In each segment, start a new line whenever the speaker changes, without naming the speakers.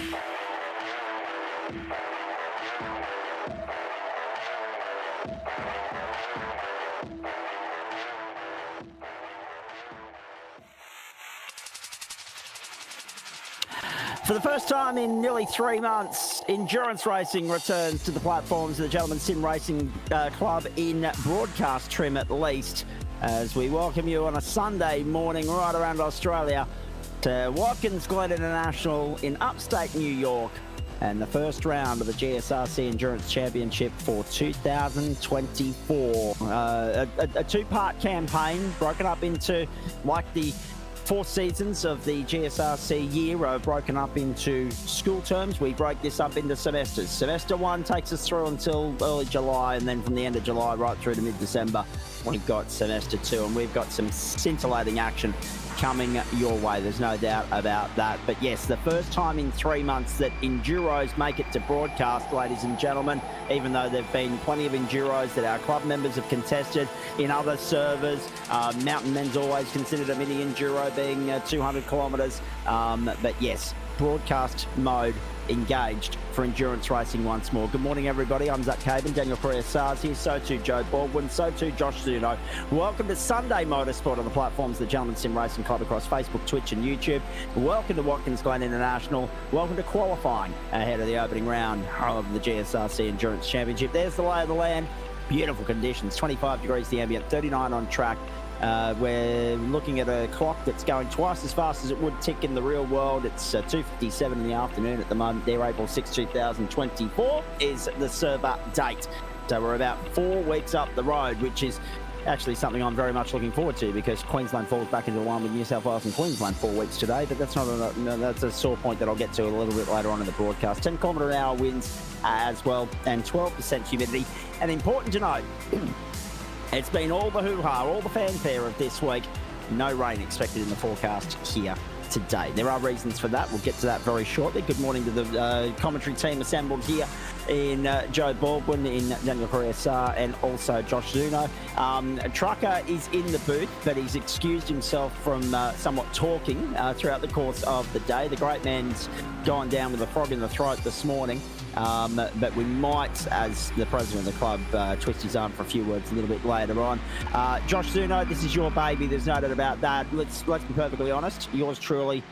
For the first time in nearly 3 months, endurance racing returns to the platforms of the Gentleman Sim Racing Club in broadcast trim at least, as we welcome you on a Sunday morning right around Australia to Watkins Glen International in upstate New York and the first round of the GSRC Endurance Championship for 2024. A two-part campaign broken up into, like the 4 seasons of the GSRC year are broken up into school terms. We break this up into semesters. Semester 1 takes us through until early July, and then from the end of July right through to mid-December, we've got semester 2, and we've got some scintillating action coming your way. There's no doubt about that. But yes, the first time in 3 months that Enduros make it to broadcast, ladies and gentlemen, even though there've been plenty of Enduros that our club members have contested in other servers. Mountain Men's always considered a mini Enduro being 200 kilometres. But yes, broadcast mode engaged for endurance racing once more. Good morning, everybody. I'm Zach Caban, Daniel Correa-Sars here, so too Joe Baldwin, so too Josh Zuno. Welcome to Sunday Motorsport on the platforms of the Gentleman Sim Racing Club across Facebook, Twitch and YouTube. Welcome to Watkins Glen International. Welcome to qualifying ahead of the opening round of the GSRC Endurance Championship. There's the lay of the land. Beautiful conditions, 25 degrees the ambient, 39 on track. We're looking at a clock that's going twice as fast as it would tick in the real world. It's 2:57 in the afternoon at the moment. There, April 6, 2024 is the server date. So we're about 4 weeks up the road, which is actually something I'm very much looking forward to, because Queensland falls back into line with New South Wales and Queensland 4 weeks today. But that's not that's a sore point that I'll get to a little bit later on in the broadcast. 10 kilometre an hour winds as well, and 12% humidity. And important to note, it's been all the hoo-ha, all the fanfare of this week. No rain expected in the forecast here today. There are reasons for that. We'll get to that very shortly. Good morning to the commentary team assembled here in Joe Baldwin, in Daniel Correa-Sars, and also Josh Zuno. Trucker is in the booth, but he's excused himself from somewhat talking throughout the course of the day. The great man's gone down with a frog in the throat this morning. But we might, as the president of the club, twist his arm for a few words a little bit later on. Josh Zuno, this is your baby. There's no doubt about that. Let's be perfectly honest. Yours truly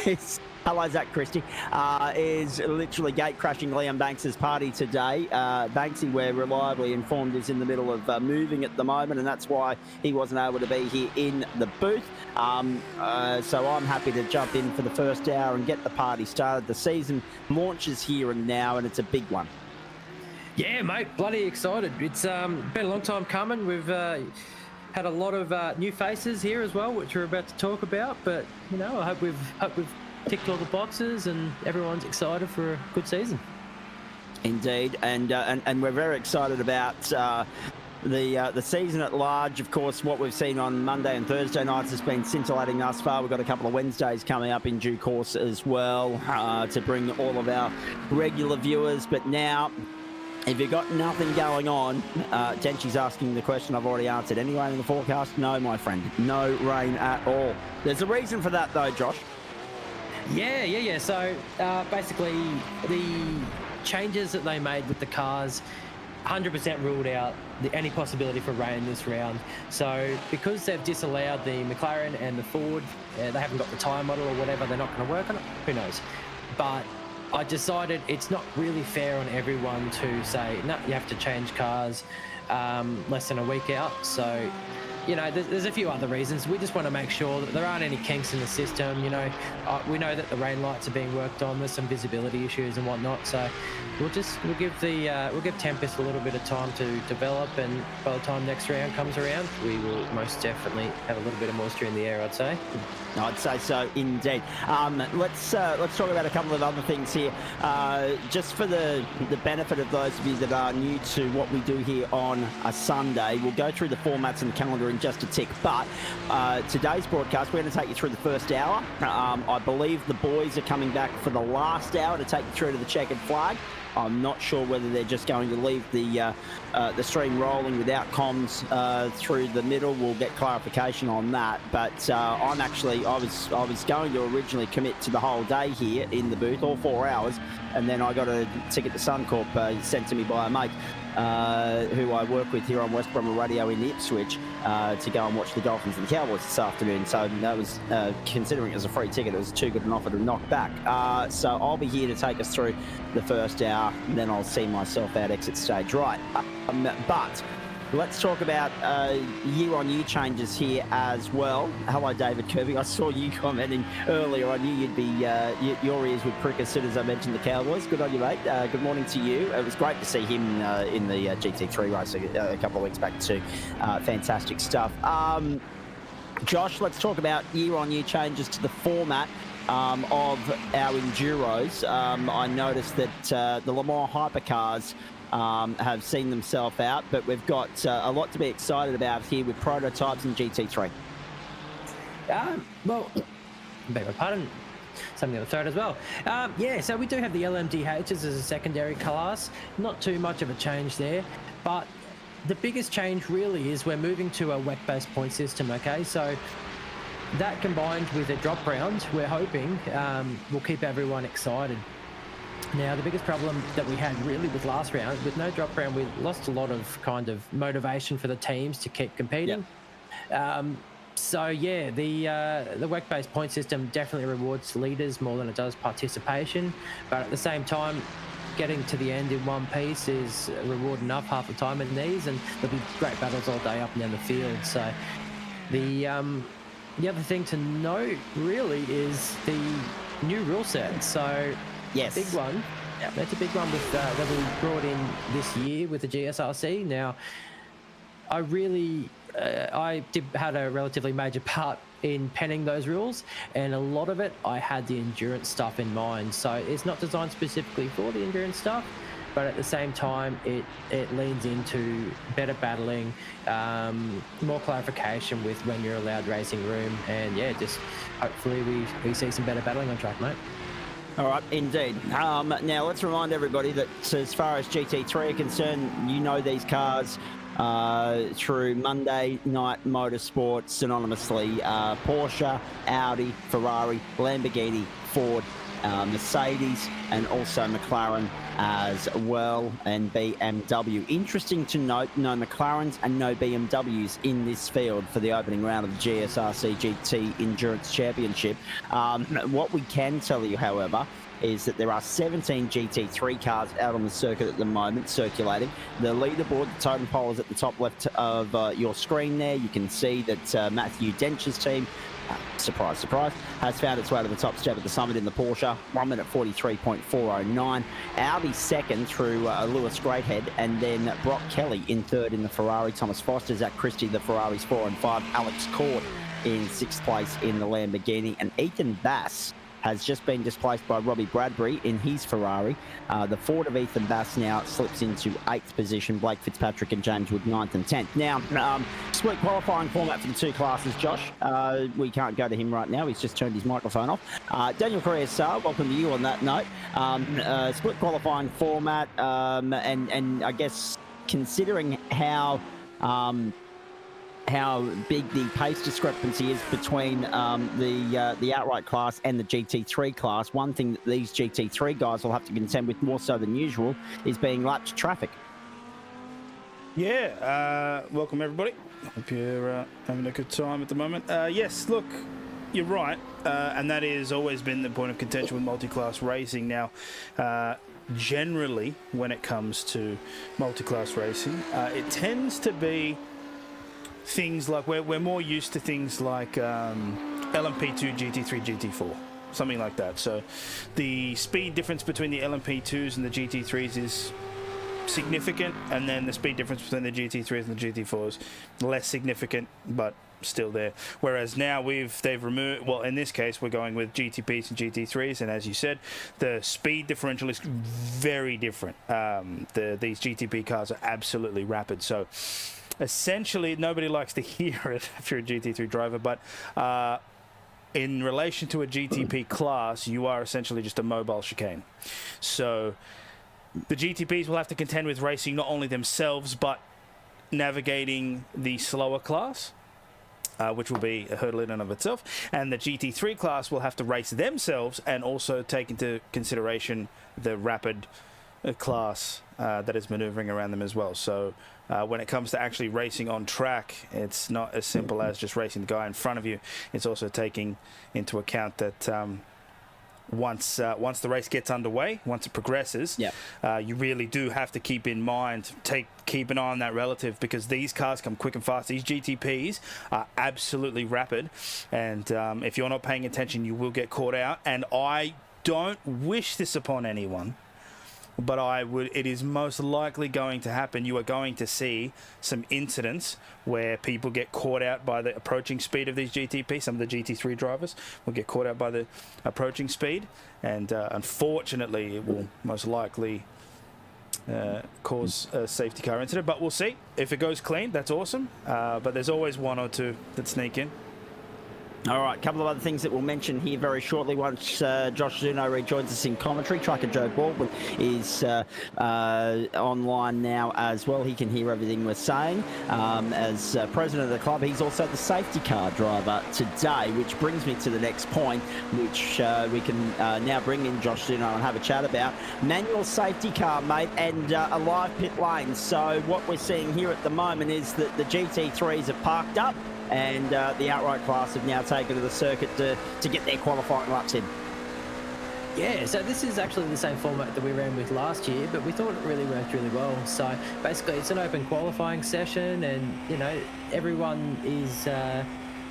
is, hello Zach Christie, is literally gate crashing Liam Banks's party today. Banksy, we're reliably informed, is in the middle of moving at the moment, and that's why he wasn't able to be here in the booth. So I'm happy to jump in for the first hour and get the party started. The season launches here and now, and it's a big one.
Yeah, mate, bloody excited. It's been a long time coming. We've had a lot of new faces here as well, which we're about to talk about. But you know, I hope we've ticked all the boxes and everyone's excited for a good season.
Indeed, and we're very excited about the season at large. Of course, what we've seen on Monday and Thursday nights has been scintillating thus far. We've got a couple of Wednesdays coming up in due course as well to bring all of our regular viewers. But now, if you've got nothing going on, Denchi's asking the question I've already answered. Any rain in the forecast? No, my friend. No rain at all. There's a reason for that, though, Josh.
Yeah. So basically, the changes that they made with the cars 100% ruled out any possibility for rain this round. So because they've disallowed the McLaren and the Ford, they haven't got the tyre model or whatever, they're not going to work on it. Who knows? But I decided it's not really fair on everyone to say, no, you have to change cars less than a week out. So, you know, there's a few other reasons. We just want to make sure that there aren't any kinks in the system. You know, we know that the rain lights are being worked on. There's some visibility issues and whatnot. So we'll give Tempest a little bit of time to develop, and by the time next round comes around, we will most definitely have a little bit of moisture in the air, I'd say.
I'd say so, indeed. Let's talk about a couple of other things here. Just for the benefit of those of you that are new to what we do here on a Sunday, we'll go through the formats and the calendar in just a tick. But today's broadcast, we're going to take you through the first hour. I believe the boys are coming back for the last hour to take you through to the checkered flag. I'm not sure whether they're just going to leave the stream rolling without comms through the middle. We'll get clarification on that. But I was going to originally commit to the whole day here in the booth, all 4 hours, and then I got a ticket to Suncorp sent to me by a mate who I work with here on West Bromwell Radio in Ipswich to go and watch the Dolphins and the Cowboys this afternoon. So that was, considering it was a free ticket, it was too good an offer to knock back. So I'll be here to take us through the first hour, and then I'll see myself out exit stage right. But let's talk about year-on-year changes here as well. Hello, David Kirby. I saw you commenting earlier. I knew you'd be your ears would prick as soon as I mentioned the Cowboys. Good on you, mate. Good morning to you. It was great to see him in the GT3 race a couple of weeks back too. Fantastic stuff. Josh, let's talk about year-on-year changes to the format of our enduros. I noticed that the Le Mans hypercars have seen themselves out, but we've got a lot to be excited about here with prototypes and GT3.
Well, beg my pardon, something on the third as well. Yeah, so we do have the LMDHs as a secondary class. Not too much of a change there, but the biggest change really is we're moving to a WEC-based point system, okay? So that combined with a drop round, we're hoping will keep everyone excited. Now, the biggest problem that we had really with last round, with no drop round, we lost a lot of kind of motivation for the teams to keep competing. Yep. So yeah, the WEC-based point system definitely rewards leaders more than it does participation, but at the same time, getting to the end in one piece is reward enough half the time in these, and there'll be great battles all day up and down the field. So the other thing to note really is the new rule set. So
yes,
big one. Yeah, that's a big one with that we brought in this year with the GSRC. Now, I really had a relatively major part in penning those rules, and a lot of it I had the endurance stuff in mind. So it's not designed specifically for the endurance stuff, but at the same time it leans into better battling, more clarification with when you're allowed racing room, and yeah, just hopefully we see some better battling on track, mate.
All right, indeed. Now let's remind everybody that as far as GT3 are concerned, you know these cars through Monday Night Motorsport synonymously. Porsche, Audi, Ferrari, Lamborghini, Ford, Mercedes, and also McLaren as well, and BMW. Interesting to note, no McLarens and no BMWs in this field for the opening round of the GSRC GT Endurance Championship. What we can tell you, however, is that there are 17 GT3 cars out on the circuit at the moment circulating. The leaderboard, the totem pole, is at the top left of your screen there. You can see that Matthew Dench's team, surprise, surprise, has found its way to the top step at the summit in the Porsche, 1 minute 43.409. Audi second through Lewis Greathead, and then Brock Kelly in third in the Ferrari. Thomas Foster, Zach Christie, the Ferraris 4 and 5. Alex Cord in sixth place in the Lamborghini, and Ethan Bass has just been displaced by Robbie Bradbury in his Ferrari. The Ford of Ethan Bass now slips into 8th position. Blake Fitzpatrick and James Wood 9th and 10th. Now, split qualifying format for the two classes, Josh. We can't go to him right now. He's just turned his microphone off. Daniel Correa-Sar, welcome to you on that note. Split qualifying format, and I guess considering how big the pace discrepancy is between the outright class and the GT3 class, one thing that these GT3 guys will have to contend with more so than usual is being lapped traffic.
Yeah, welcome everybody. Hope you're having a good time at the moment. Yes, look, you're right, and that has always been the point of contention with multi-class racing. Now, generally, when it comes to multi-class racing, it tends to be things like we're more used to things like LMP2, GT3, GT4, something like that. So the speed difference between the LMP2s and the GT3s is significant, and then the speed difference between the GT3s and the GT4s less significant, but still there. Whereas now they've removed, well, in this case we're going with GTPs and GT3s, and as you said, the speed differential is very different. These GTP cars are absolutely rapid, so essentially nobody likes to hear it if you're a GT3 driver, but in relation to a GTP class, you are essentially just a mobile chicane. So The GTPs will have to contend with racing not only themselves, but navigating the slower class, which will be a hurdle in and of itself. And the GT3 class will have to race themselves and also take into consideration the rapid class that is maneuvering around them as well. So when it comes to actually racing on track, it's not as simple as just racing the guy in front of you. It's also taking into account that once the race gets underway, once it progresses, you really do have to keep in mind, keep an eye on that relative, because these cars come quick and fast. These GTPs are absolutely rapid, and if you're not paying attention, you will get caught out. And I don't wish this upon anyone, but it is most likely going to happen. You are going to see some incidents where people get caught out by the approaching speed of these GTP. Some of the GT3 drivers will get caught out by the approaching speed, and unfortunately it will most likely cause a safety car incident. But we'll see. If it goes clean, that's awesome, but there's always one or two that sneak in.
All right, a couple of other things that we'll mention here very shortly once Josh Zuno rejoins us in commentary. Trucker Joe Baldwin is online now as well. He can hear everything we're saying. As president of the club, he's also the safety car driver today, which brings me to the next point, which we can now bring in Josh Zuno and have a chat about. Manual safety car, mate, and a live pit lane. So what we're seeing here at the moment is that the GT3s are parked up, and the outright class have now taken to the circuit to get their qualifying laps in.
Yeah, so this is actually the same format that we ran with last year, but we thought it really worked really well. So basically it's an open qualifying session, and, you know, everyone is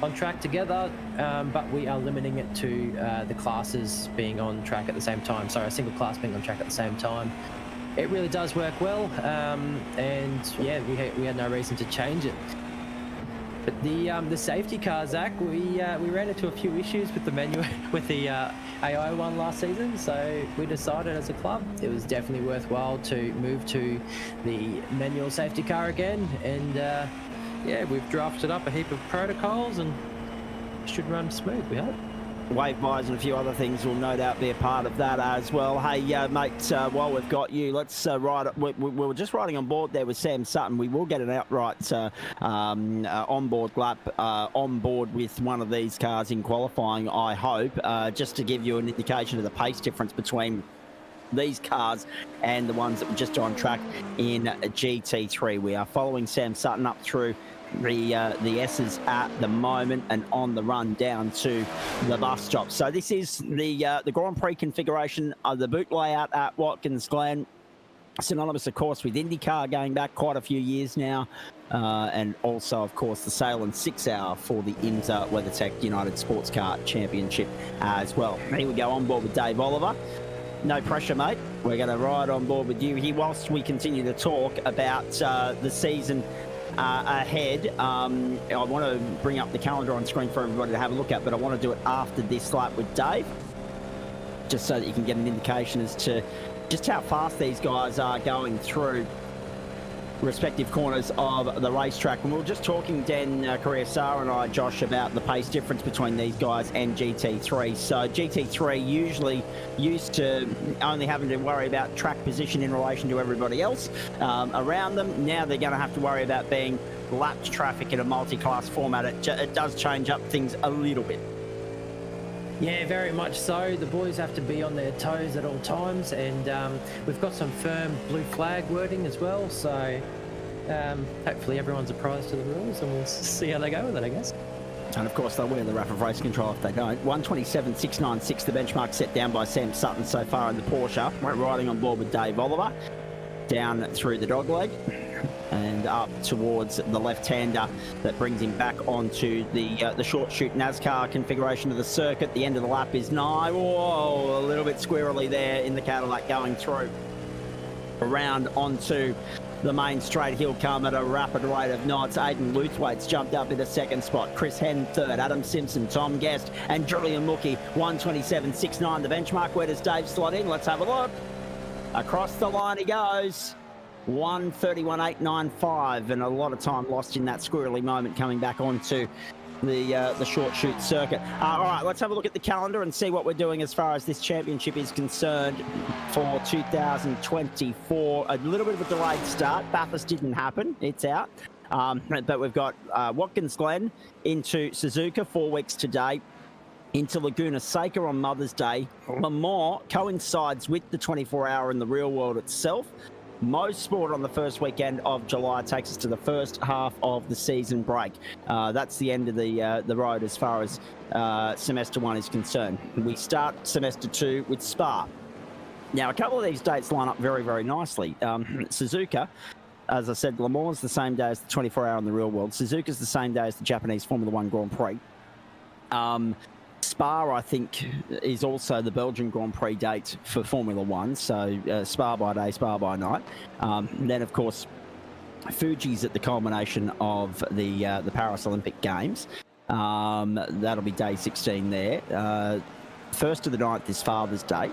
on track together, but we are limiting it to the classes being on track at the same time. Sorry, a single class being on track at the same time. It really does work well, and yeah, we had no reason to change it. But the safety car, Zach, we ran into a few issues with the AI one last season, so we decided as a club it was definitely worthwhile to move to the manual safety car again, and yeah, we've drafted up a heap of protocols and should run smooth, we hope.
Wave buys and a few other things will no doubt be a part of that as well. Hey, mate, while we've got you, let's ride. We were just riding on board there with Sam Sutton. We will get an outright onboard lap on board with one of these cars in qualifying, I hope, just to give you an indication of the pace difference between these cars and the ones that were just on track in GT3. We are following Sam Sutton up through the S's at the moment and on the run down to the bus stop. So this is the Grand Prix configuration of the boot layout at Watkins Glen. Synonymous, of course, with IndyCar going back quite a few years now. And also, of course, the Sail and 6 Hour for the IMSA WeatherTech United Sports Car Championship as well. Here we go on board with Dave Oliver. No pressure, mate. We're going to ride on board with you here whilst we continue to talk about the season ahead. I want to bring up the calendar on screen for everybody to have a look at, but I want to do it after this lap with Dave, just so that you can get an indication as to just how fast these guys are going through respective corners of the racetrack. And we were just talking, Dan Carrier-Sar and I, Josh, about the pace difference between these guys and GT3. So GT3 usually used to only having to worry about track position in relation to everybody else around them. Now they're going to have to worry about being lapped traffic in a multi-class format. It does change up things a little bit.
Yeah, very much so. The boys have to be on their toes at all times, and we've got some firm blue flag wording as well, so hopefully everyone's apprised to the rules, and we'll see how they go with it, I guess.
And of course, they'll wear the rapid race control if they don't. 1:27.696, the benchmark set down by Sam Sutton so far in the Porsche. We're riding on board with Dave Oliver, down through the dogleg and up towards the left-hander that brings him back onto the short shoot NASCAR configuration of the circuit. The end of the lap is nigh. Whoa, a little bit squirrely there in the Cadillac going through. Around onto the main straight. He'll come at a rapid rate of knots. Aidan Luthwaite's jumped up in the second spot. Chris Henn third. Adam Simpson, Tom Guest and Julian Mookie. 1:27.69 the benchmark. Where does Dave slot in? Let's have a look. Across the line he goes. 1:31.895, and a lot of time lost in that squirrely moment coming back onto the short shoot circuit. All right, let's have a look at the calendar and see what we're doing as far as this championship is concerned for 2024. A little bit of a delayed start. Bathurst didn't happen. It's out. But we've got Watkins Glen into Suzuka 4 weeks today, into Laguna Seca on Mother's Day. Le Mans coincides with the 24-hour in the real world itself. Most sport on the first weekend of July takes us to the first half of the season break. That's the end of the road as far as semester 1 is concerned. We start semester 2 with Spa. Now, a couple of these dates line up very, very nicely. Suzuka, as I said, Le Mans is the same day as the 24-hour in the real world. Suzuka is the same day as the Japanese Formula 1 Grand Prix. Spa, I think, is also the Belgian Grand Prix date for Formula 1. So Spa by day, Spa by night. And then, of course, Fuji's at the culmination of the Paris Olympic Games. That'll be day 16 there. 1st to the 9th is Father's Day.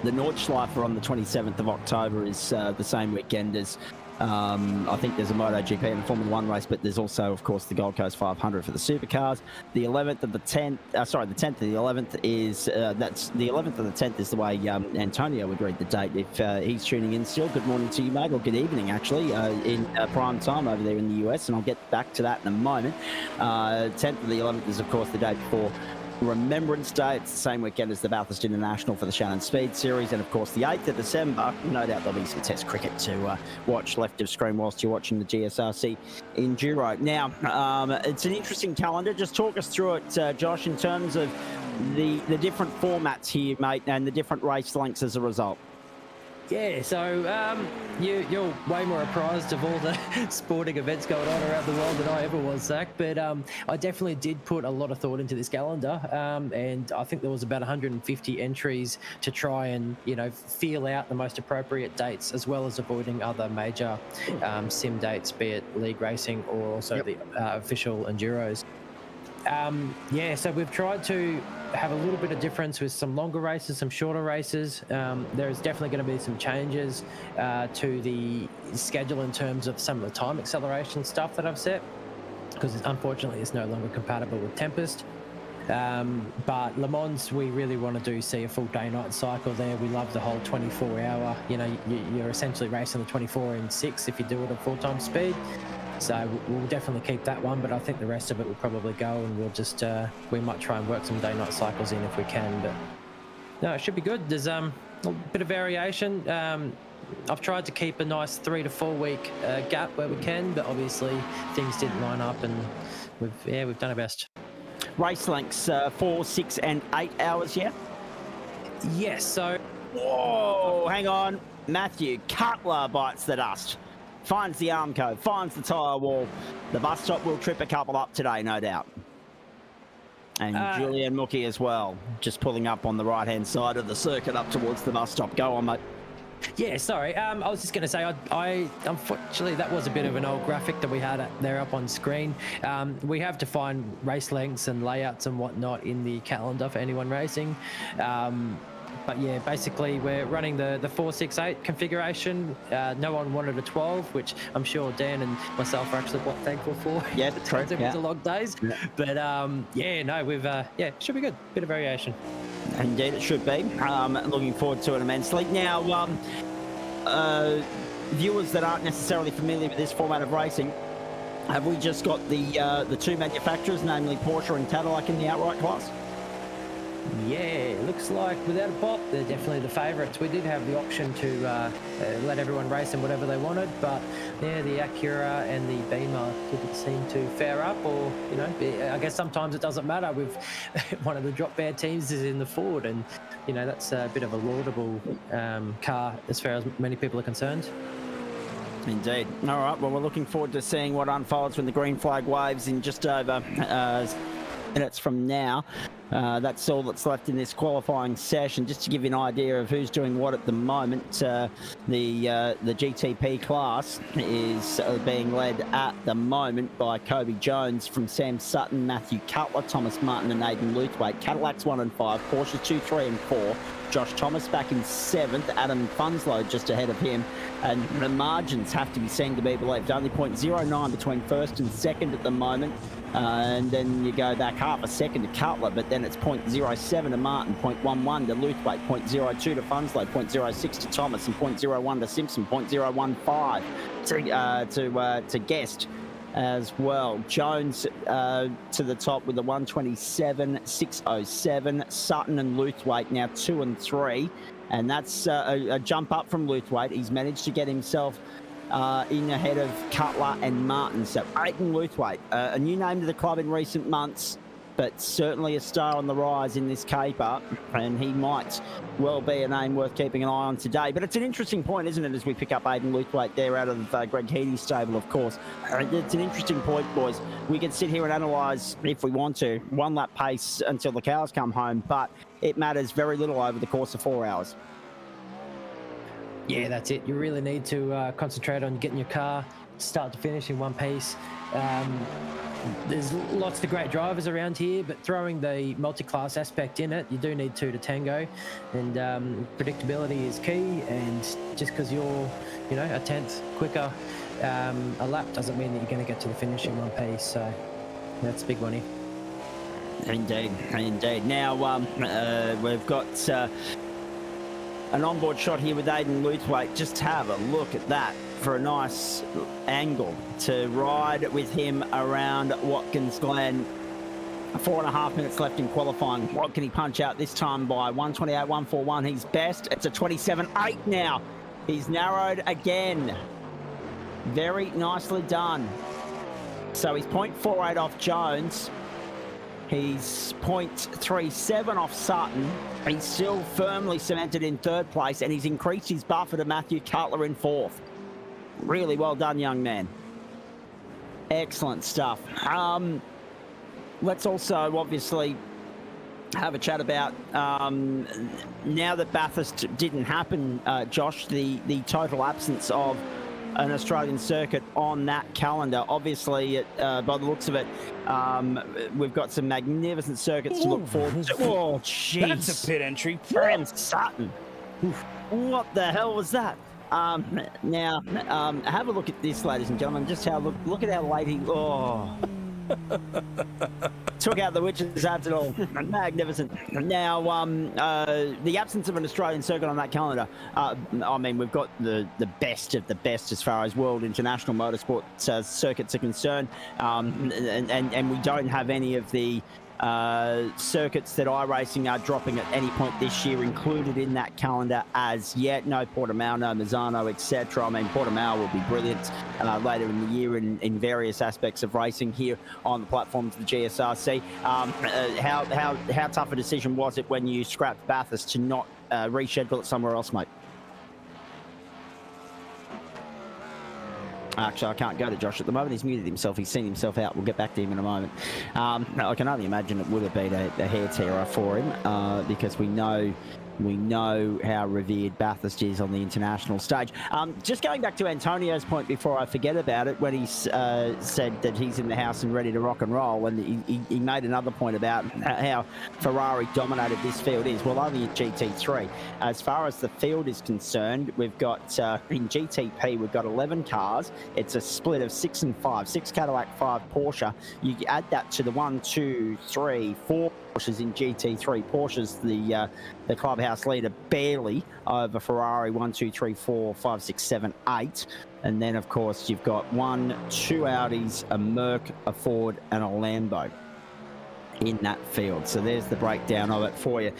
The Nordschleife on the 27th of October is the same weekend as I think there's a MotoGP and a Formula 1 race, but there's also, of course, the Gold Coast 500 for the supercars. The 11th of the 10th, the 10th of the 11th is, that's the 11th of the 10th is the way Antonio would read the date if he's tuning in still. Good morning to you, mate, or good evening, actually, in prime time over there in the US, and I'll get back to that in a moment. 10th of the 11th is, of course, the day before Remembrance Day. It's the same weekend as the Bathurst International for the Shannon Speed Series, and of course the 8th of December, no doubt there'll be some test cricket to watch left of screen whilst you're watching the GSRC Enduro. Now, it's an interesting calendar. Just talk us through it, Josh, in terms of the different formats here, mate, and the different race lengths as a result.
Yeah, so you're way more apprised of all the sporting events going on around the world than I ever was, Zach. But I definitely did put a lot of thought into this calendar, and I think there was about 150 entries to try and feel out the most appropriate dates, as well as avoiding other major sim dates, be it league racing or also the official enduros. So we've tried to have a little bit of difference with some longer races, some shorter races. There's definitely going to be some changes to the schedule in terms of some of the time acceleration stuff that I've set, because unfortunately it's no longer compatible with Tempest. But Le Mans, we really want to see a full day-night cycle there. We love the whole 24-hour. You're essentially racing the 24 in 6 if you do it at full-time speed. So we'll definitely keep that one, but I think the rest of it will probably go, and we'll just we might try and work some day-night cycles in if we can. But no, it should be good. There's a bit of variation. I've tried to keep a nice 3 to 4 week gap where we can, but obviously things didn't line up, and we've done our best.
Race lengths 4, 6, and 8 hours, yeah?
Yes. So.
Whoa! Hang on, Matthew Cutler bites the dust. Finds the Armco, finds the tyre wall. The bus stop will trip a couple up today, no doubt. And Julian Mookie as well, just pulling up on the right-hand side of the circuit up towards the bus stop. Go on, mate.
Yeah, sorry. I was just going to say, I unfortunately, that was a bit of an old graphic that we had there up on screen. We have defined race lengths and layouts and whatnot in the calendar for anyone racing. But yeah, basically we're running the 4-6-8 configuration. No one wanted a 12, which I'm sure Dan and myself are actually quite thankful for.
Yeah, true.
It's a long days. Yeah. But we've it should be good. Bit of variation.
Indeed, it should be. Looking forward to it immensely. Now, viewers that aren't necessarily familiar with this format of racing, have we just got the two manufacturers, namely Porsche and Cadillac, in the outright class?
Yeah, it looks like without a pop, they're definitely the favourites. We did have the option to let everyone race in whatever they wanted, but yeah, the Acura and the Beamer didn't seem to fare up, or I guess sometimes it doesn't matter. With one of the drop bad teams is in the Ford, and that's a bit of a laudable car as far as many people are concerned.
Indeed. All right. Well, we're looking forward to seeing what unfolds when the green flag waves in just over minutes from now. That's all that's left in this qualifying session. Just to give you an idea of who's doing what at the moment, the GTP class is being led at the moment by Kobe Jones from Sam Sutton, Matthew Cutler, Thomas Martin and Aidan Luthwaite. Cadillacs 1 and 5, Porsche 2, 3 and 4. Josh Thomas back in 7th, Adam Funslow just ahead of him, and the margins have to be seen to be believed. Only 0.09 between first and second at the moment, and then you go back half a second to Cutler, but then it's 0.07 to Martin, 0.11 to Luthwaite, 0.02 to Funslow, 0.06 to Thomas, and 0.01 to Simpson, 0.015 to Guest as well. Jones to the top with a 127.607. Sutton and Luthwaite now 2 and 3, and that's a jump up from Luthwaite. He's managed to get himself in ahead of Cutler and Martin. So Aidan Luthwaite, a new name to the club in recent months, but certainly a star on the rise in this caper, and he might well be a name worth keeping an eye on today. But it's an interesting point, isn't it, as we pick up Aidan Luthwaite there out of Greg Heady's stable, of course. It's an interesting point, boys. We can sit here and analyse, if we want to, one lap pace until the cows come home, but it matters very little over the course of 4 hours.
Yeah, that's it. You really need to concentrate on getting your car start to finish in one piece. There's lots of great drivers around here, but throwing the multi-class aspect in it, you do need two to tango, and predictability is key. And just because you're, a tenth quicker a lap doesn't mean that you're going to get to the finish in one piece. So that's a big one here.
Indeed, indeed. Now we've got an onboard shot here with Aidan Luthwaite. Just have a look at that for a nice angle to ride with him around Watkins Glen. 4.5 minutes left in qualifying. What can he punch out this time by? 128.141. He's best. It's a 27.8 now. He's narrowed again. Very nicely done. So he's 0.48 off Jones. He's 0.37 off Sutton. He's still firmly cemented in 3rd place, and he's increased his buffer to Matthew Cutler in 4th. Really well done, young man. Excellent stuff. Let's also obviously have a chat about, now that Bathurst didn't happen, Josh, the total absence of an Australian circuit on that calendar. Obviously, by the looks of it, we've got some magnificent circuits to look forward to. Oh, jeez.
That's a pit entry.
Sam Sutton. What the hell was that? Now, have a look at this, ladies and gentlemen. Just look at how late he... Oh. Took out the witches, adds it all. Magnificent. Now, the absence of an Australian circuit on that calendar, I mean, we've got the best of the best as far as world international motorsport circuits are concerned, and we don't have any of the circuits that iRacing are dropping at any point this year included in that calendar as yet. No Portimao, no Mazzano, etc. I mean, Portimao will be brilliant later in the year in various aspects of racing here on the platforms of the GSRC. How tough a decision was it when you scrapped Bathurst to not reschedule it somewhere else, mate? Actually, I can't go to Josh at the moment. He's muted himself. He's seen himself out. We'll get back to him in a moment. I can only imagine it would have been a hair tearer for him because we know how revered Bathurst is on the international stage. Just going back to Antonio's point before I forget about it, when he said that he's in the house and ready to rock and roll, and he made another point about how Ferrari dominated this field is. Well, only in GT3. As far as the field is concerned, we've got, in GTP, we've got 11 cars. It's a split of 6 and 5. 6 Cadillac, 5 Porsche. You add that to the 1, 2, 3, 4 Porsches in GT3. Porsche's the clubhouse leader barely over Ferrari. 1, 2, 3, 4, 5, 6, 7, 8. And then, of course, you've got 1, 2 Audis, a Merc, a Ford, and a Lambo in that field. So there's the breakdown of it for you.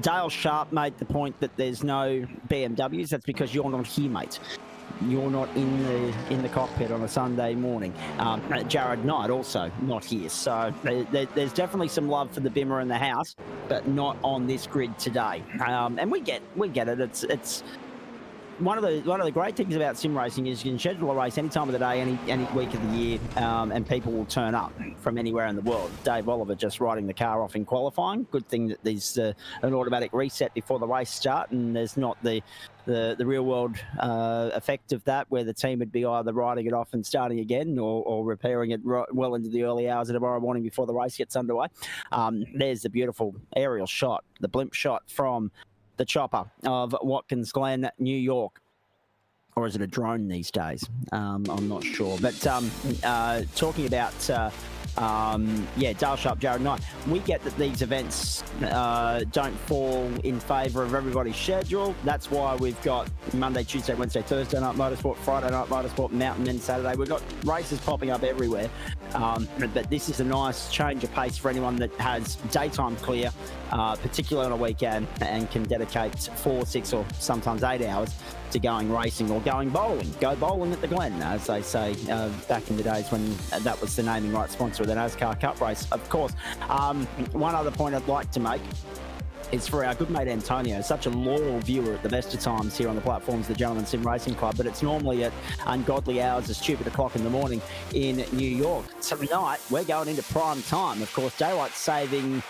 Dale Sharp made the point that there's no BMWs. That's because you're not here, mate. You're not in the cockpit on a Sunday morning. Jared Knight also not here. So there's definitely some love for the Bimmer in the house, but not on this grid today. And we get it. It's one of the great things about sim racing is you can schedule a race any time of the day, any week of the year, and people will turn up from anywhere in the world. Dave Oliver just riding the car off in qualifying. Good thing that there's an automatic reset before the race start, and there's not the real world effect of that, where the team would be either riding it off and starting again, or repairing it well into the early hours of tomorrow morning before the race gets underway. There's the beautiful aerial shot, the blimp shot from the chopper of Watkins Glen, New York. Or is it a drone these days? I'm not sure. But talking about, Dale Sharp, Jared Knight, we get that these events don't fall in favour of everybody's schedule. That's why we've got Monday, Tuesday, Wednesday, Thursday night motorsport, Friday night motorsport, Mountain, and Saturday. We've got races popping up everywhere. But this is a nice change of pace for anyone that has daytime clear, particularly on a weekend, and can dedicate 4, 6 or sometimes 8 hours to going racing or going bowling. Go bowling at the Glen, as they say back in the days when that was the naming right sponsor of the NASCAR Cup race, of course. One other point I'd like to make is for our good mate Antonio, such a loyal viewer at the best of times here on the platforms of the Gentleman Sim Racing Club, but it's normally at ungodly hours, a stupid o'clock in the morning in New York. Tonight, we're going into prime time. Of course, daylight saving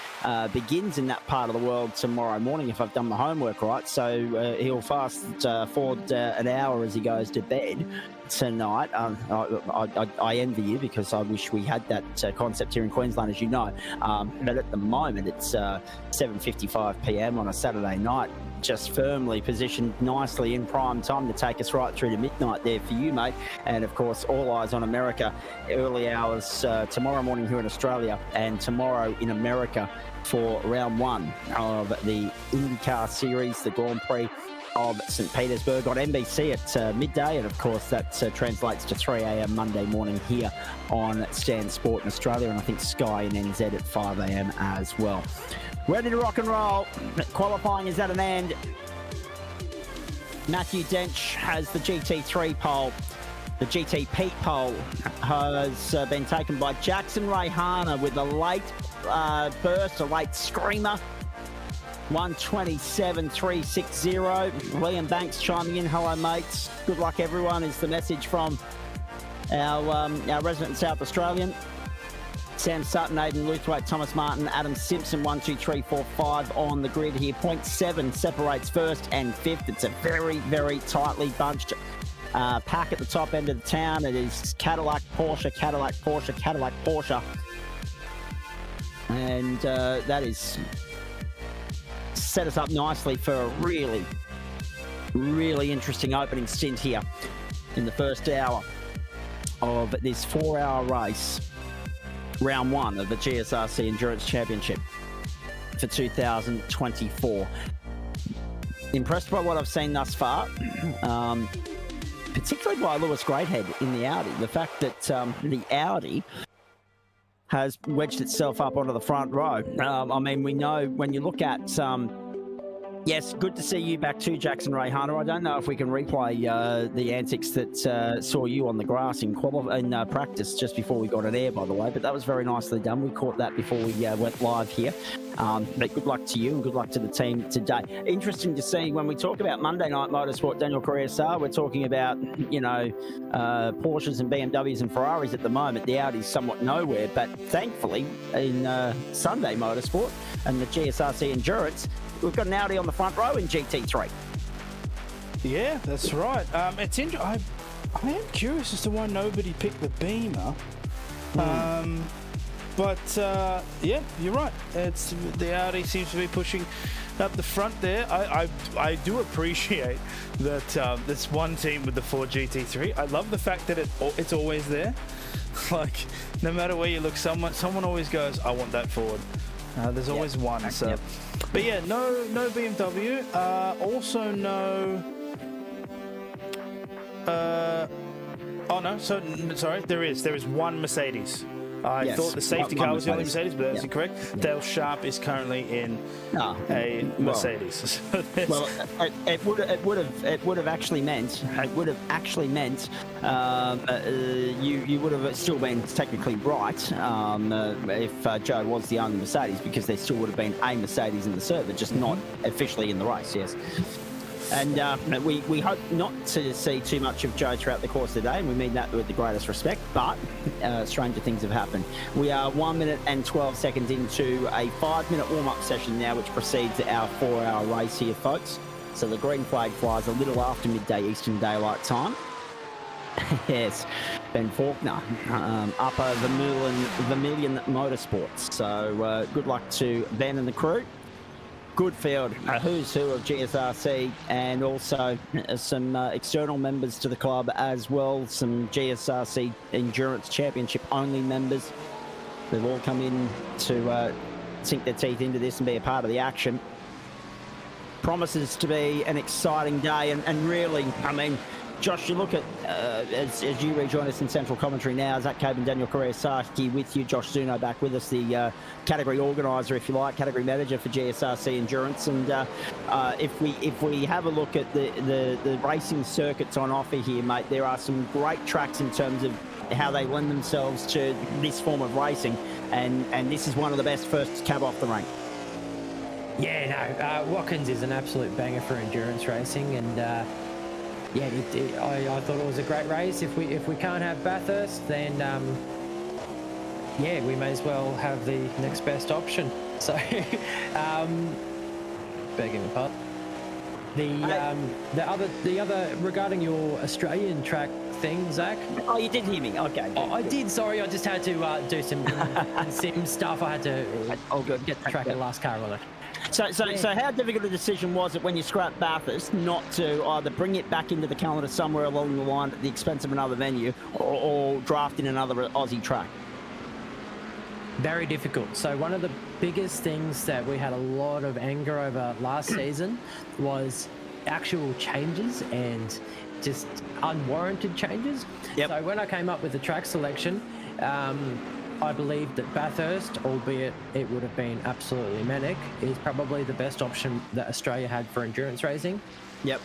begins in that part of the world tomorrow morning, if I've done my homework right. So he'll fast forward an hour as he goes to bed tonight. I envy you, because I wish we had that concept here in Queensland, as you know. But at the moment, it's 7:55 p.m. on a Saturday night, just firmly positioned nicely in prime time to take us right through to midnight there for you, mate. And of course, all eyes on America, early hours tomorrow morning here in Australia, and tomorrow in America for round 1 of the IndyCar Series, the Grand Prix of St. Petersburg on NBC at midday, and of course that translates to 3 a.m. Monday morning here on Stan Sport in Australia, and I think Sky and NZ at 5 a.m. as well. Ready to rock and roll. Qualifying is at an end. Matthew Dench has the GT3 pole. The GTP pole has been taken by Jackson Rayhana with a late burst, a late screamer. 1:27.360. Liam Banks chiming in. Hello, mates. Good luck, everyone, is the message from our resident South Australian. Sam Sutton, Aidan Luthwaite, Thomas Martin, Adam Simpson, 1, 2, 3, 4, 5 on the grid here. 0.7 separates first and fifth. It's a very, very tightly bunched pack at the top end of the town. It is Cadillac, Porsche, Cadillac, Porsche, Cadillac, Porsche. And that is set us up nicely for a really, really interesting opening stint here in the first hour of this 4-hour race, round 1 of the GSRC Endurance Championship for 2024. Impressed by what I've seen thus far, particularly by Lewis Greathead in the Audi. The fact that the Audi has wedged itself up onto the front row. I mean, we know when you look at... yes, good to see you back too, Jackson Rayhana. I don't know if we can replay the antics that saw you on the grass in practice just before we got it air, by the way, but that was very nicely done. We caught that before we went live here. But good luck to you and good luck to the team today. Interesting to see when we talk about Monday Night Motorsport, Daniel Correa, we're talking about, Porsches and BMWs and Ferraris at the moment. The Audi's somewhat nowhere, but thankfully in Sunday Motorsport and the GSRC Endurance, we've got an Audi on the front row in GT3.
Yeah, that's right. I am curious as to why nobody picked the Beamer. But yeah, you're right. It's the Audi seems to be pushing up the front there. I do appreciate that this one team with the Ford GT3. I love the fact that it's always there. Like, no matter where you look, someone always goes, I want that Ford. There's always one. So, yep. But yeah, no BMW. Also no. Oh no. So sorry, there is one Mercedes. I thought the safety car was the only Mercedes, but that's incorrect. Dale Sharp is currently in a Mercedes.
Well, it would have actually meant you would have still been technically right if Joe was the only Mercedes, because there still would have been a Mercedes in the server, just not officially in the race. Yes. And we hope not to see too much of Joe throughout the course of the day, and we mean that with the greatest respect, but stranger things have happened. We are 1 minute and 12 seconds into a 5-minute warm-up session now, which precedes our 4-hour race here, folks. So the green flag flies a little after midday Eastern Daylight Time. Yes, Ben Faulkner, Upper Vermilion Motorsports. So good luck to Ben and the crew. Good field, a who's who of GSRC, and also some external members to the club as well, some GSRC Endurance Championship only members. They've all come in to sink their teeth into this and be a part of the action. Promises to be an exciting day, and really, I mean, Josh, you look at, as you rejoin us in central commentary now, Zach Cabe and Daniel Correa-Saki with you, Josh Zuno back with us, the category organiser, if you like, category manager for GSRC Endurance. And if we have a look at the racing circuits on offer here, mate, there are some great tracks in terms of how they lend themselves to this form of racing, and this is one of the best first cab off the rank.
Yeah, no, Watkins is an absolute banger for endurance racing, and yeah, I thought it was a great race. If we can't have Bathurst, then yeah, we may as well have the next best option. So, begging your pardon. The other regarding your Australian track thing, Zach.
Oh, you did hear me. Okay.
Oh, I did. Sorry, I just had to do some sim stuff. I had to get the track at last car on it.
So how difficult a decision was it when you scrapped Bathurst not to either bring it back into the calendar somewhere along the line at the expense of another venue, or draft in another Aussie track?
Very difficult. So one of the biggest things that we had a lot of anger over last season was actual changes and just unwarranted changes. Yep. So when I came up with the track selection, I believe that Bathurst, albeit it would have been absolutely manic, is probably the best option that Australia had for endurance racing.
Yep.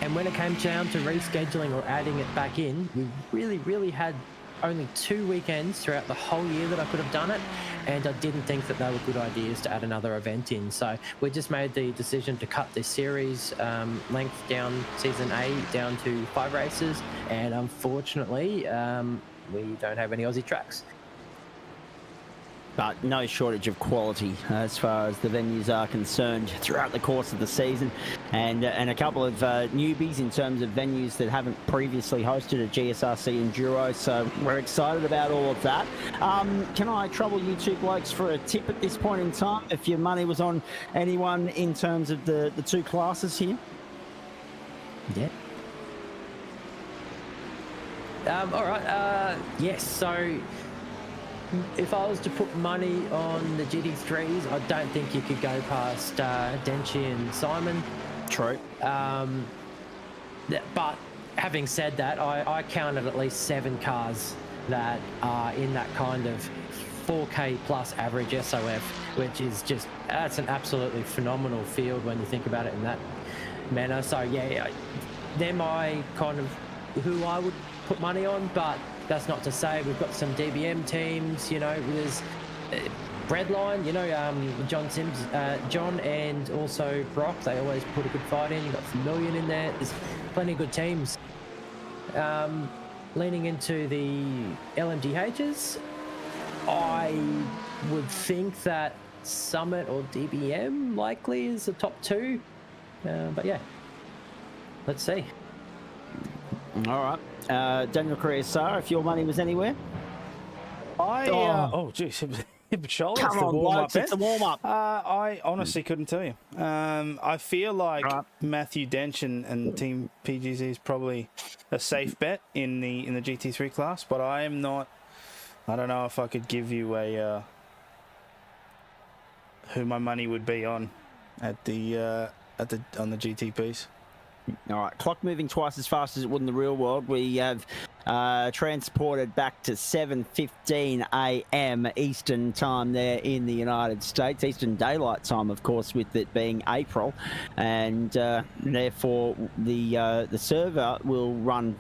And when it came down to rescheduling or adding it back in, we really had only 2 weekends throughout the whole year that I could have done it, and I didn't think that they were good ideas to add another event in. So we just made the decision to cut this series length down, season A, down to 5 races, and unfortunately we don't have any Aussie tracks.
But no shortage of quality as far as the venues are concerned throughout the course of the season, and a couple of newbies in terms of venues that haven't previously hosted a GSRC Enduro, so we're excited about all of that. Can I trouble you two blokes for a tip at this point in time, if your money was on anyone in terms of the two classes here?
Yeah. All right. Yes, so if I was to put money on the GT3s, I don't think you could go past Denchi and Simon.
True.
But having said that, I counted at least 7 cars that are in that kind of 4K plus average SOF, which is just, that's an absolutely phenomenal field when you think about it in that manner. So yeah, they're my kind of who I would put money on, but that's not to say we've got some DBM teams, you know, there's Breadline, you know, John and also Brock, they always put a good fight in. You've got Vermilion in there. There's plenty of good teams. Leaning into the LMDHs, I would think that Summit or DBM likely is the top 2. But yeah, let's see.
All right. Daniel Correa-Saki, if your money was anywhere?
Oh, geez. Shoulder.
Come on, blokes, it's the warm-up.
I honestly couldn't tell you. I feel like Matthew Dench and Team PGZ is probably a safe bet in the GT3 class, but I am not. I don't know if I could give you a who my money would be on on the GTPs.
All right, clock moving twice as fast as it would in the real world. We have transported back to 7:15 a.m. Eastern time there in the United States. Eastern Daylight Time, of course, with it being April, and therefore the server will run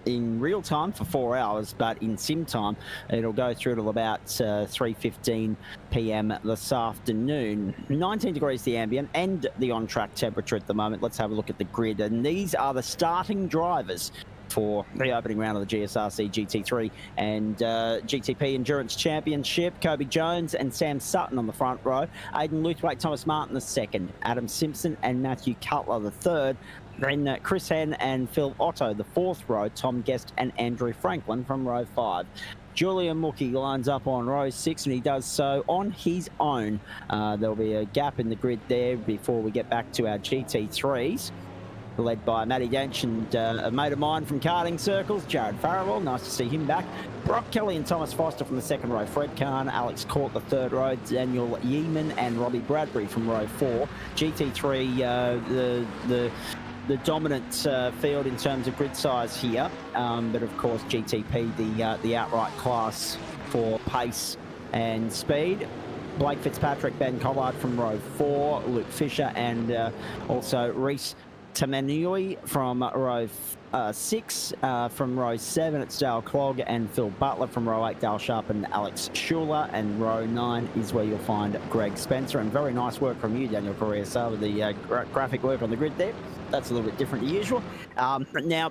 in real time for 4 hours, but in sim time, it'll go through till about 3:15 p.m. this afternoon. 19 degrees the ambient and the on-track temperature at the moment. Let's have a look at the grid, and these are the starting drivers for the opening round of the GSRC GT3 and GTP Endurance Championship. Kobe Jones and Sam Sutton on the front row. Aidan Luthwaite, Thomas Martin the second. Adam Simpson and Matthew Cutler the third. Then Chris Henn and Phil Otto the fourth row. Tom Guest and Andrew Franklin from row 5. Julian Mookie lines up on row 6, and he does so on his own. There'll be a gap in the grid there before we get back to our GT3s. Led by Matty Dench and a mate of mine from karting circles, Jared Farrell. Nice to see him back. Brock Kelly and Thomas Foster from the second row. Fred Kahn, Alex Court the third row. Daniel Yeeman and Robbie Bradbury from row 4. GT3, the dominant field in terms of grid size here. But of course, GTP, the outright class for pace and speed. Blake Fitzpatrick, Ben Collard from row 4. Luke Fisher and also Reese Tamanui from row 6. From row 7, it's Dale Clogg and Phil Butler. From row 8, Dale Sharp and Alex Schuler. And row 9 is where you'll find Greg Spencer. And very nice work from you, Daniel Correa, with the graphic work on the grid there. That's a little bit different to usual. Now,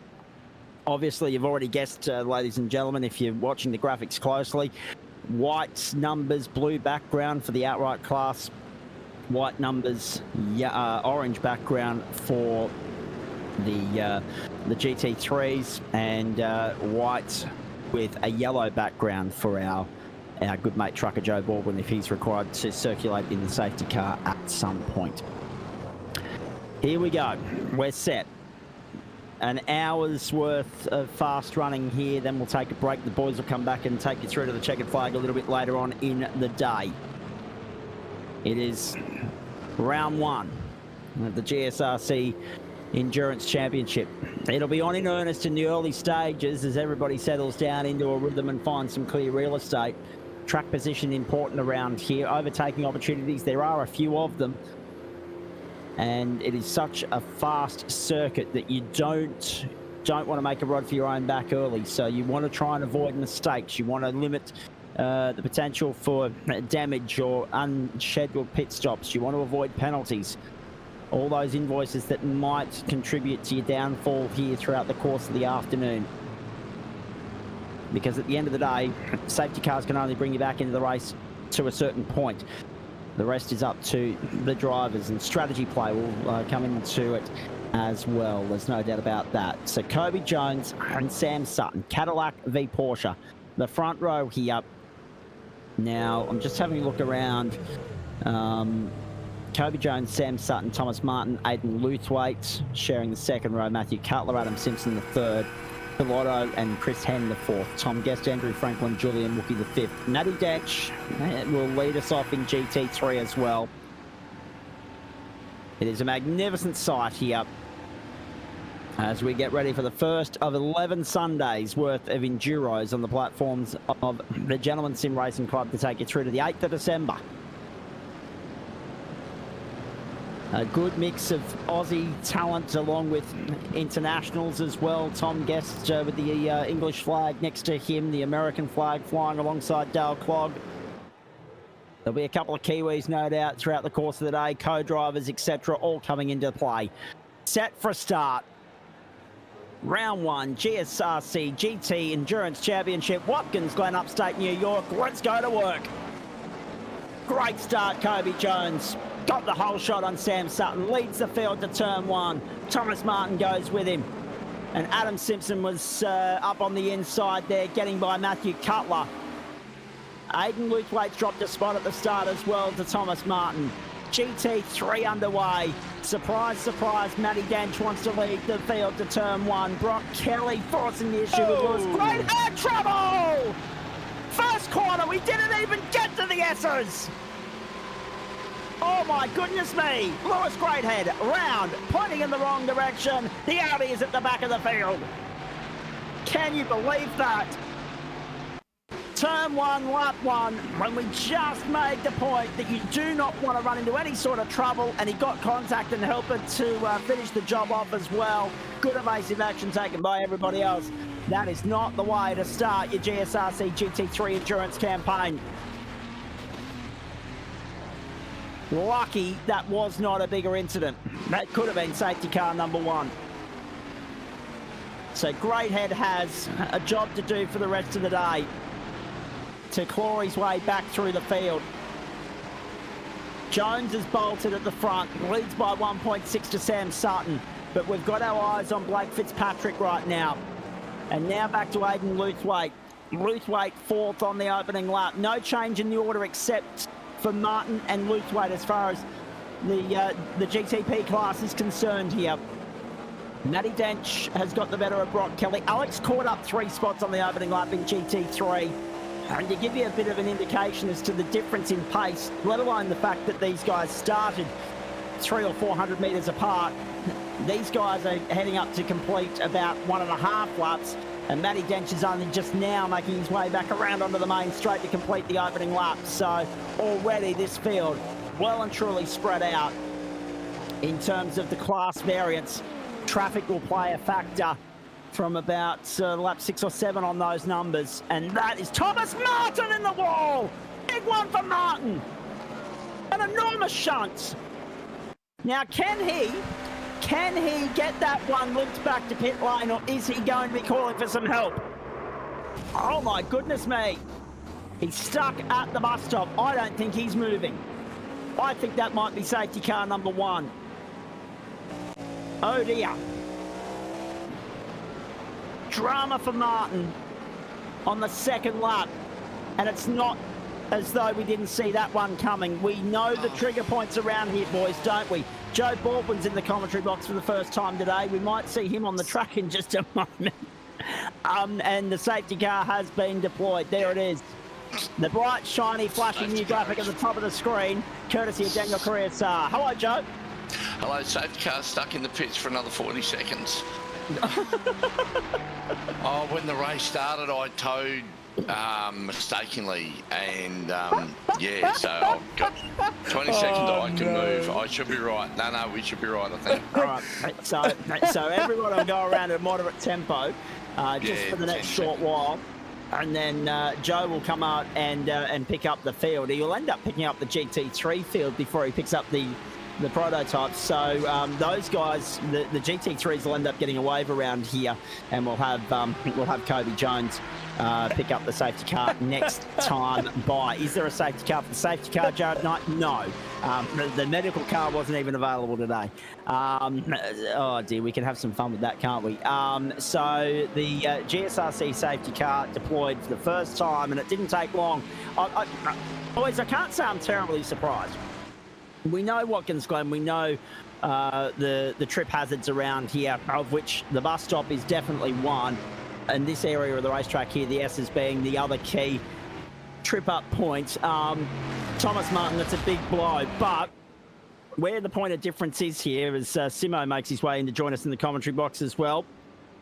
obviously, you've already guessed, ladies and gentlemen, if you're watching the graphics closely, white numbers, blue background for the outright class. White numbers, orange background for the GT3s, and white with a yellow background for our good mate trucker Joe Baldwin if he's required to circulate in the safety car at some point. Here we go. We're set. An hour's worth of fast running here, then we'll take a break. The boys will come back and take you through to the checkered flag a little bit later on in the day. It is round 1 of the GSRC Endurance Championship. It'll be on in earnest in the early stages as everybody settles down into a rhythm and finds some clear real estate. Track position important around here. Overtaking opportunities, there are a few of them. And it is such a fast circuit that you don't want to make a rod for your own back early. So you want to try and avoid mistakes. You want to limit the potential for damage or unscheduled pit stops. You want to avoid penalties. All those invoices that might contribute to your downfall here throughout the course of the afternoon. Because at the end of the day, safety cars can only bring you back into the race to a certain point. The rest is up to the drivers, and strategy play will come into it as well. There's no doubt about that. So Kobe Jones and Sam Sutton, Cadillac v Porsche. The front row here. Now, I'm just having a look around. Kobe Jones, Sam Sutton, Thomas Martin, Aidan Luthwaite sharing the second row. Matthew Cutler, Adam Simpson the third. Phil Otto and Chris Henn the fourth. Tom Guest, Andrew Franklin, Julian Mookie the fifth. Matty Dench will lead us off in GT3 as well. It is a magnificent sight here as we get ready for the first of 11 Sundays worth of enduros on the platforms of the Gentleman Sim Racing Club to take you through to the 8th of December. A good mix of Aussie talent along with internationals as well. Tom Guest with the English flag next to him, the American flag flying alongside Dale Clogg. There'll be a couple of Kiwis, no doubt, throughout the course of the day, co-drivers, etc., all coming into play. Set for a start. Round 1, GSRC GT Endurance Championship, Watkins Glen, upstate New York. Let's go to work. Great start, Kobe Jones. Got the whole shot on Sam Sutton. Leads the field to turn 1. Thomas Martin goes with him. And Adam Simpson was up on the inside there, getting by Matthew Cutler. Aidan Luthwaite's dropped a spot at the start as well to Thomas Martin. GT3 underway. Surprise, surprise, Matty Dench wants to lead the field to turn 1. Brock Kelly forcing the issue with Lewis. Great air trouble! First corner, we didn't even get to the S's. Oh my goodness me! Lewis Greathead, round, pointing in the wrong direction. The Audi is at the back of the field. Can you believe that? turn 1, lap 1, when we just made the point that you do not want to run into any sort of trouble, and he got contact and helped it to finish the job off as well. Good evasive action taken by everybody else. That is not the way to start your GSRC GT3 endurance campaign. Lucky that was not a bigger incident. That could have been safety car number 1. So Greathead has a job to do for the rest of the day to claw his way back through the field. Jones is bolted at the front, leads by 1.6 to Sam Sutton, but we've got our eyes on Blake Fitzpatrick right now. And now back to Aidan Luthwaite. Luthwaite 4th on the opening lap. No change in the order except for Martin and Luthwaite as far as the GTP class is concerned here. Matty Dench has got the better of Brock Kelly. Alex caught up 3 spots on the opening lap in GT3. And to give you a bit of an indication as to the difference in pace, let alone the fact that these guys started 300 or 400 metres apart, these guys are heading up to complete about 1.5 laps. And Matty Dench is only just now making his way back around onto the main straight to complete the opening lap. So already this field well and truly spread out in terms of the class variance. Traffic will play a factor from about lap 6 or 7 on those numbers. And that is Thomas Martin in the wall. Big one for Martin. An enormous shunt. Now, can he get that one linked back to pit lane, or is he going to be calling for some help? Oh my goodness me. He's stuck at the bus stop. I don't think he's moving. I think that might be safety car number 1. Oh dear. Drama for Martin on the 2nd lap. And it's not as though we didn't see that one coming. We know the trigger points around here, boys, don't we? Joe Baldwin's in the commentary box for the first time today. We might see him on the track in just a moment. And the safety car has been deployed. There it is. The bright, shiny, flashing new graphic at the top of the screen, courtesy of Daniel Carrier-Sar. Hello, Joe.
Hello, safety car stuck in the pits for another 40 seconds. Oh, when the race started, I towed mistakenly, and yeah, so I've got 20 seconds I can move. I should be right. No, we should be right, I think.
All right, so everyone will go around at a moderate tempo just for the next short while. And then Joe will come out and pick up the field. He'll end up picking up the GT3 field before he picks up the prototypes. So those guys, the GT3s will end up getting a wave around here, and we'll have Kobe Jones pick up the safety car next time by. Is there a safety car for the safety car, Jared Knight? No. The medical car wasn't even available today. Oh dear, we can have some fun with that, can't we? So the GSRC safety car deployed for the first time, and it didn't take long. Boys, I can't say I'm terribly surprised. We know Watkins Glen, we know the trip hazards around here, of which the bus stop is definitely one. And this area of the racetrack here, the S's being the other key trip-up point. Thomas Martin, that's a big blow. But where the point of difference is here, as Simo makes his way in to join us in the commentary box as well.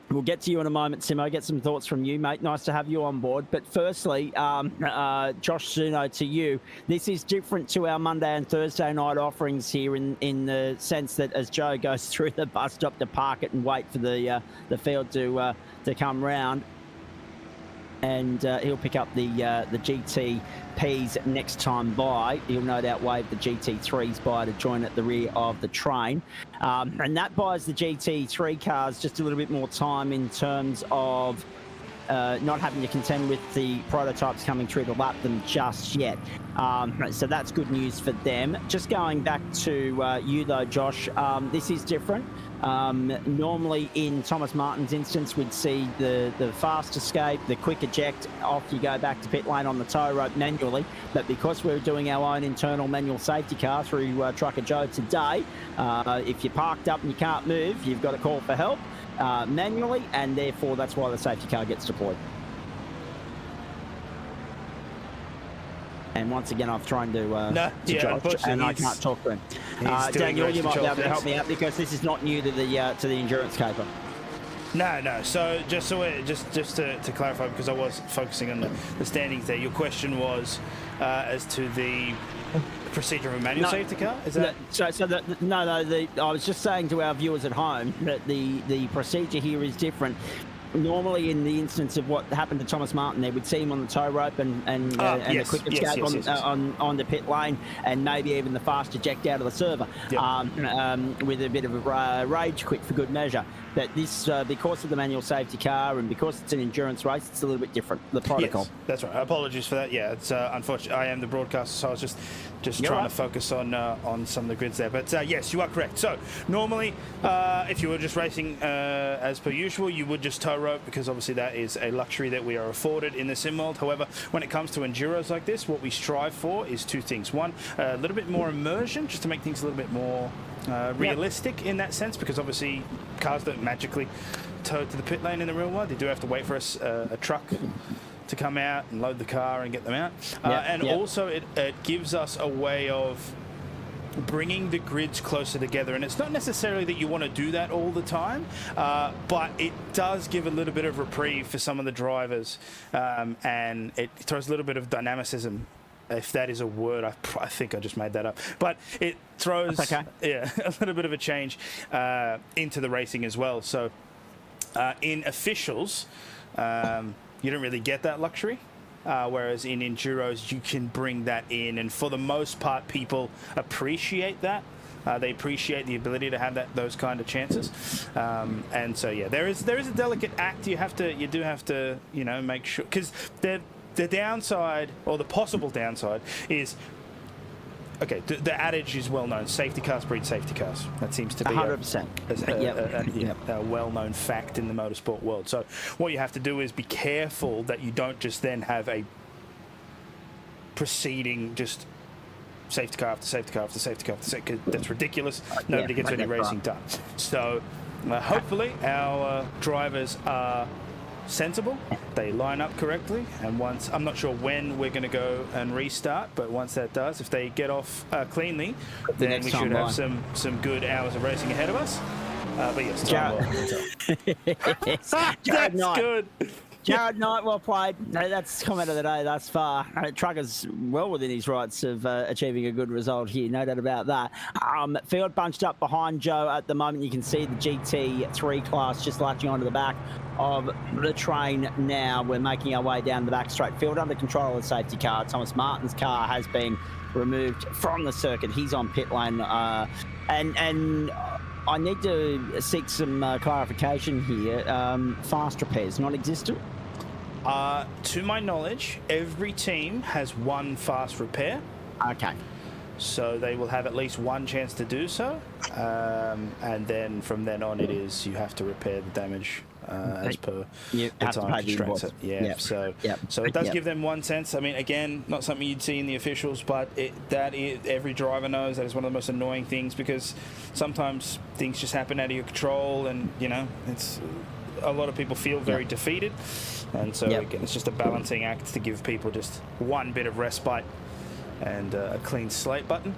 We'll get to you in a moment, Simo. Get some thoughts from you, mate. Nice to have you on board. But firstly, Josh Zuno, to you. This is different to our Monday and Thursday night offerings here in the sense that as Joe goes through the bus stop to park it and wait for the field to come round, and he'll pick up the GTPs next time by. He'll no doubt wave the GT3s by to join at the rear of the train. And that buys the GT3 cars just a little bit more time in terms of not having to contend with the prototypes coming through to lap them just yet. So that's good news for them. Just going back to you though, Josh, this is different. Normally in Thomas Martin's instance, we'd see the fast escape, the quick eject, off you go back to pit lane on the tow rope manually. But because we're doing our own internal manual safety car through Trucker Joe today, if you're parked up and you can't move, you've got to call for help manually, and therefore that's why the safety car gets deployed. And once again, I've tried to Josh, and I can't talk to him. Daniel, you might be able to help me out because this is not new to the endurance caper.
No. So just to clarify, because I was focusing on the standings there. Your question was as to the procedure of a manual safety car. Is that
I was just saying to our viewers at home that the procedure here is different. Normally, in the instance of what happened to Thomas Martin, they would see him on the tow rope and the quick escape on the pit lane, and maybe even the fast eject out of the server, with a bit of a rage quit for good measure. But this, because of the manual safety car and because it's an endurance race, it's a little bit different, the protocol.
Yes, that's right. Apologies for that. Yeah, it's unfortunate. I am the broadcaster, so I was just trying to focus on some of the grids there. But yes, you are correct. So normally, if you were just racing as per usual, you would just tow rope, because obviously that is a luxury that we are afforded in the sim world. However, when it comes to enduros like this, what we strive for is two things. One, a little bit more immersion, just to make things a little bit more realistic in that sense, because obviously cars don't magically tow to the pit lane in the real world. They do have to wait for a truck to come out and load the car and get them out. Also it gives us a way of bringing the grids closer together, and it's not necessarily that you want to do that all the time, but it does give a little bit of reprieve for some of the drivers, and it throws a little bit of dynamicism, if that is a word. I think I just made that up, but it throws a little bit of a change into the racing as well. So in officials, you don't really get that luxury. Whereas in enduros, you can bring that in, and for the most part, people appreciate that. They appreciate the ability to have those kind of chances, and so yeah, there is a delicate act. You do have to make sure, because the downside, or the possible downside, is. Okay, the adage is well known. Safety cars breed safety cars. That seems to be
100%.
A well-known fact in the motorsport world. So what you have to do is be careful that you don't just then have a proceeding just safety car after safety car after safety car after safety car. That's ridiculous. Nobody gets any racing done. So hopefully our drivers are sensible, they line up correctly, and once, I'm not sure when we're going to go and restart, but once that does, if they get off cleanly, then we should have some good hours of racing ahead of us. But yes, that's good.
Jared Knight, well played. No, that's comment of the day thus far. Trucker's well within his rights of achieving a good result here, no doubt about that. Field bunched up behind Joe at the moment. You can see the GT3 class just latching onto the back of the train now. We're making our way down the back straight. Field under control of the safety car. Thomas Martin's car has been removed from the circuit. He's on pit lane. And I need to seek some clarification here. Fast repairs non-existent?
To my knowledge, every team has one fast repair.
Okay.
So they will have at least one chance to do so. And then from then on, it is you have to repair the damage as per the time constraints. So it does give them one sense. I mean, again, not something you'd see in the officials, but every driver knows that is one of the most annoying things, because sometimes things just happen out of your control, and it's a lot of people feel very defeated, and so again, it's just a balancing act to give people just one bit of respite and a clean slate button.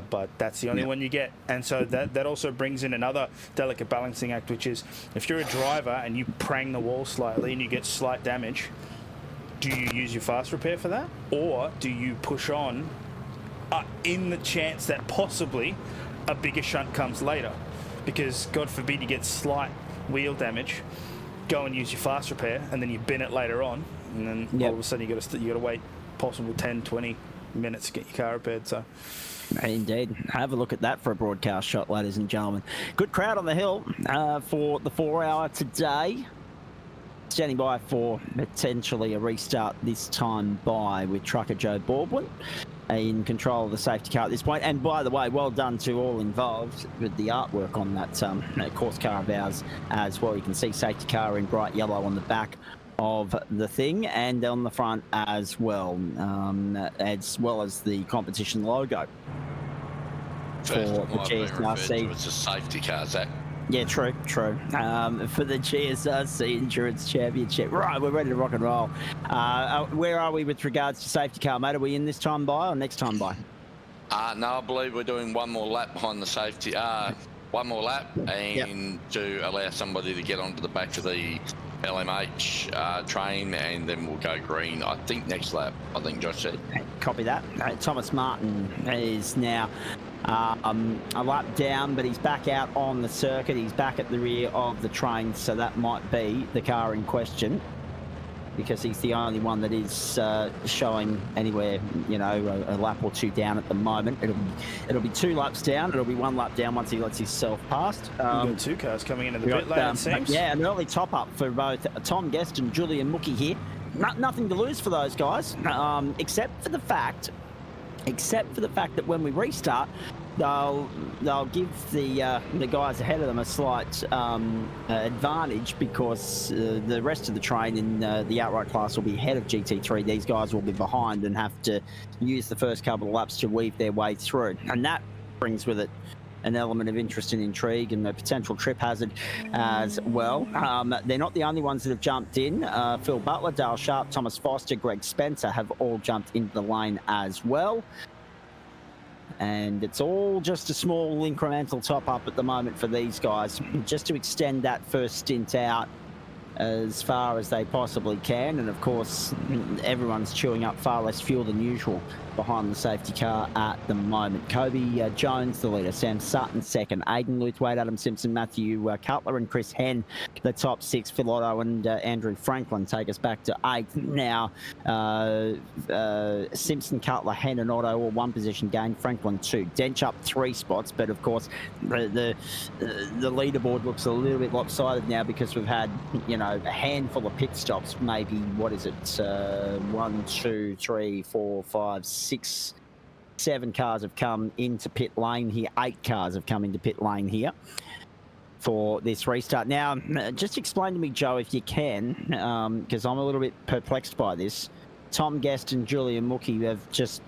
But that's the only one you get, and so that also brings in another delicate balancing act, which is if you're a driver and you prang the wall slightly and you get slight damage, do you use your fast repair for that, or do you push on in the chance that possibly a bigger shunt comes later? Because God forbid you get slight wheel damage, go and use your fast repair, and then you bin it later on, and then all of a sudden you got to wait possible 10-20 minutes to get your car repaired. So
indeed, have a look at that for a broadcast shot, ladies and gentlemen. Good crowd on the hill for the 4 hour today. Standing by for potentially a restart this time by with trucker Joe Baldwin in control of the safety car at this point. And by the way, well done to all involved with the artwork on that course car of ours as well. You can see safety car in bright yellow on the back of the thing and on the front as well as the competition logo for the GSRC.
It's a safety car, Zach.
Yeah, true. For the GSRC Endurance Championship. Right, we're ready to rock and roll. Where are we with regards to safety car, mate? Are we in this time by or next time by?
No, I believe we're doing one more lap behind the safety. one more lap and to allow somebody to get onto the back of the LMH train, and then we'll go green. I think next lap. I think Josh said.
Copy that. Thomas Martin is now a lap down, but he's back out on the circuit. He's back at the rear of the train, so that might be the car in question, because he's the only one that is showing anywhere, you know, a lap or two down at the moment. It'll be 2 laps down. It'll be 1 lap down once he lets himself past.
We've got 2 cars coming into the pit lane, it seems.
Yeah, an early top up for both Tom Guest and Julian Mookie here. Nothing to lose for those guys, except for the fact that when we restart, they'll give the guys ahead of them a slight advantage, because the rest of the train in the outright class will be ahead of GT3. These guys will be behind and have to use the first couple of laps to weave their way through, and that brings with it an element of interest and intrigue and a potential trip hazard as well. They're not the only ones that have jumped in. Phil Butler, Dale Sharp, Thomas Foster, Greg Spencer have all jumped into the lane as well. And it's all just a small incremental top up at the moment for these guys, just to extend that first stint out as far as they possibly can. And of course, everyone's chewing up far less fuel than usual behind the safety car at the moment. Kobe Jones, the leader. Sam Sutton, second. Aidan Luthwaite, Adam Simpson, Matthew Cutler and Chris Henn, the top 6. Phil Otto and Andrew Franklin take us back to 8th. Now, Simpson, Cutler, Henn and Otto all 1 position gain. Franklin 2. Dench up 3 spots, but of course, the leaderboard looks a little bit lopsided now, because we've had, you know, a handful of pit stops. Maybe, what is it? 1, 2, 3, 4, 5, 6, 7 cars have come into pit lane here. 8 cars have come into pit lane here for this restart. Now, just explain to me, Joe, if you can, because I'm a little bit perplexed by this. Tom Guest and Julian Mookie have just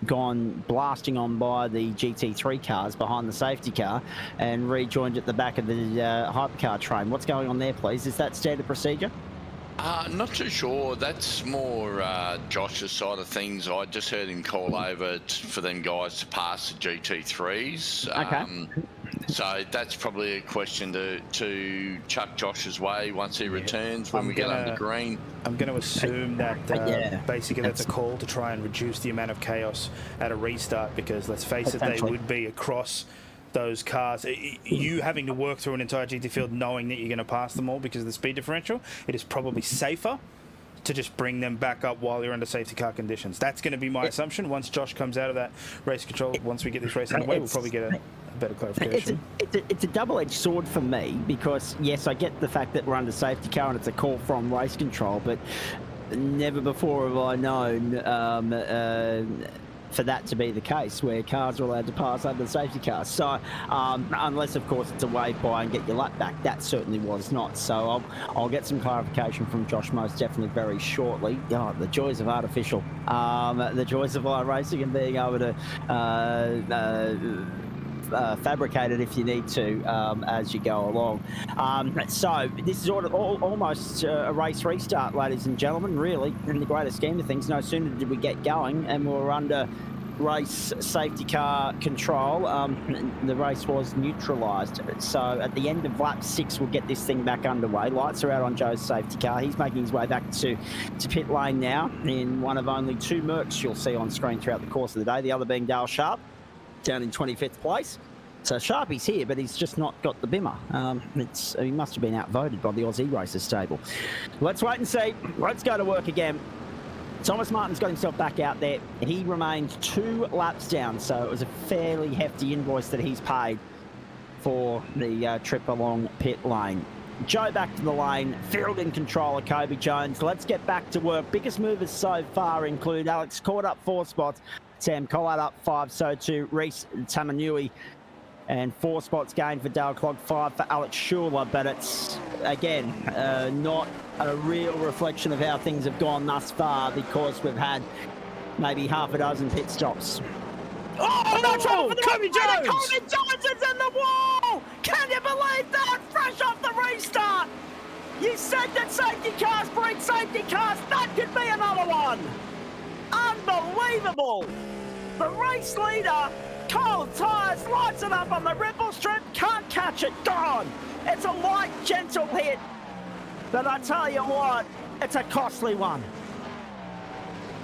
gone blasting on by the GT3 cars behind the safety car and rejoined at the back of the hypercar train. What's going on there, please? Is that standard procedure?
Not too sure. That's more Josh's side of things. I just heard him call over for them guys to pass the GT3s.
Okay.
So that's probably a question to chuck Josh's way once he returns when we get under green.
I'm going to assume that basically that's a call to try and reduce the amount of chaos at a restart, because let's face it, they would be across those cars. You having to work through an entire GT field knowing that you're going to pass them all because of the speed differential, it is probably safer to just bring them back up while you're under safety car conditions. That's going to be my assumption. Once Josh comes out of that race control, once we get this race underway, we'll probably get a better clarification.
It's a double-edged sword for me, because yes, I get the fact that we're under safety car and it's a call from race control, but never before have I known for that to be the case, where cars are allowed to pass under the safety car. So unless of course it's a wave by and get your lap back, that certainly was not. So I'll get some clarification from Josh most definitely very shortly. Oh, the joys of the joys of live racing and being able to fabricate it if you need to as you go along. So this is almost a race restart, ladies and gentlemen, really, in the greater scheme of things. No sooner did we get going and we were under race safety car control, the race was neutralised. So at the end of lap 6, we'll get this thing back underway. Lights are out on Joe's safety car. He's making his way back to pit lane now in one of only 2 Mercs you'll see on screen throughout the course of the day, the other being Dale Sharp, down in 25th place. So Sharpie's here, but he's just not got the bimmer. He must have been outvoted by the Aussie Racers stable. Let's wait and see. Let's go to work again. Thomas Martin's got himself back out there. He remained 2 laps down, so it was a fairly hefty invoice that he's paid for the trip along pit lane. Joe back to the lane, field in control of Kobe Jones. Let's get back to work. Biggest movers so far include Alex Cord up 4 spots, Sam Collard up 5, so too Reese Tamanui, and 4 spots gained for Dale Clog, 5 for Alex Schuler, but it's, again, not a real reflection of how things have gone thus far, because we've had maybe half a dozen pit stops. Oh, no trouble for the Kobe Jones! Kobe Jones is in the wall! Can you believe that? Fresh off the restart! You said that safety cars breed safety cars. That could be another one! Unbelievable! The race leader, cold tyres, lights it up on the ripple strip, can't catch catch it, gone. It's a light, gentle hit. But I tell you what, it's a costly one.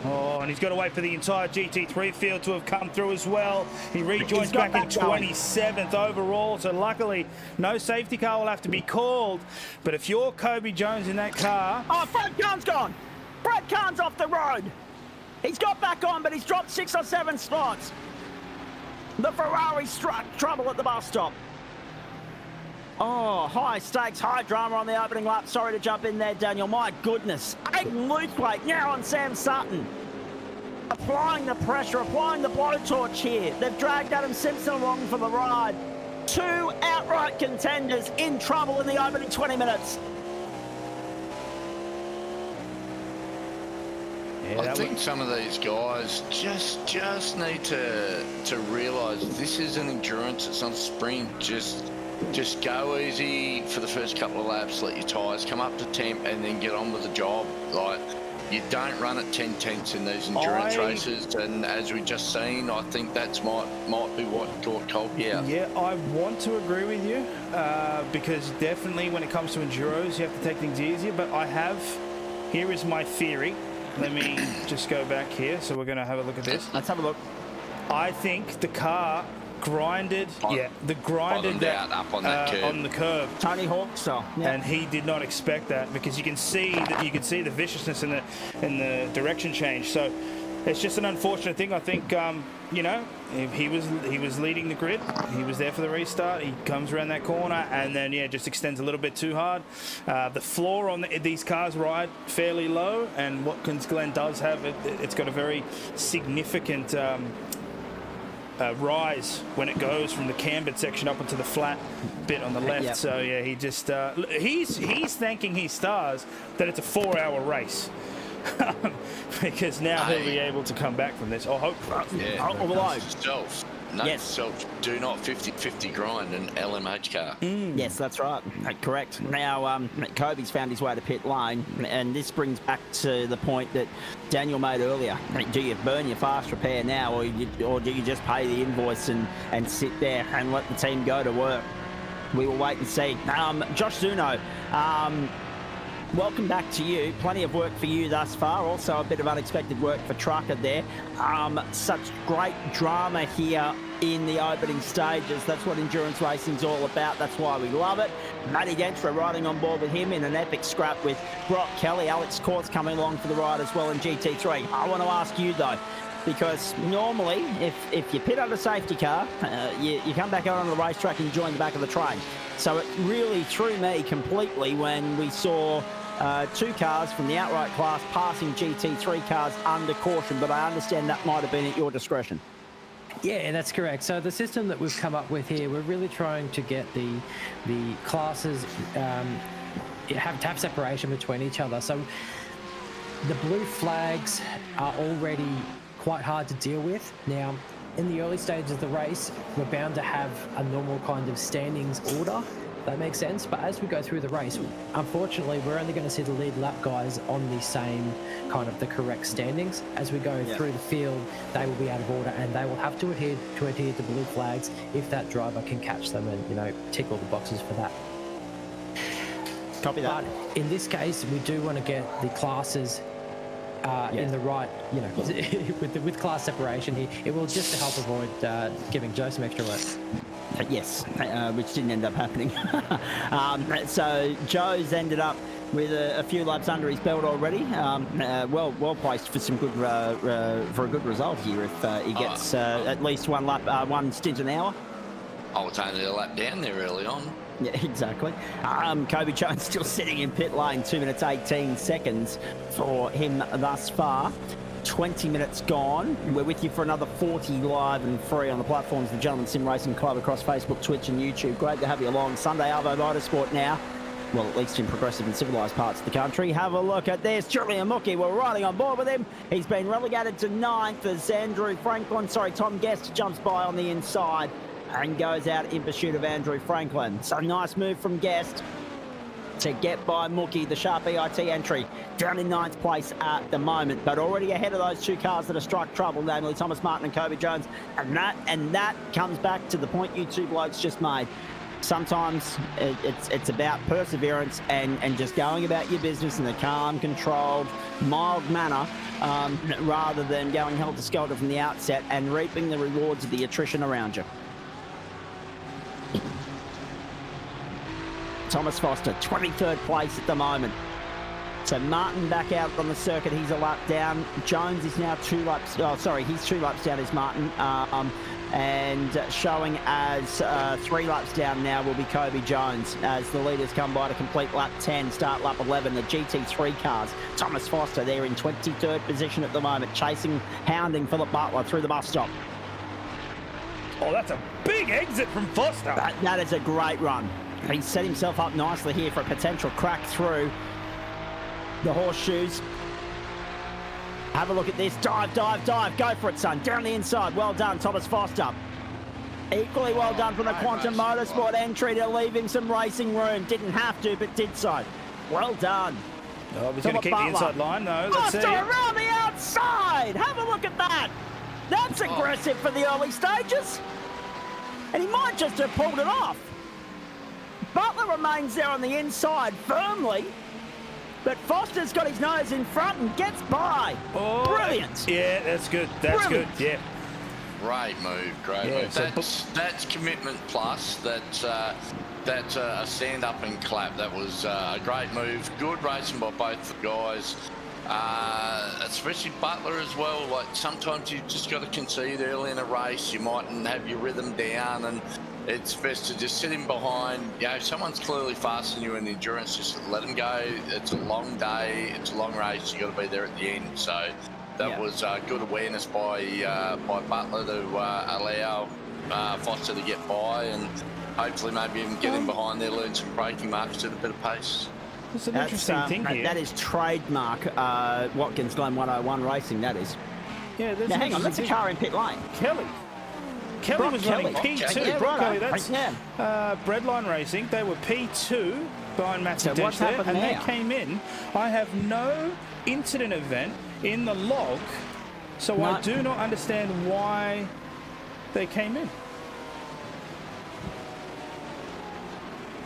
Oh, and he's got to wait for the entire GT3 field to have come through as well. He rejoins back in 27th overall, so luckily no safety car will have to be called. But if you're Kobe Jones in that car...
Oh, Fred Kahn's gone. Fred Kahn's off the road. He's got back on, but he's dropped 6 or 7 spots. The Ferrari struck trouble at the bus stop. Oh, high stakes, high drama on the opening lap. Sorry to jump in there, Daniel. My goodness. Aiden Luthwaite now on Sam Sutton. Applying the pressure, applying the blowtorch here. They've dragged Adam Simpson along for the ride. 2 outright contenders in trouble in the opening 20 minutes.
Yeah,
I think some of these guys just need to realise this is an endurance, it's not a sprint. Just go easy for the first couple of laps, let your tyres come up to temp and then get on with the job. Like, you don't run at 10 tenths in these endurance races, and as we've just seen, I think that's might be what caught Colby out.
Yeah, I want to agree with you, because definitely when it comes to enduros, you have to take things easier, but here is my theory. Let me just go back here, so we're going to have a look at this.
Let's have a look.
I think the car grinded,
Bottomed out up on that curve.
on the curve.
Tony Hawk style. Yeah.
And he did not expect that, because you can see the viciousness in the direction change. So it's just an unfortunate thing. I think you know, he was leading the grid. He was there for the restart. He comes around that corner and then just extends a little bit too hard. The floor on these cars ride fairly low, and Watkins Glen does have it's got a very significant rise when it goes from the cambered section up into the flat bit on the left. Yep. So yeah, he just he's thanking his stars that it's a 4-hour race. Because now he'll be able to come back from this. I hope.
Do not 50-50 grind an LMH car.
Yes, that's right. Correct. Now, Kobe's found his way to pit lane, and this brings back to the point that Daniel made earlier. Do you burn your fast repair now, or do you just pay the invoice and sit there and let the team go to work? We will wait and see. Josh Zuno, welcome back to you. Plenty of work for you thus far. Also a bit of unexpected work for Trucker there. Such great drama here in the opening stages. That's what endurance racing's all about. That's why we love it. Matty Dentra riding on board with him in an epic scrap with Brock Kelly. Alex Court's coming along for the ride as well in GT3. I want to ask you though, because normally if you pit on a safety car, you come back out on the racetrack and join the back of the train. So it really threw me completely when we saw 2 cars from the outright class passing GT3 cars under caution, but I understand that might have been at your discretion.
Yeah, that's correct. So the system that we've come up with here, we're really trying to get the classes have separation between each other. So the blue flags are already quite hard to deal with. Now, in the early stages of the race, we're bound to have a normal kind of standings order. That makes sense. But as we go through the race, unfortunately, we're only going to see the lead lap guys on the same kind of the correct standings. As we go through the field, they will be out of order, and they will have to adhere to blue flags if that driver can catch them and, you know, tick all the boxes for that.
Copy that.
But in this case, we do want to get the classes in the right, you know, with class separation here. It will just to help avoid giving Joe some extra work.
Yes, which didn't end up happening. So Joe's ended up with a few laps under his belt already. Well placed for some good for a good result here if he gets at least one lap, one stint an hour.
I was only a lap down there early on.
Yeah, exactly. Kobe Jones still sitting in pit lane, 2 minutes 18 seconds for him thus far. 20 minutes gone. We're with you for another 40 live and free on the platforms of the Gentleman Sim Racing Club across Facebook, Twitch and YouTube. Great to have you along. Sunday Arvo Motorsport now. Well, at least in progressive and civilised parts of the country. Have a look at this. Julian Mookie, we're riding on board with him. He's been relegated to 9th as Tom Guest jumps by on the inside and goes out in pursuit of Andrew Franklin. So nice move from Guest to get by Mookie, the sharp EIT entry, down in 9th place at the moment, but already ahead of those 2 cars that have struck trouble, namely Thomas Martin and Kobe Jones. And that comes back to the point you 2 blokes just made. sometimes it's about perseverance and just going about your business in a calm, controlled, mild manner, rather than going helter-skelter from the outset and reaping the rewards of the attrition around you. Thomas Foster, 23rd place at the moment. So Martin back out on the circuit. He's a lap down. Jones is now 2 laps. Oh, sorry, he's 2 laps down is Martin. And showing as 3 laps down now will be Kobe Jones as the leaders come by to complete lap 10, start lap 11. The GT3 cars. Thomas Foster there in 23rd position at the moment, chasing, hounding Philip Butler through the bus stop.
Oh, that's a big exit from Foster.
That is a great run. He's set himself up nicely here for a potential crack through the horseshoes. Have a look at this. Dive, dive, dive. Go for it, son. Down the inside. Well done, Thomas Foster. Equally well done from the Quantum Motorsport entry to leave him some racing room. Didn't have to, but did so. Well done.
Oh, he's going to keep the inside line, though. Let's see.
Foster around the outside. Have a look at that. That's aggressive for the early stages. And he might just have pulled it off. Butler remains there on the inside firmly, but Foster's got his nose in front and gets by. Oh, brilliant.
Yeah, that's good. That's
Brilliant.
good. Yeah.
Great move, great move. That's commitment plus. That's a stand up and clap. That was a great move. Good racing by both the guys. Especially Butler as well. Like sometimes you just got to concede early in a race. You mightn't have your rhythm down, and it's best to just sit in behind. You know, if someone's clearly faster than you in endurance, just let them go. It's a long day. It's a long race. You got to be there at the end. So that was good awareness by Butler to allow Foster to get by, and hopefully maybe even get him behind there, learn some braking marks at a bit of pace.
That's an interesting thing here.
That is trademark Watkins Glen 101 racing, that is.
Yeah, that's
now, hang on, that's a car in pit lane.
Kelly was running P2.
Yeah,
Brock Kelly,
right.
that's Breadline Racing. They were P2 behind Matthew
what's
there,
happened
and
now?
they came in. I have no incident event in the log, so I do not understand why they came in.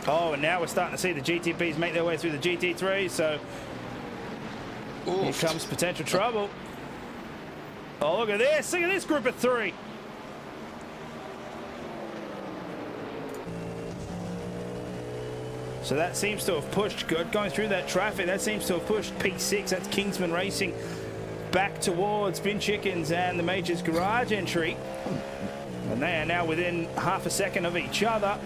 Oh, and now we're starting to see the GTPs make their way through the GT3, so here comes potential trouble. Oh, look at this. Look at this group of 3. So that seems to have pushed, going through that traffic, that seems to have pushed P6, that's Kingsman Racing, back towards Bin Chickens and the Majors Garage entry. And they are now within half a second of each other.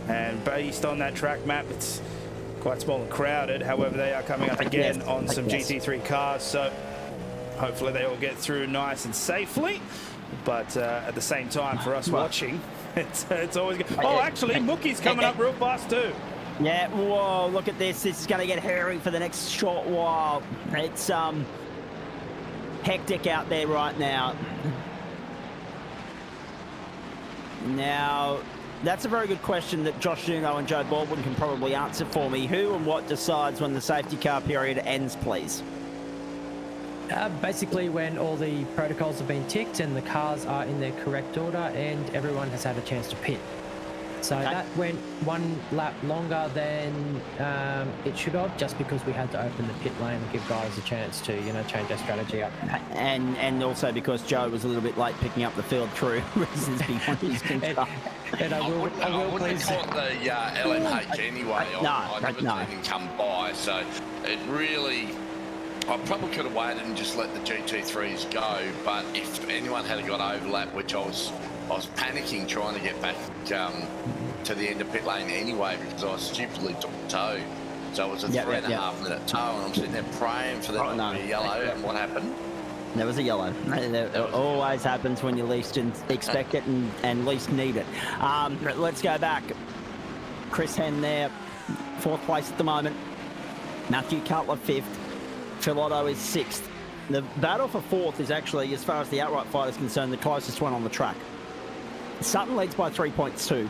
And based on that track map, it's quite small and crowded. However, they are coming up again on some GT3 cars. So hopefully they all get through nice and safely. But at the same time, for us watching, it's always good. Oh, actually, Mookie's coming up real fast too.
Yeah, whoa, look at this. This is going to get hairy for the next short while. It's hectic out there right now. Now, that's a very good question that Josh Juno and Joe Baldwin can probably answer for me. Who and what decides when the safety car period ends, please?
Basically when all the protocols have been ticked and the cars are in their correct order and everyone has had a chance to pit. So that went 1 lap longer than it should have, just because we had to open the pit lane and give guys a chance to, you know, change our strategy up.
And also because Joe was a little bit late picking up the field through reasons behind his control.
And I wouldn't have
caught the LMH anyway. I never seen him come by, so it really... I probably could have waited and just let the GT3s go, but if anyone had got overlap, which I was panicking trying to get back to the end of pit lane anyway, because I stupidly took the toe. So it was a 3.5 minute toe, and I'm sitting there praying for them to be yellow. And what happened?
There was a yellow. It always happens when you least expect it and least need it. Let's go back. Chris Henn there, 4th place at the moment. Matthew Cutler 5th. Phil Otto is 6th. The battle for 4th is actually, as far as the outright fight is concerned, the closest one on the track. Sutton leads by 3.2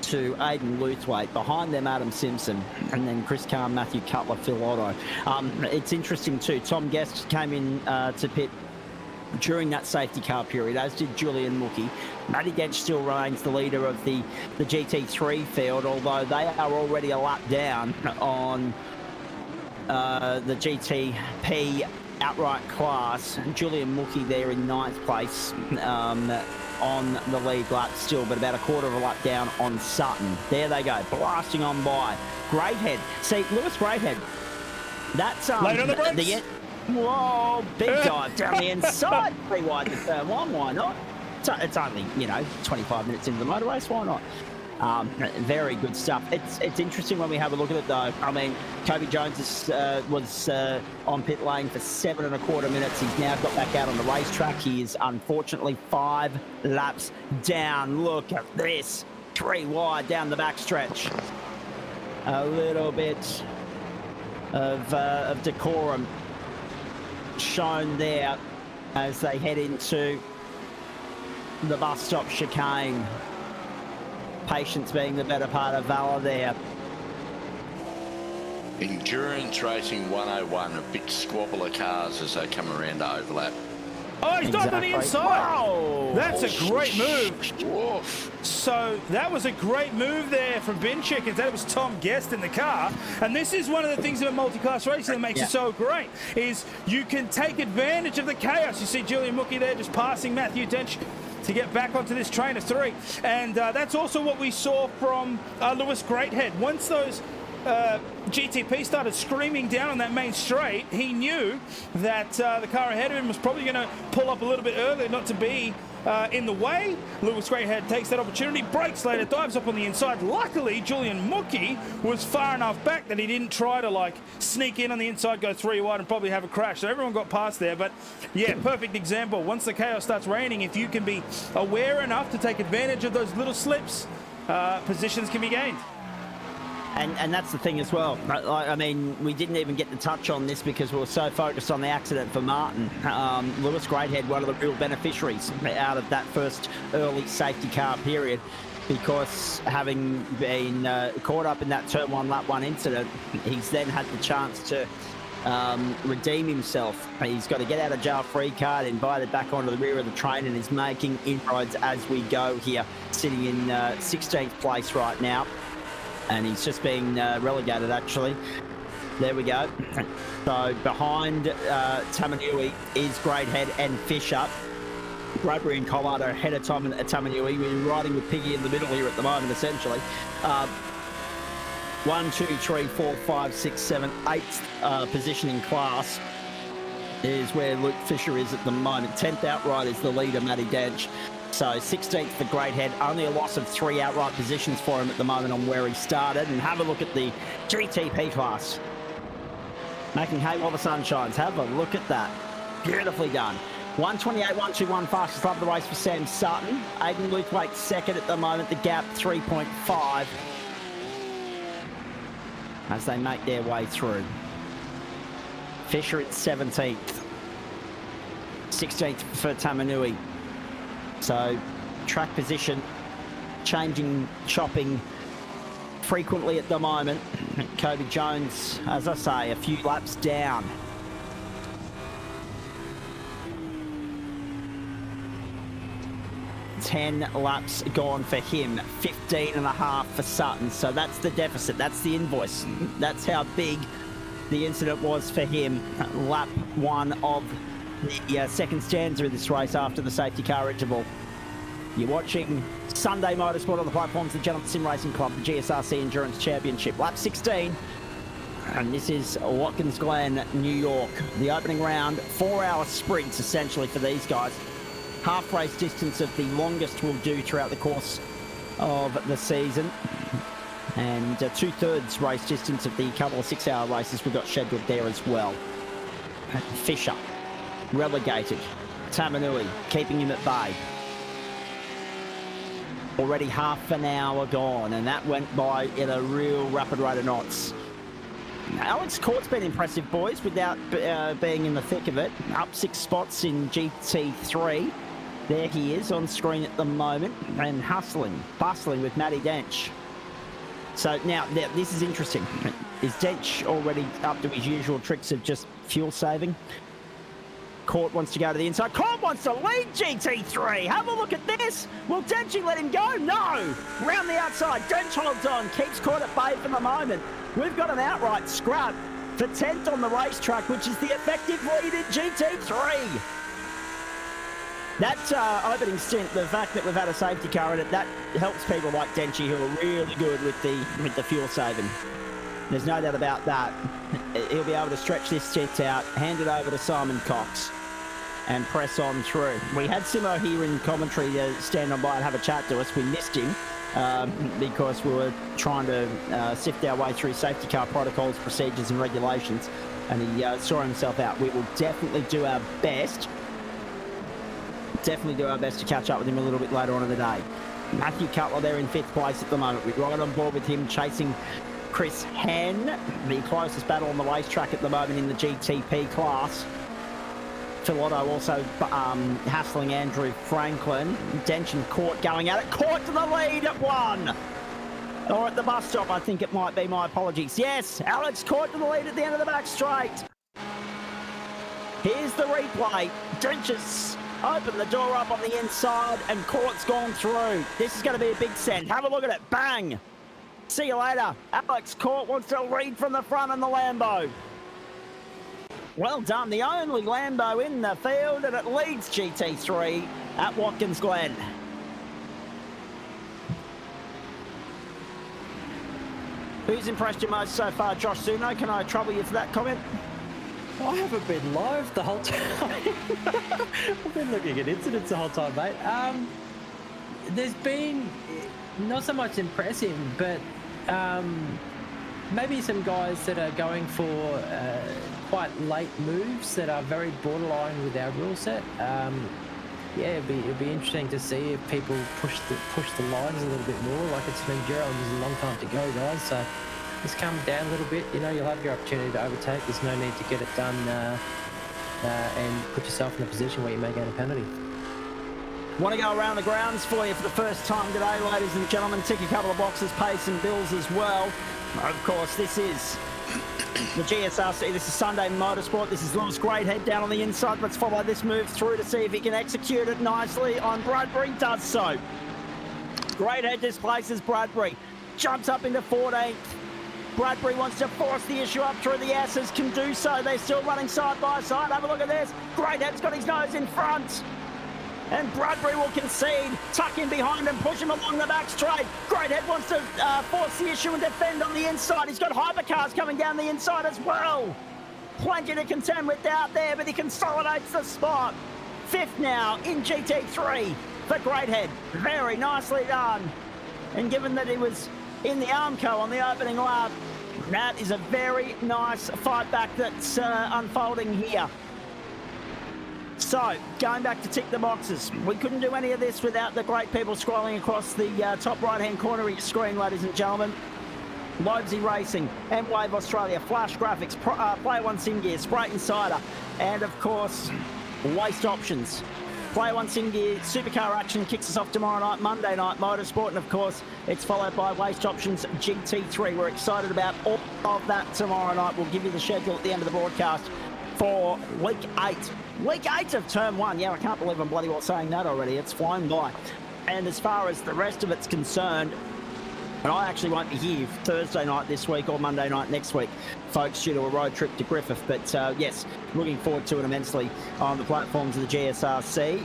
to Aidan Luthwaite. Behind them, Adam Simpson. And then Chris Carr, Matthew Cutler, Phil Otto. It's interesting too. Tom Guest came in to pit during that safety car period, as did Julian Mookie. Matty Dench still remains the leader of the GT3 field, although they are already a lap down on the GTP outright class. Julian Mookie there in 9th place on the lead lap still, but about a quarter of a lap down on Sutton. There they go, blasting on by. Greathead. See, Lewis Greathead, that's
late on the brakes.
Whoa, big dive down the inside. Pretty wide to turn one, why not? It's only, 25 minutes into the motor race, why not? Very good stuff. It's interesting when we have a look at it, though. I mean, Kobe Jones was on pit lane for 7.25 minutes. He's now got back out on the racetrack. He is unfortunately 5 laps down. Look at this. 3 wide down the backstretch. A little bit of decorum shown there as they head into the bus stop chicane. Patience being the better part of valor there.
Endurance Racing 101, a big squabble of cars as they come around to overlap.
Oh, he's dived on the inside.
Whoa.
That's a great move.
Woof.
So that was a great move there from Bin Chickens. That was Tom Guest in the car. And this is one of the things about multi-class racing that makes it so great, is you can take advantage of the chaos. You see Julian Mookie there just passing Matthew Dench to get back onto this train of 3. And that's also what we saw from Lewis Greathead. Once those GTP started screaming down on that main straight, he knew that the car ahead of him was probably going to pull up a little bit earlier, not to be in the way. Lewis Greathead takes that opportunity, brakes later, dives up on the inside. Luckily, Julian Mookie was far enough back that he didn't try to sneak in on the inside, go 3 wide and probably have a crash. So everyone got past there. But yeah, perfect example. Once the chaos starts reigning, if you can be aware enough to take advantage of those little slips, positions can be gained.
And that's the thing as well. I mean, we didn't even get to touch on this because we were so focused on the accident for Martin. Lewis Greathead, one of the real beneficiaries out of that first early safety car period, because having been caught up in that turn 1, lap 1 incident, he's then had the chance to redeem himself. He's got to get out of jail free card, invited back onto the rear of the train, and is making inroads as we go here, sitting in 16th place right now. And he's just been relegated, actually. There we go. So behind Tamanui is Greathead and Fisher. Bradbury and Collard are ahead of time at Tamanui. We're riding with Piggy in the middle here at the moment, essentially. 1, 2, 3, 4, 5, 6, 7, 8th position in class is where Luke Fisher is at the moment. 10th outright is the leader, Matty Dench. So 16th for Greathead, only a loss of 3 outright positions for him at the moment on where he started. And have a look at the GTP class. Making hay while the sun shines. Have a look at that. Beautifully done. 128, 121 fastest lap of the race for Sam Sutton. Aiden Luthwaite second at the moment. The gap 3.5 as they make their way through. Fisher at 17th. 16th for Tamanui. So track position changing, chopping frequently at the moment. Kobe Jones, as I say, a few laps down. Ten laps gone for him, 15.5 for Sutton. So that's the deficit, that's the invoice. That's how big the incident was for him. Lap 1 of the second stanza of this race after the safety car interval. You're watching Sunday Motorsport on the platforms of the Gentleman Sim Racing Club, the GSRC Endurance Championship. Lap 16, and this is Watkins Glen, New York. The opening round, 4-hour sprints essentially for these guys. Half race distance of the longest we'll do throughout the course of the season. And 2/3 race distance of the couple of 6-hour races we've got scheduled there as well. Fisher, relegated. Tamanui, keeping him at bay. Already half an hour gone, and that went by at a real rapid rate of knots. Alex Court's been impressive, boys, without being in the thick of it. Up 6 spots in GT3. There he is on screen at the moment, and bustling with Matty Dench. So now, this is interesting. Is Dench already up to his usual tricks of just fuel saving? Court wants to go to the inside. Court wants to lead GT3. Have a look at this. Will Denchi let him go? No. Round the outside. Dench holds on. Keeps Court at bay for the moment. We've got an outright scrap for 10th on the racetrack, which is the effective lead in GT3. That opening stint, the fact that we've had a safety car in it, that helps people like Denchi who are really good with the fuel saving. There's no doubt about that. He'll be able to stretch this stint out, hand it over to Simon Cox, and press on through. We had Simo here in commentary to stand on by and have a chat to us. We missed him because we were trying to sift our way through safety car protocols, procedures and regulations, and he saw himself out. We will definitely do our best. Definitely do our best to catch up with him a little bit later on in the day. Matthew Cutler there in 5th place at the moment. We're right on board with him chasing Chris Henn, the closest battle on the racetrack at the moment in the GTP class. Phil Otto also hassling Andrew Franklin. Dench and Court going at it. Court to the lead at 1. Or at the bus stop, I think it might be. My apologies. Yes, Alex Court to the lead at the end of the back straight. Here's the replay. Dench has opened the door up on the inside and Court's gone through. This is going to be a big send. Have a look at it. Bang. See you later. Alex Court wants to lead from the front in the Lambo. Well done. The only Lambo in the field, and it leads GT3 at Watkins Glen. Who's impressed you most so far, Josh Suno? Can I trouble you for that comment?
I haven't been live the whole time. I've been looking at incidents the whole time, mate. There's been not so much impressive, but maybe some guys that are going for quite late moves that are very borderline with our rule set. Yeah, it'd be interesting to see if people push the lines a little bit more. Like, it's an enduro and there's a long time to go, guys. So just calm down a little bit. You know, you'll have your opportunity to overtake. There's no need to get it done and put yourself in a position where you may gain a penalty.
Want to go around the grounds for you for the first time today, ladies and gentlemen. Tick a couple of boxes, pay some bills as well. Of course, this is the GSRC. This is Sunday Motorsport. This is Lewis Greathead down on the inside. Let's follow this move through to see if he can execute it nicely on Bradbury. Does so. Greathead displaces Bradbury. Jumps up into 14th. Bradbury wants to force the issue up through the S's. Can do so. They're still running side by side. Have a look at this. Greathead's got his nose in front. And Bradbury will concede, tuck in behind and push him along the back straight. Greathead wants to force the issue and defend on the inside. He's got hypercars coming down the inside as well. Plenty to contend with out there, but he consolidates the spot. 5th now in GT3 for Greathead. Very nicely done. And given that he was in the Armco on the opening lap, that is a very nice fight back that's unfolding here. So, going back to tick the boxes, we couldn't do any of this without the great people scrolling across the top right-hand corner of your screen, ladies and gentlemen. Lobesy Racing, M-Wave Australia, Flash Graphics, Player One Sim Gear, Sprite Insider, and of course, Waste Options. Player One Sim Gear Supercar action kicks us off tomorrow night, Monday Night Motorsport, and of course, it's followed by Waste Options GT3. We're excited about all of that tomorrow night. We'll give you the schedule at the end of the broadcast for Week 8. Week 8 of Term 1. Yeah, I can't believe I'm bloody well saying that already. It's flown by. And as far as the rest of it's concerned, and I actually won't be here Thursday night this week or Monday night next week, folks, due to a road trip to Griffith. But yes, looking forward to it immensely on the platforms of the GSRC.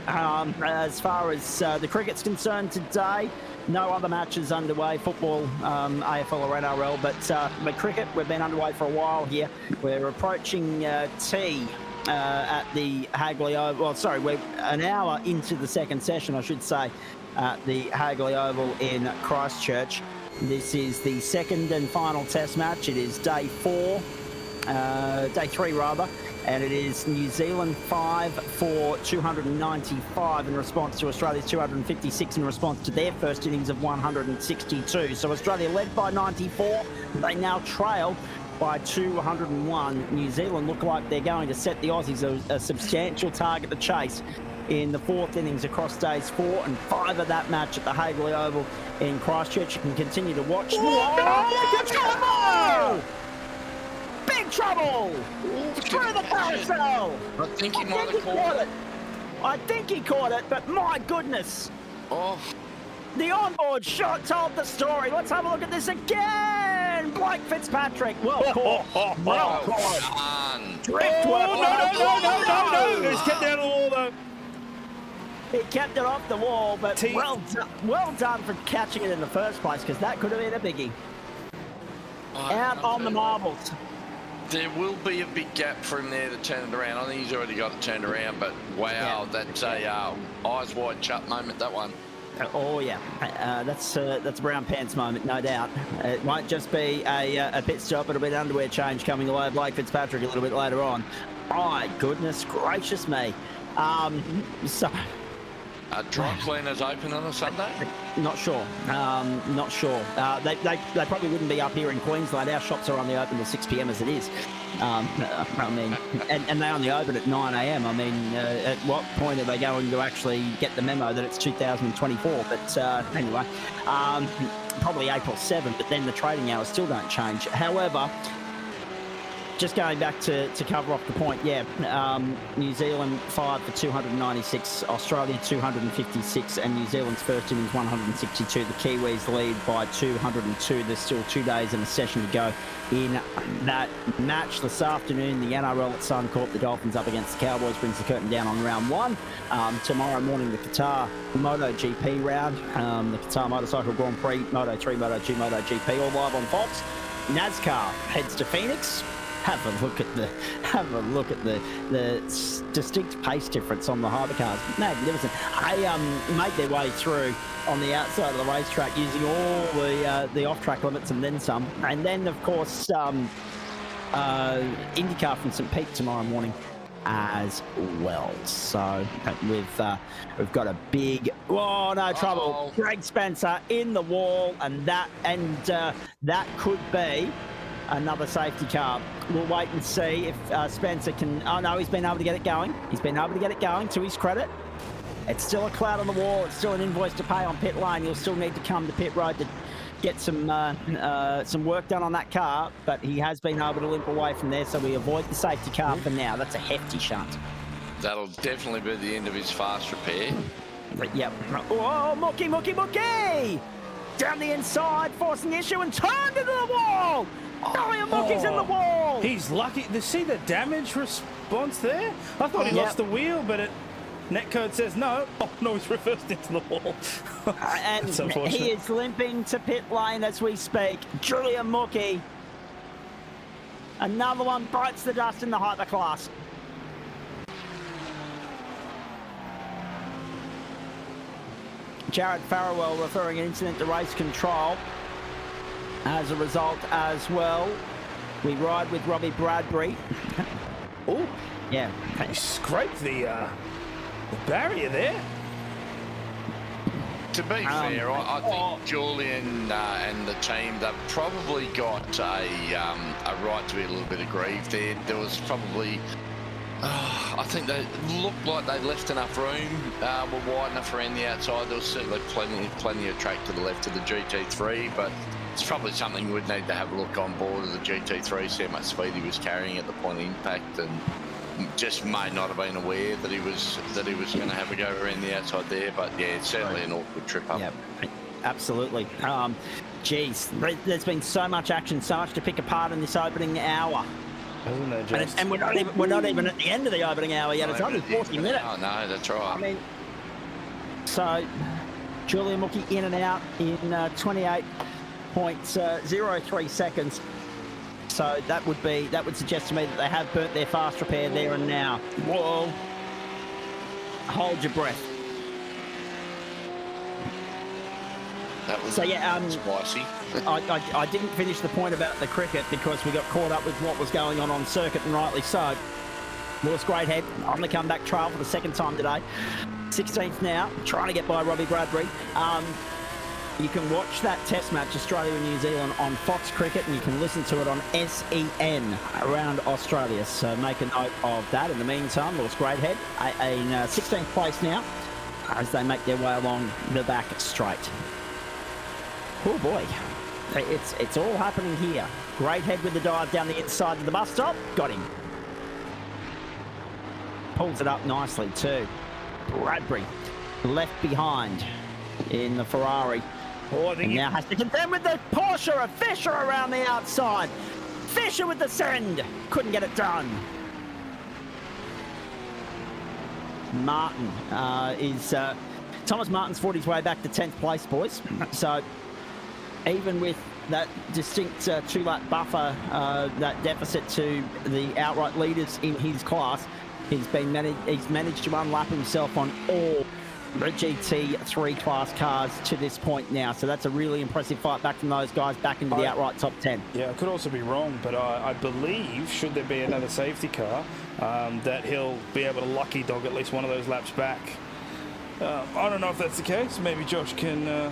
As far as the cricket's concerned today, no other matches underway. Football, AFL or NRL, but cricket, we've been underway for a while here. We're approaching tea at the Hagley Oval. Well, sorry, we're an hour into the second session, I should say, at the Hagley Oval in Christchurch. This is the second and final test match. It is day 3 rather, and it is New Zealand 5 for 295 in response to Australia's 256 in response to their first innings of 162. So Australia led by 94. They now trail by 201. New Zealand look like they're going to set the Aussies a substantial target to chase in the 4th innings across days 4 and 5 of that match at the Hagley Oval in Christchurch. You can continue to watch. Whoa! Big in trouble. Through the carousel.
I think he might
I think
have
he
caught
caught
it.
it. I think he caught it, but my goodness.
Oh,
The onboard shot told the story. Let's have a look at this again. Blake Fitzpatrick. Well caught. Well
well
caught.
done.
Driftwood.
Oh, no. He's kept out of the wall, though.
He kept it off the wall, but
T-
well done for catching it in the first place, because that could have been a biggie. Out
I'll
on the
tell you what,
marbles.
There will be a big gap for him there to turn it around. I think he's already got it turned around, but wow, that's a eyes wide shut moment, that one.
Oh yeah, that's a brown pants moment, no doubt. It won't just be a pit stop; it'll be an underwear change coming away. Blake Fitzpatrick a little bit later on. My goodness gracious me! So.
Dry cleaners open on a Sunday?
Not sure. Not sure. They probably wouldn't be up here in Queensland. Our shops are only open till 6 p.m. as it is. I mean, and they only open at 9 a.m. I mean, at what point are they going to actually get the memo that it's 2024? But anyway, probably April 7. But then the trading hours still don't change. However, just going back to cover off the point, yeah, New Zealand fired for 296, Australia 256, and New Zealand's first innings 162. The Kiwis lead by 202. There's still 2 days and a session to go in that match. This afternoon, the NRL at Suncorp, the Dolphins up against the Cowboys, brings the curtain down on round 1. Tomorrow morning, the Qatar MotoGP round, the Qatar Motorcycle Grand Prix, Moto3, Moto2, MotoGP, all live on Fox. NASCAR heads to Phoenix. Have a look at the distinct pace difference on the hypercars. Magnificent. They made their way through on the outside of the racetrack using all the off-track limits and then some. And then, of course, IndyCar from St. Pete tomorrow morning as well. So we've got a big trouble. Greg Spencer in the wall, and that could be another safety car. We'll wait and see if Spencer can... Oh, no, he's been able to get it going. He's been able to get it going, to his credit. It's still a cloud on the wall. It's still an invoice to pay on pit lane. You'll still need to come to pit road to get some work done on that car, but he has been able to limp away from there, so we avoid the safety car for now. That's a hefty shunt.
That'll definitely be the end of his fast repair.
Yep. Oh, Mookie! Down the inside, forcing the issue and turned into the wall! Mookie's in the wall!
He's lucky. To see the damage response there? I thought he lost the wheel, but netcode says no. Oh, no, he's reversed into the wall.
And he is limping to pit lane as we speak. Julian Mookie. Another one bites the dust in the hyperclass. Jared Farrell referring an incident to race control. As a result as well, we ride with Robbie Bradbury.
Oh,
yeah.
He scraped the barrier there.
To be fair, I think Julian and the team, they've probably got a right to be a little bit aggrieved there. There was probably... I think they looked like they left enough room, were wide enough around the outside. There was certainly plenty of track to the left of the GT3, but it's probably something we'd need to have a look on board of the GT3, see how much speed he was carrying at the point of impact, and just may not have been aware that he was going to have a go around the outside there. But yeah, it's certainly an awkward trip up.
Yeah, absolutely. Geez, there's been so much action, so much to pick apart in this opening hour.
Isn't there just...
And we're not even at the end of the opening hour yet. It's only 40 minutes.
Oh no, that's right.
I mean, so Julian Mookie in and out in 28.03 seconds. So that would suggest to me that they have burnt their fast repair there and now. Whoa! Hold your breath.
That was
so yeah,
spicy.
I didn't finish the point about the cricket because we got caught up with what was going on circuit, and rightly so. Lewis Greathead on the comeback trail for the second time today. 16th now, trying to get by Robbie Bradbury. You can watch that test match, Australia and New Zealand, on Fox Cricket, and you can listen to it on SEN around Australia. So make a note of that. In the meantime, Lewis Greathead in 16th place now as they make their way along the back straight. Oh boy. It's all happening here. Great head with the dive down the inside of the bus stop. Got him. Pulls it up nicely too. Bradbury left behind in the Ferrari.
Oh, I think
And now has to contend with the Porsche of Fisher around the outside. Fisher with the send. Couldn't get it done. Martin Thomas Martin's fought his way back to 10th place, boys. So even with that distinct 2-lap buffer, that deficit to the outright leaders in his class, he's managed to unlap himself on all the GT3 class cars to this point now. So that's a really impressive fight back from those guys back into the outright top 10.
Yeah, I could also be wrong, but I believe, should there be another safety car, that he'll be able to lucky dog at least one of those laps back. I don't know if that's the case. Maybe Josh can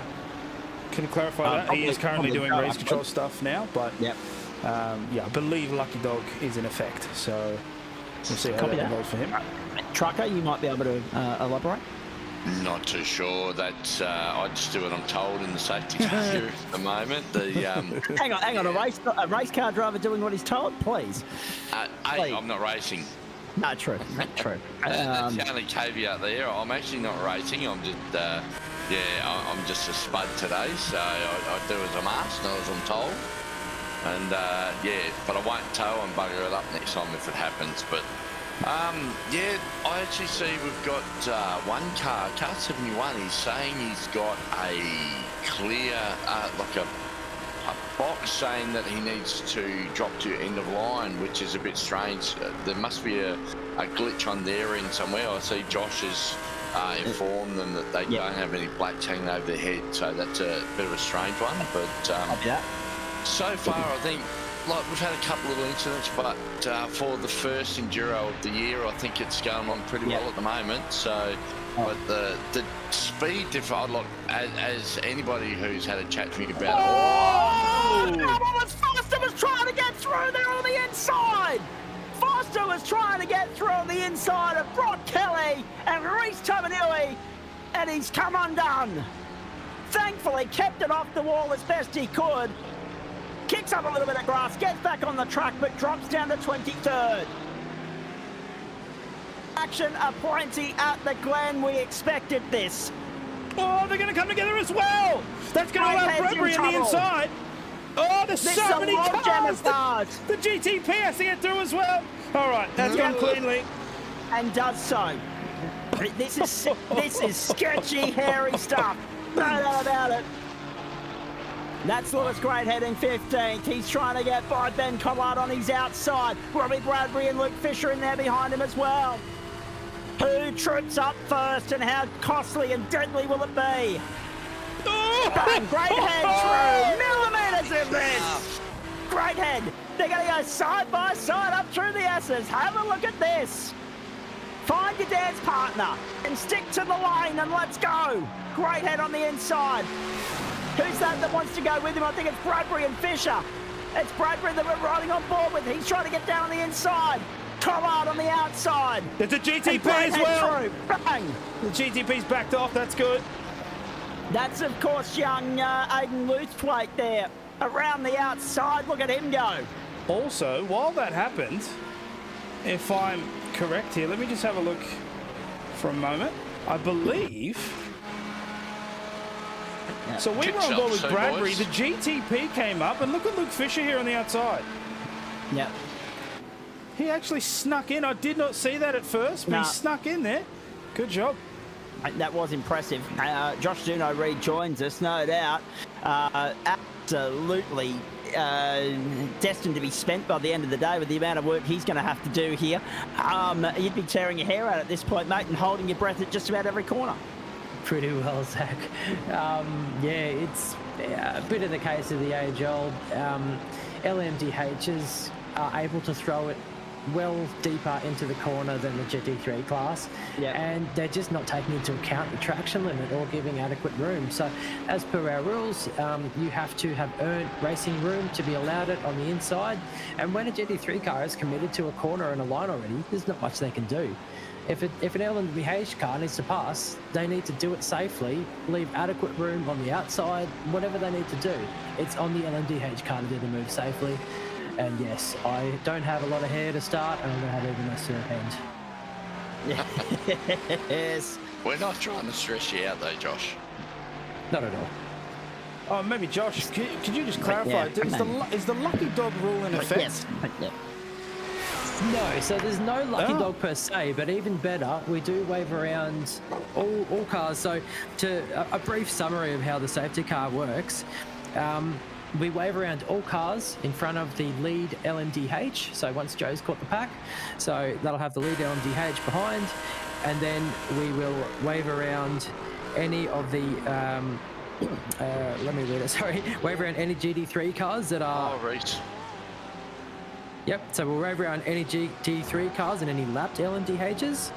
clarify that. He is currently doing race control stuff now, but yeah, I believe lucky dog is in effect. So we'll see how that goes for him.
Trucker, you might be able to elaborate.
Not too sure. That I just do what I'm told in the safety car here at the moment.
Hang on, a race car driver doing what he's told, please.
Hey, I'm not racing.
No, true. True.
That's the only caveat there. I'm actually not racing. I'm just, I'm just a spud today. So I do as I'm asked, not as I'm told. And but I won't tow and bugger it up next time if it happens. But I actually see we've got one car 71. He's saying he's got a clear, like a box saying that he needs to drop to end of line, which is a bit strange. There must be a glitch on their end somewhere. I see Josh has informed them that they don't have any blacks hanging over their head, so that's a bit of a strange one. But so far, I think, like, we've had a couple of incidents, but for the first enduro of the year, I think it's going on pretty well at the moment. So, but the speed difference, look, as anybody who's had a chat to me about
Foster was trying to get through there on the inside. Foster was trying to get through on the inside of Brock Kelly and Reece Tomanui, and he's come undone. Thankfully, kept it off the wall as best he could. Kicks up a little bit of grass, gets back on the track, but drops down to 23rd. Action aplenty at the Glen. We expected this.
Oh, they're going to come together as well. That's going to allow Bradbury on the inside. Oh, there's so many cars. The GTP has to get through as well. All right, that's gone cleanly.
And does so. This is sketchy, hairy stuff. No doubt about it. That's Lewis Greathead in 15th. He's trying to get by Ben Collard on his outside. Robbie Bradbury and Luke Fisher in there behind him as well. Who trips up first and how costly and deadly will it be? Bang, Greathead through. Millimetres in this. Greathead. They're going to go side by side up through the S's. Have a look at this. Find your dance partner and stick to the lane and let's go. Greathead on the inside. Who's that wants to go with him? I think it's Bradbury and Fisher. It's Bradbury that we're riding on board with. He's trying to get down on the inside. Collard on the outside.
There's a GTP as well.
Through. Bang.
The GTP's backed off. That's good.
That's, of course, young Aiden Luthwaite there. Around the outside. Look at him go.
Also, while that happened, if I'm correct here, let me just have a look for a moment. I believe... So we were on board with Bradbury. The GTP came up, and look at Luke Fisher here on the outside.
Yep.
He actually snuck in. I did not see that at first, but he snuck in there. Good job.
That was impressive. Josh Zuno rejoins us, no doubt. Absolutely destined to be spent by the end of the day with the amount of work he's going to have to do here. You'd be tearing your hair out at this point, mate, and holding your breath at just about every corner.
Pretty well, Zach. It's a bit of the case of the age-old LMDHs are able to throw it well deeper into the corner than the GT3 class,
Yep.
and they're just not taking into account the traction limit or giving adequate room. So, as per our rules, you have to have earned racing room to be allowed it on the inside. And when a GT3 car is committed to a corner and a line already, there's not much they can do. If an LMDH car needs to pass, they need to do it safely, leave adequate room on the outside, whatever they need to do. It's on the LMDH car to do the move safely. And yes, I don't have a lot of hair to start, and I don't have even a serpent.
Yes.
We're not trying to stress you out though, Josh.
Not at all.
Oh, maybe Josh, could you just clarify?
Yeah.
Is the lucky dog rule in effect?
Yes. Yeah.
No, so there's no lucky dog per se, but even better, we do wave around all cars. So to a brief summary of how the safety car works, we wave around all cars in front of the lead LMDH. So once Joe's caught the pack, so that'll have the lead LMDH behind, and then we will wave around any of the, let me read it, sorry, wave around any GT3 cars that are...
Oh, Reese.
Yep, so we'll wave around any GT3 cars and any lapped LMDHs.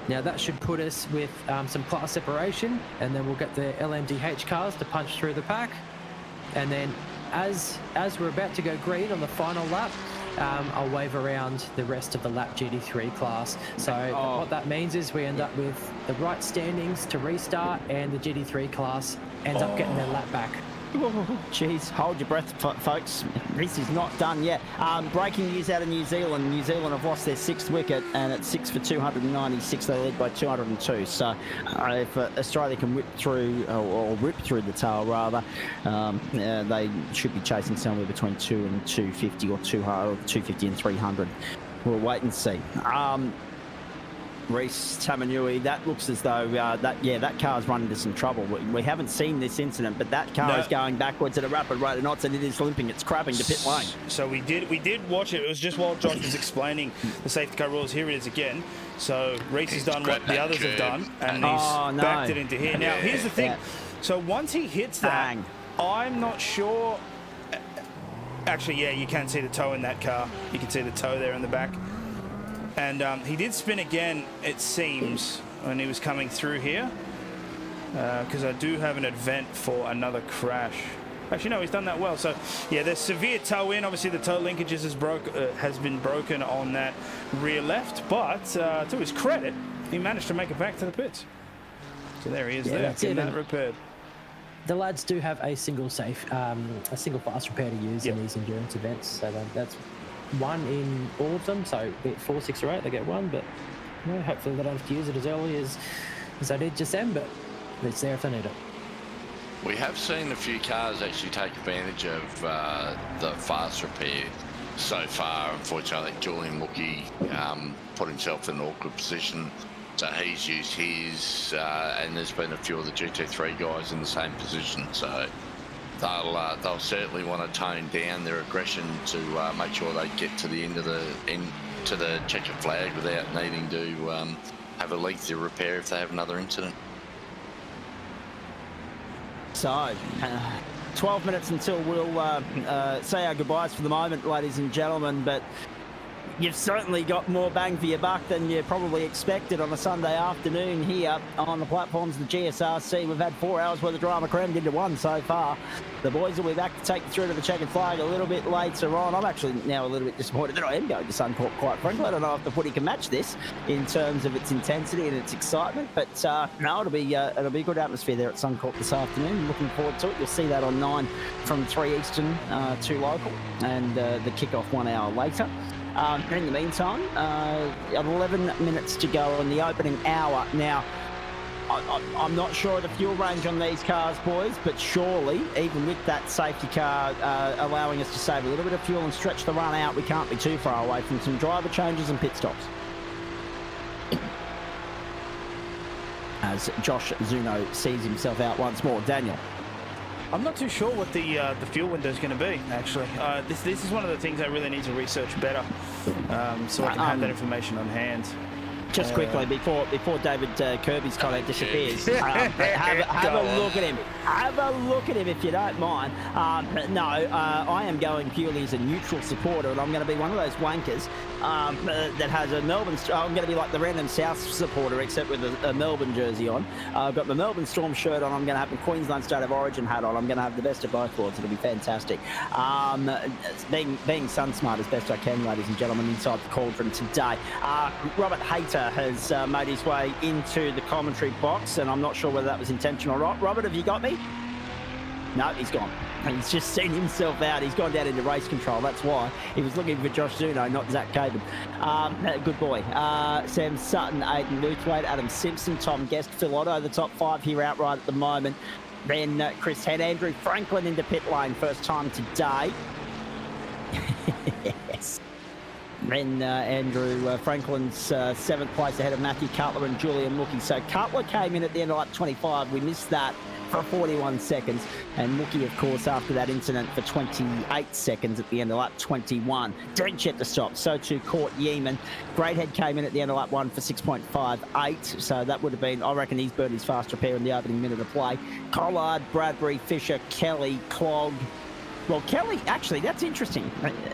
Now that should put us with some class separation, and then we'll get the LMDH cars to punch through the pack. And then as we're about to go green on the final lap, I'll wave around the rest of the lap GT3 class. So what that means is we end up with the right standings to restart, and the GT3 class ends up getting their lap back.
Jeez, hold your breath, folks. This is not done yet. Breaking news out of New Zealand. New Zealand have lost their 6th wicket, and it's 6 for 296. They lead by 202. So if Australia can whip through, or rip through the tail rather, they should be chasing somewhere between 2 and 250, or 250 and 300. We'll wait and see. Reese Tamanui, that looks as though that car's run into some trouble. We haven't seen this incident, but that car is going backwards at a rapid rate of knots, and it is limping. It's crabbing to pit lane.
So we did watch it. It was just while Josh was explaining the safety car rules. Here it is again. So Reese has done what the others have done, and he's backed it into here. Now here's the thing. So once he hits that, I'm not sure. Actually, yeah, you can see the toe in that car. You can see the toe there in the back. And he did spin again, it seems, when he was coming through here. Because I do have an event for another crash. Actually, no, he's done that well. So, yeah, there's severe toe in. Obviously, the toe linkages has been broken on that rear left. But to his credit, he managed to make it back to the pits. So there he is there, getting that repaired.
The lads do have a single fast repair to use in these endurance events. So that's one in all of them, so be it 4, 6 or 8 they get one, but hopefully they don't have to use it as early as they did just then, but it's there if they need it.
We have seen a few cars actually take advantage of the fast repair so far. Unfortunately, Julian Mookie put himself in an awkward position, so he's used his, and there's been a few of the GT3 guys in the same position, so they'll certainly want to tone down their aggression to make sure they get to the end of the checkered flag without needing to have a lengthy repair if they have another incident.
So 12 minutes until we'll say our goodbyes for the moment, ladies and gentlemen, but you've certainly got more bang for your buck than you probably expected on a Sunday afternoon here on the platforms of the GSRC. We've had 4 hours worth of drama crammed into one so far. The boys will be back to take you through to the checkered flag a little bit later on. I'm actually now a little bit disappointed that I am going to Suncorp, quite frankly. I don't know if the footy can match this in terms of its intensity and its excitement, but no, it'll be a good atmosphere there at Suncorp this afternoon. Looking forward to it. You'll see that on 9 from 3 Eastern, 2 local, and the kickoff 1 hour later. In the meantime, 11 minutes to go on the opening hour. Now, I'm not sure of the fuel range on these cars, boys, but surely, even with that safety car allowing us to save a little bit of fuel and stretch the run out, we can't be too far away from some driver changes and pit stops. As Josh Zuno sees himself out once more. Daniel.
I'm not too sure what the fuel window is going to be, actually. This is one of the things I really need to research better, so I can have that information on hand.
Just quickly, before David Kirby's comment disappears, have a look at him. Have a look at him if you don't mind. No, I am going purely as a neutral supporter, and I'm going to be one of those wankers that has a Melbourne... I'm going to be like the random South supporter, except with a Melbourne jersey on. I've got the Melbourne Storm shirt on. I'm going to have the Queensland State of Origin hat on. I'm going to have the best of both worlds. It'll be fantastic. Being sun smart as best I can, ladies and gentlemen, inside the cauldron today. Robert Hayter has made his way into the commentary box, and I'm not sure whether that was intentional or not. Robert, have you got me? No, he's gone. He's just seen himself out. He's gone down into race control. That's why. He was looking for Josh Zuno, not Zach Caban. Good boy. Sam Sutton, Aidan Luthwaite, Adam Simpson, Tom Guest, Phil Otto, the top 5 here outright at the moment. Then Chris Head, Andrew Franklin into pit lane, first time today. Yes. Then Andrew Franklin's 7th place ahead of Matthew Cutler and Julian Mookie. So Cutler came in at the end of lap 25. We missed that for 41 seconds. And Mookie, of course, after that incident for 28 seconds at the end of lap 21. Drench had to stop. So too Court Yeaman. Greathead came in at the end of lap 1 for 6.58. So that would have been, I reckon he's burned his fast repair in the opening minute of play. Collard, Bradbury, Fisher, Kelly, Clog. Well, Kelly, actually, that's interesting.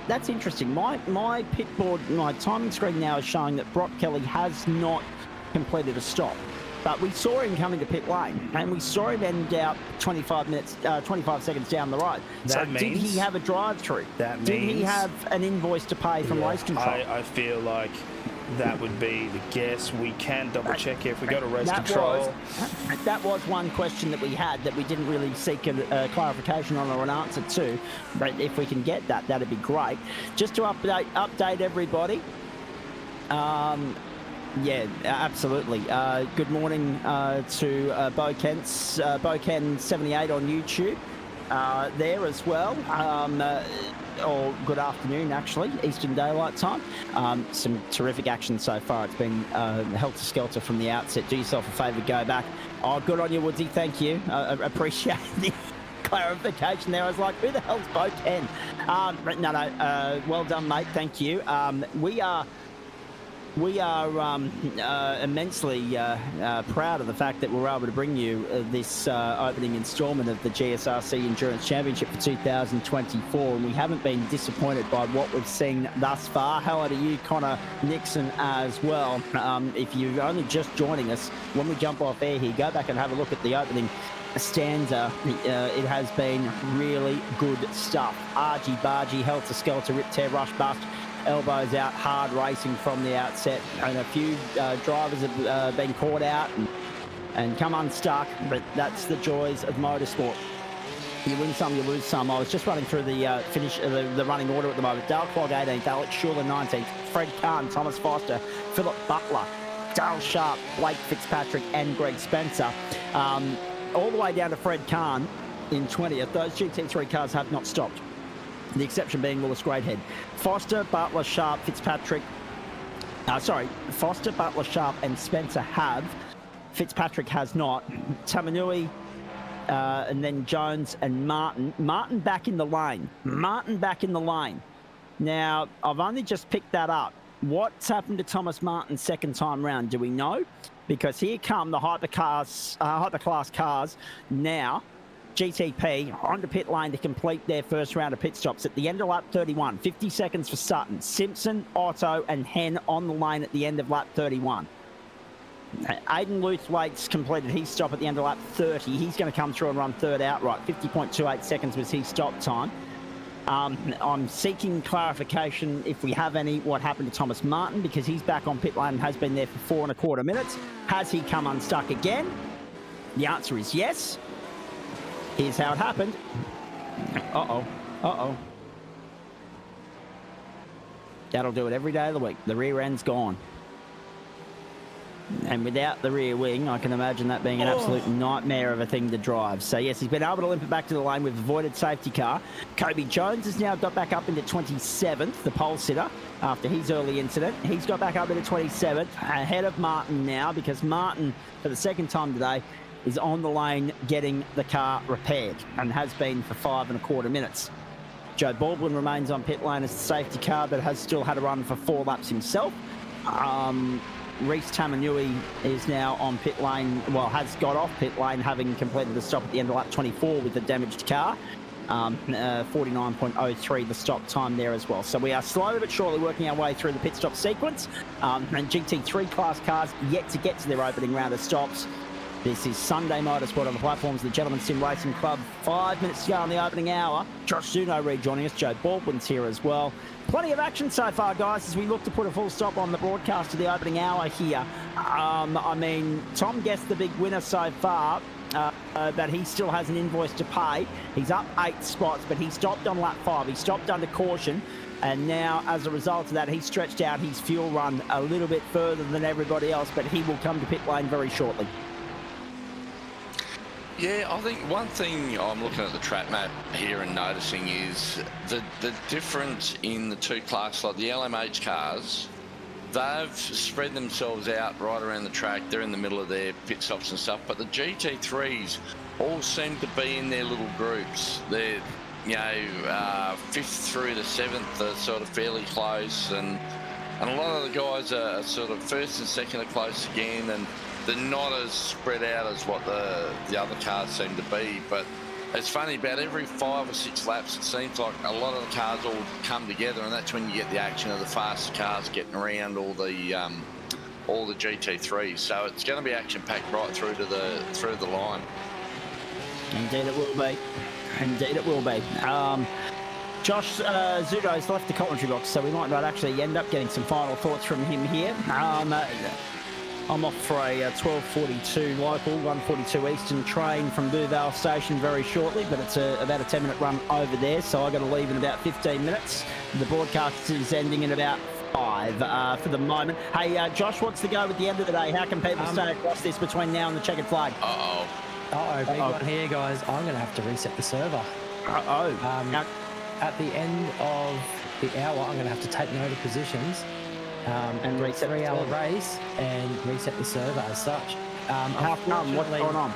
That's interesting. My pit board, my timing screen now is showing that Brock Kelly has not completed a stop. But we saw him come into pit lane, and we saw him end out 25 seconds down the road. So did he have a drive-through? Did he have an invoice to pay from race control?
I feel like that would be the guess. We can double-check if we go to race control.
That was one question that we had that we didn't really seek a clarification on or an answer to. But if we can get that, that'd be great. Just to update everybody. Yeah, absolutely. Good morning to Bo Kent's Boken78 on YouTube there as well. Or good afternoon, actually, Eastern Daylight Time. Some terrific action so far. It's been helter-skelter from the outset. Do yourself a favour, go back. Oh, good on you, Woodsy. Thank you. I appreciate the clarification there. I was like, who the hell's Bo Ken? No, well done, mate. Thank you. We are immensely proud of the fact that we're able to bring you this opening instalment of the GSRC Endurance Championship for 2024, and we haven't been disappointed by what we've seen thus far. Hello to you, Connor Nixon, as well. If you're only just joining us, when we jump off air here, go back and have a look at the opening stanza. It has been really good stuff. Argy-bargy, helter-skelter, rip, tear, rush, bust. Elbows out, hard racing from the outset, and a few drivers have been caught out and come unstuck, but that's the joys of motorsport. You win some, you lose some. I was just running through the the running order at the moment. Dale Clogg 18th, Alex Schuler 19th, Fred Kahn, Thomas Foster, Philip Butler, Dale Sharp, Blake Fitzpatrick and Greg Spencer. All the way down to Fred Kahn in 20th. Those GT3 cars have not stopped. The exception being Willis Greathead. Foster, Butler, Sharp, Fitzpatrick. Foster, Butler, Sharp and Spencer have. Fitzpatrick has not. Tamanui, and then Jones and Martin. Martin back in the lane. Now, I've only just picked that up. What's happened to Thomas Martin second time round? Do we know? Because here come the hyperclass cars now. GTP onto pit lane to complete their first round of pit stops at the end of lap 31. 50 seconds for Sutton. Simpson, Otto and Hen on the lane at the end of lap 31. Aidan Luthwaite's completed his stop at the end of lap 30. He's going to come through and run third outright. 50.28 seconds was his stop time. I'm seeking clarification, if we have any, what happened to Thomas Martin, because he's back on pit lane and has been there for 4.25 minutes. Has he come unstuck again? The answer is yes. Here's how it happened. Uh-oh. That'll do it every day of the week. The rear end's gone. And without the rear wing, I can imagine that being an absolute nightmare of a thing to drive. So, yes, he's been able to limp it back to the lane. We've avoided safety car. Kobe Jones has now got back up into 27th, the pole sitter, after his early incident. He's got back up into 27th, ahead of Martin now, because Martin, for the second time today, is on the lane getting the car repaired and has been for 5.25 minutes. Joe Baldwin remains on pit lane as the safety car, but has still had a run for 4 laps himself. Reece Tamanui is now on pit lane, well, has got off pit lane, having completed the stop at the end of lap 24 with the damaged car. 49.03 the stop time there as well. So we are slowly but surely working our way through the pit stop sequence. And GT3 class cars yet to get to their opening round of stops. This is Sunday Motorsport on the platforms of the Gentleman Sim Racing Club. 5 minutes to go on the opening hour. Josh Zuno rejoining us. Joe Baldwin's here as well. Plenty of action so far, guys, as we look to put a full stop on the broadcast of the opening hour here. I mean, Tom guessed the big winner so far. That he still has an invoice to pay. He's up 8 spots, but he stopped on lap 5. He stopped under caution, and now as a result of that, he stretched out his fuel run a little bit further than everybody else, but he will come to pit lane very shortly.
Yeah, I think one thing I'm looking at the track map here and noticing is the difference in the two classes, like the LMH cars. They've spread themselves out right around the track. They're in the middle of their pit stops and stuff. But the GT3s all seem to be in their little groups. They're, you know, 5th through to 7th are sort of fairly close. And a lot of the guys are sort of 1st and 2nd are close again. And they're not as spread out as what the other cars seem to be. But it's funny, about every 5 or 6 laps, it seems like a lot of the cars all come together, and that's when you get the action of the faster cars getting around all the GT3s. So it's going to be action-packed right through to the line.
Indeed it will be. Indeed it will be. Josh Zudo's left the commentary box, so we might not actually end up getting some final thoughts from him here. I'm off for a 12:42 local, 1:42 Eastern train from Bouvale Station very shortly, but it's about a 10-minute run over there, so I've got to leave in about 15 minutes. The broadcast is ending in about 5 for the moment. Hey, Josh, what's the go at the end of the day? How can people stay across this between now and the checkered flag?
Big one here, guys. I'm going to have to reset the server. At the end of the hour, I'm going to have to take note of positions. And reset a 3-hour race and reset the server as such.
How come? What's going on?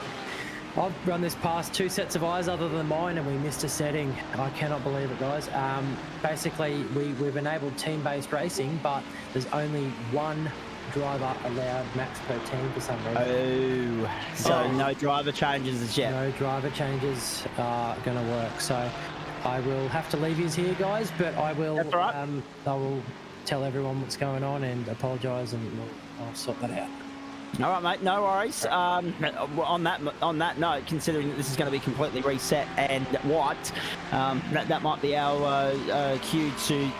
I've run this past 2 sets of eyes other than mine, and we missed a setting. I cannot believe it, guys. Basically, we've enabled team-based racing, but there's only one driver allowed max per team for some reason.
So no driver changes as yet.
No driver changes are going to work. So I will have to leave you here, guys, but I will.
That's all right.
I will tell everyone what's going on and apologise, and I'll sort that out.
All right, mate, no worries. On that note, considering that this is going to be completely reset and wiped, that might be our cue to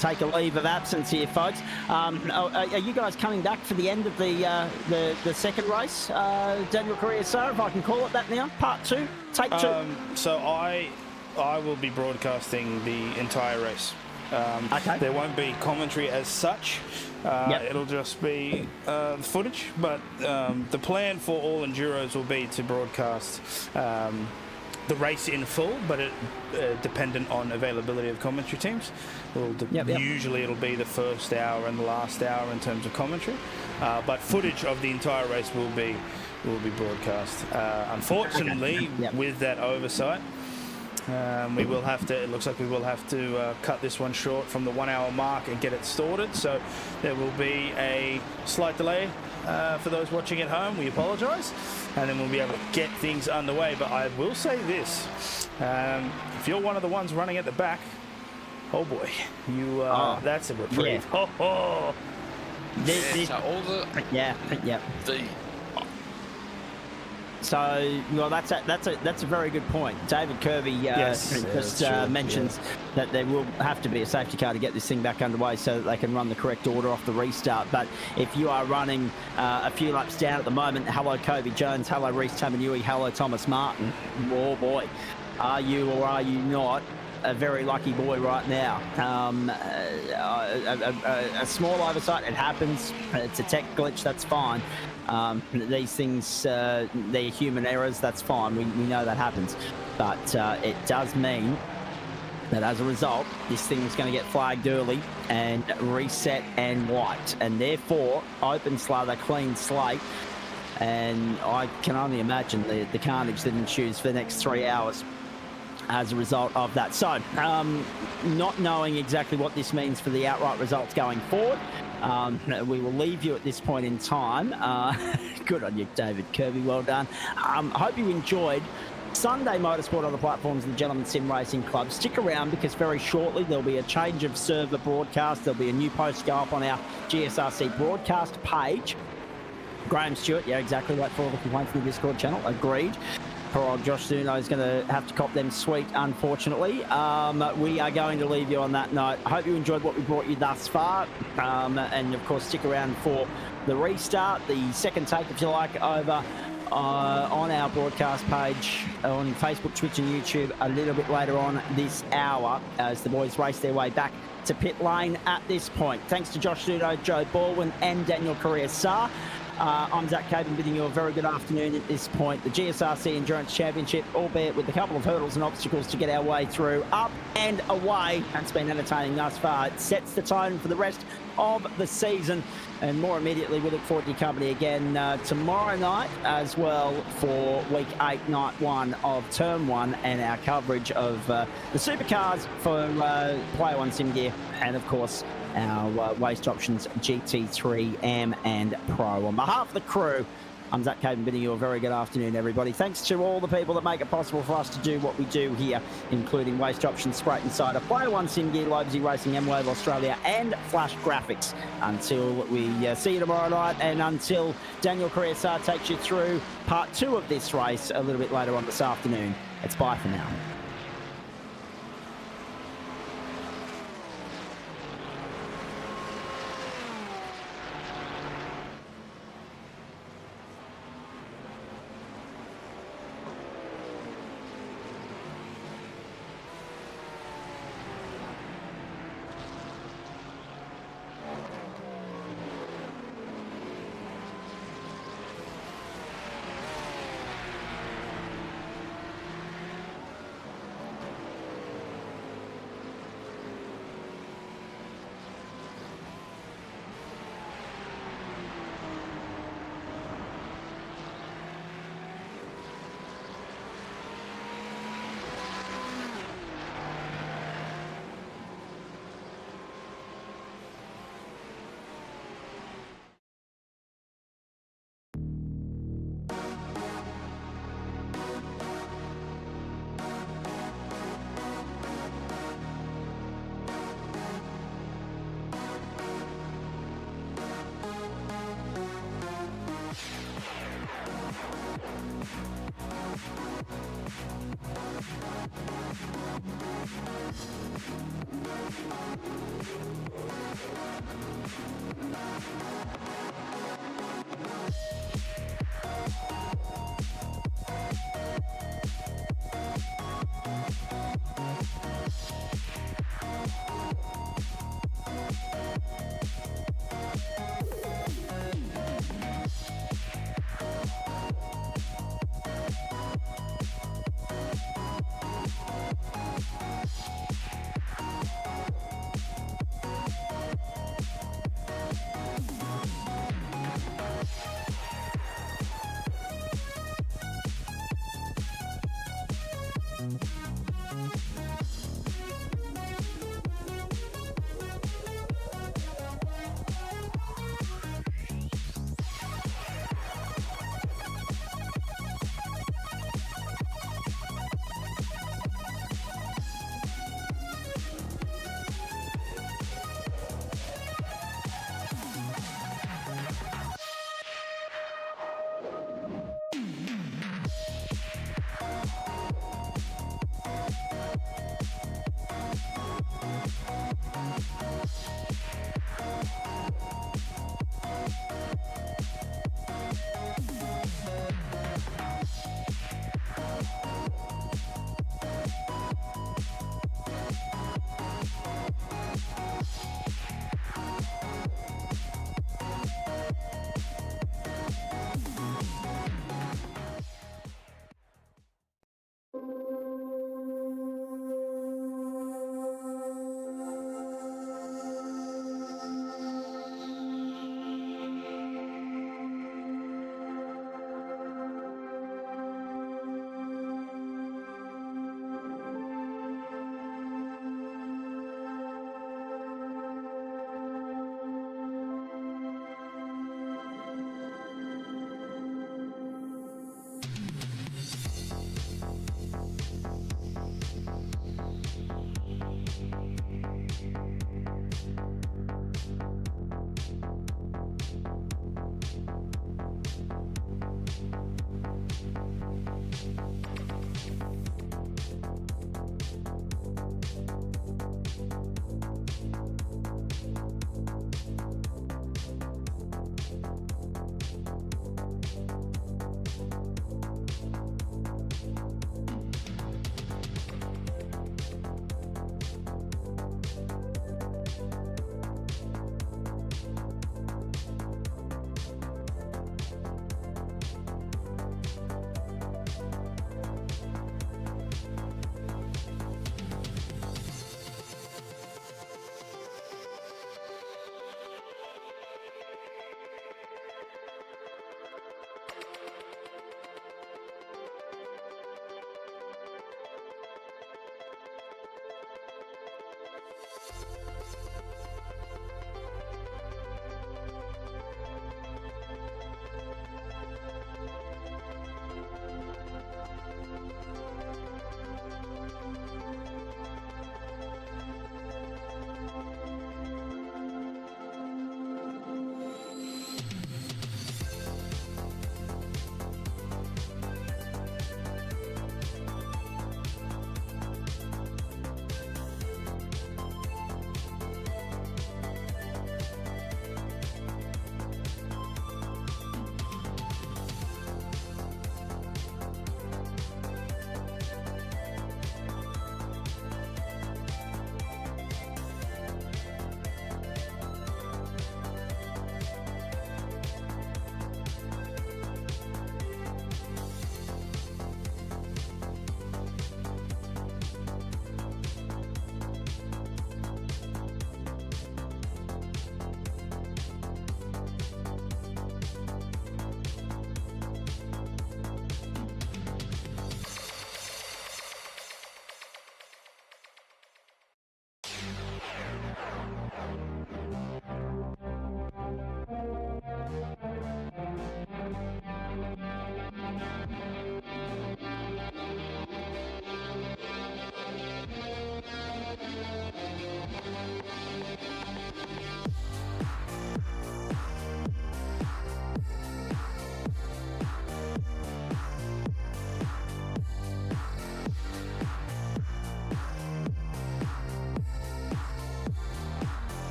take a leave of absence here, folks. Are you guys coming back for the end of the second race, Daniel Correa, sir, if I can call it that now? Part 2, take 2.
So I will be broadcasting the entire race.
Okay.
There won't be commentary as such. It'll just be footage, but the plan for all enduros will be to broadcast the race in full, but dependent on availability of commentary teams. Usually it'll be the first hour and the last hour in terms of commentary, but footage of the entire race will be broadcast. Unfortunately, with that oversight, we will have to. It looks like we will have to cut this one short from the 1 hour mark and get it sorted. So there will be a slight delay for those watching at home. We apologise, and then we'll be able to get things underway. But I will say this: if you're one of the ones running at the back, oh boy, you that's a reprieve.
Yeah. So, well, that's a very good point. David Kirby mentions that there will have to be a safety car to get this thing back underway so that they can run the correct order off the restart. But if you are running a few laps down at the moment, hello Kobe Jones, hello Reece Tamanui, hello Thomas Martin. Oh boy, are you or are you not a very lucky boy right now? A small oversight, it happens. It's a tech glitch, that's fine. These things, they're human errors, that's fine. We know that happens. But it does mean that as a result, this thing's going to get flagged early and reset and wiped. And therefore, open slather, clean slate. And I can only imagine the carnage that ensues for the next 3 hours as a result of that. So, not knowing exactly what this means for the outright results going forward, We will leave you at this point in time. Good on you, David Kirby. Well done. I hope you enjoyed Sunday Motorsport on the platforms of the Gentleman Sim Racing Club. Stick around because very shortly there'll be a change of server broadcast. There'll be a new post go up on our GSRC broadcast page. Graham Stewart, yeah, exactly. Wait for all the complaints in the Discord channel. Agreed. Poor old Josh Zuno is going to have to cop them sweet, unfortunately. We are going to leave you on that note. I hope you enjoyed what we brought you thus far. And, of course, stick around for the restart, the second take, if you like, over on our broadcast page on Facebook, Twitch and YouTube a little bit later on this hour as the boys race their way back to pit lane at this point. Thanks to Josh Zuno, Joe Baldwin and Daniel Correa-Sarr. I'm Zach Caban bidding you a very good afternoon at this point. The GSRC Endurance Championship, albeit with a couple of hurdles and obstacles to get our way through, up and away. That's been entertaining thus far. It sets the tone for the rest of the season. And more immediately, we look forward to your company again tomorrow night as well for Week 8, Night 1 of Term 1 and our coverage of the supercars for Player One Sim Gear and, of course, our Waste Options GT3 AM and Pro. On behalf of the crew, I'm Zach Caban bidding you a very good afternoon, everybody. Thanks to all the people that make it possible for us to do what we do here, including Waste Options, Sprite Insider, Player One Sim Gear, Lobsy Racing, M-Wave Australia, and Flash Graphics. Until we see you tomorrow night, and until Daniel Correa-Sarr takes you through part 2 of this race a little bit later on this afternoon, it's bye for now.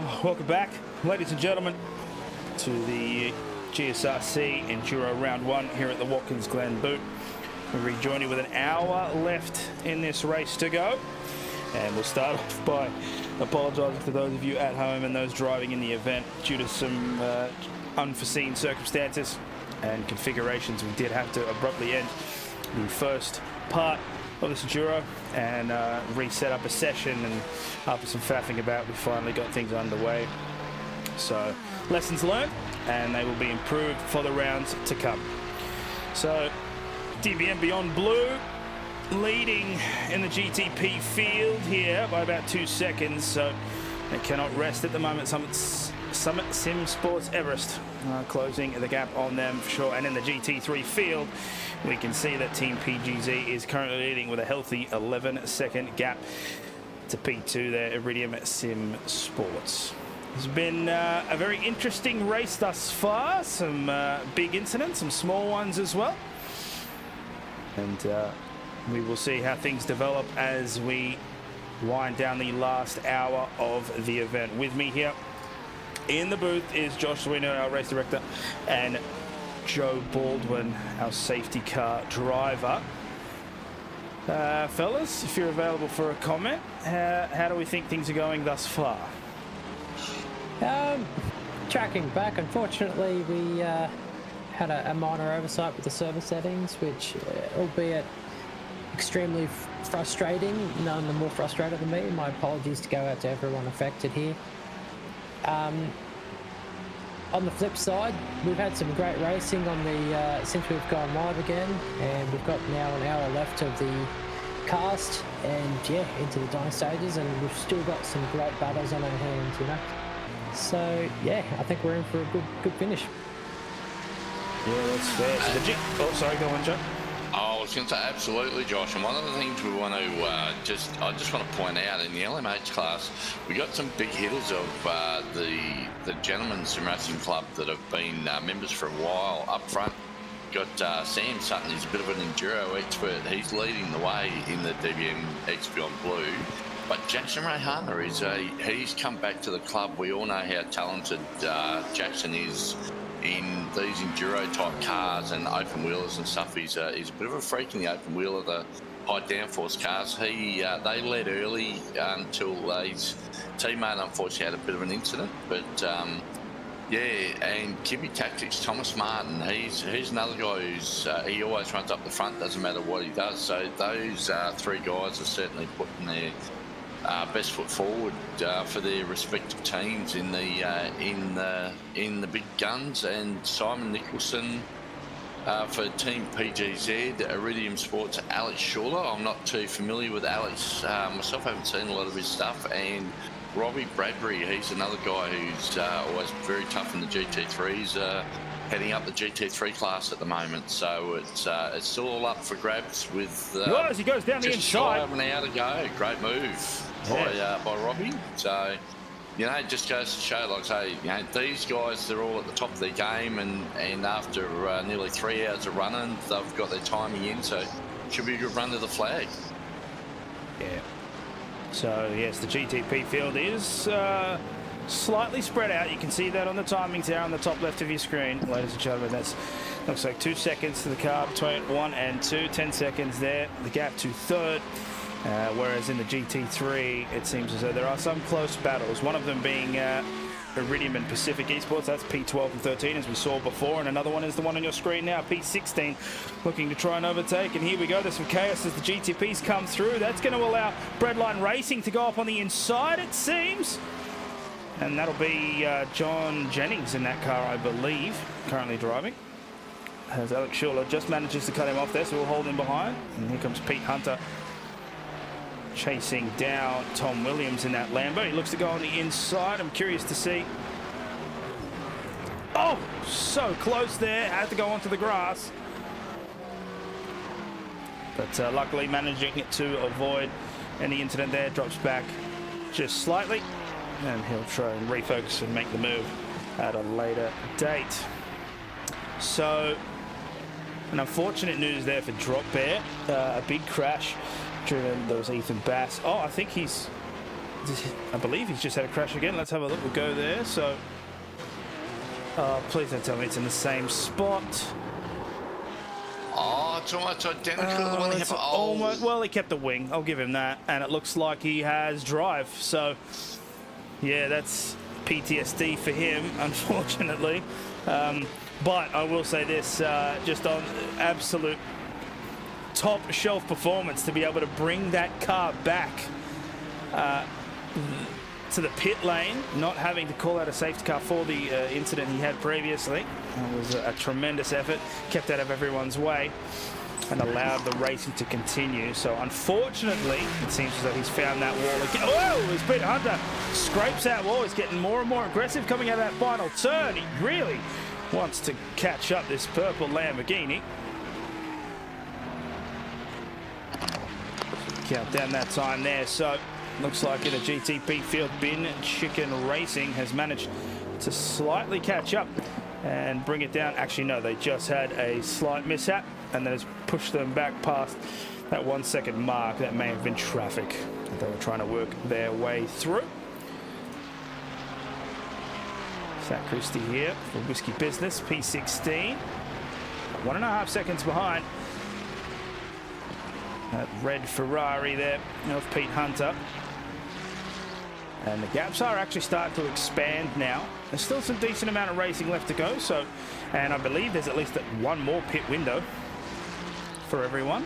Well, welcome back, ladies and gentlemen, to the GSRC Enduro Round 1 here at the Watkins Glen boot. We rejoin you with an hour left in this race to go. And we'll start off by apologising to those of you at home and those driving in the event due to some unforeseen circumstances and configurations. We did have to abruptly end the first part of this Enduro and reset up a session, and after some faffing about, we finally got things underway. So lessons learned, and they will be improved for the rounds to come. So DBM Beyond Blue leading in the GTP field here by about 2 seconds, so they cannot rest at the moment. Summit Sim Sports Everest closing the gap on them for sure. And in the GT3 field, we can see that Team PGZ is currently leading with a healthy 11-second gap to P2 there, Iridium Sim Sports. It's been a very interesting race thus far. Some big incidents, some small ones as well. And we will see how things develop as we wind down the last hour of the event. With me here in the booth is Josh Sweeney, our race director, and Joe Baldwin, our safety car driver. Fellas, if you're available for a comment, how do we think things are going thus far?
Tracking back, unfortunately, we had a minor oversight with the server settings, which, albeit extremely frustrating, none the more frustrated than me. My apologies to go out to everyone affected here. On the flip side, we've had some great racing on the since we've gone live again, and we've got now an hour left of the cast, and yeah, into the dying stages, and we've still got some great battles on our hands, you know. So yeah, I think we're in for a good finish.
Yeah, that's fair. So oh, sorry, go on, Joe.
I was going to say absolutely, Josh. And one of the things we want to I just want to point out, in the LMH class, we got some big hitters of the Gentlemen's Sim Racing Club that have been members for a while. Up front, got Sam Sutton. He's a bit of an enduro expert. He's leading the way in the DBM X Beyond Blue. But Jackson Rayhana he's come back to the club. We all know how talented Jackson is in these enduro type cars and open wheelers and stuff. He's a bit of a freak in the open wheeler, the high downforce cars. They led early until his teammate unfortunately had a bit of an incident. But yeah, and Kibby Tactics, Thomas Martin, he's another guy who's he always runs up the front, doesn't matter what he does. So those three guys are certainly putting their best foot forward for their respective teams in the big guns. And Simon Nicholson for Team PGZ, Iridium Sports, Alex Schuler. I'm not too familiar with Alex myself, I haven't seen a lot of his stuff. And Robbie Bradbury, he's another guy who's always very tough in the GT3. He's heading up the GT3 class at the moment, so it's still all up for grabs with
he goes down the inside.
Just 5 an hour to go. Great move by Robbie. So, you know, it just goes to show, like I say, you know, these guys, they're all at the top of their game, and after nearly 3 hours of running, they've got their timing in, so it should be a good run to the flag.
Yeah. So, yes, the GTP field is slightly spread out. You can see that on the timings there on the top left of your screen, ladies and gentlemen. That's looks like 2 seconds to the car between 1 and 2, 10 seconds there, the gap to third. Whereas in the GT3, it seems as though there are some close battles, one of them being Iridium and Pacific Esports. That's P12 and 13, as we saw before, and another one is the one on your screen now, P16, looking to try and overtake. And here we go, there's some chaos as the GTPs come through. That's going to allow Breadline Racing to go up on the inside, it seems. And that'll be John Jennings in that car, I believe, currently driving. As Alex Schuler just manages to cut him off there, so we'll hold him behind. And here comes Pete Hunter chasing down Tom Williams in that Lambo. He looks to go on the inside. I'm curious to see. Oh, so close there. Had to go onto the grass. But luckily managing to avoid any incident there. Drops back just slightly. And he'll try and refocus and make the move at a later date. So, an unfortunate news there for Drop Bear. A big crash driven. There was Ethan Bass. Oh, I think he's I believe he's just had a crash again. Let's have a look. We'll go there. So, please don't tell me it's in the same spot.
Oh, it's almost identical to the one he had.
Almost, well, he kept the wing. I'll give him that. And it looks like he has drive. So, yeah, that's PTSD for him, unfortunately. But I will say this, just on absolute top shelf performance to be able to bring that car back to the pit lane, not having to call out a safety car for the incident he had previously. It was a tremendous effort, kept out of everyone's way and allowed the racing to continue. So unfortunately, it seems as though he's found that wall again. Oh, as Peter Hunter scrapes that wall, he's getting more and more aggressive coming out of that final turn. He really wants to catch up this purple Lamborghini. Count down that time there. So looks like in a GTP field, Bin Chicken Racing has managed to slightly catch up and bring it down. Actually, no, they just had a slight mishap and that has pushed them back past that 1 second mark. That may have been traffic that they were trying to work their way through. Zach Christie here for Whiskey Business, P16. 1.5 seconds behind that red Ferrari there of Pete Hunter. And the gaps are actually starting to expand now. There's still some decent amount of racing left to go. So, and I believe there's at least one more pit window for everyone.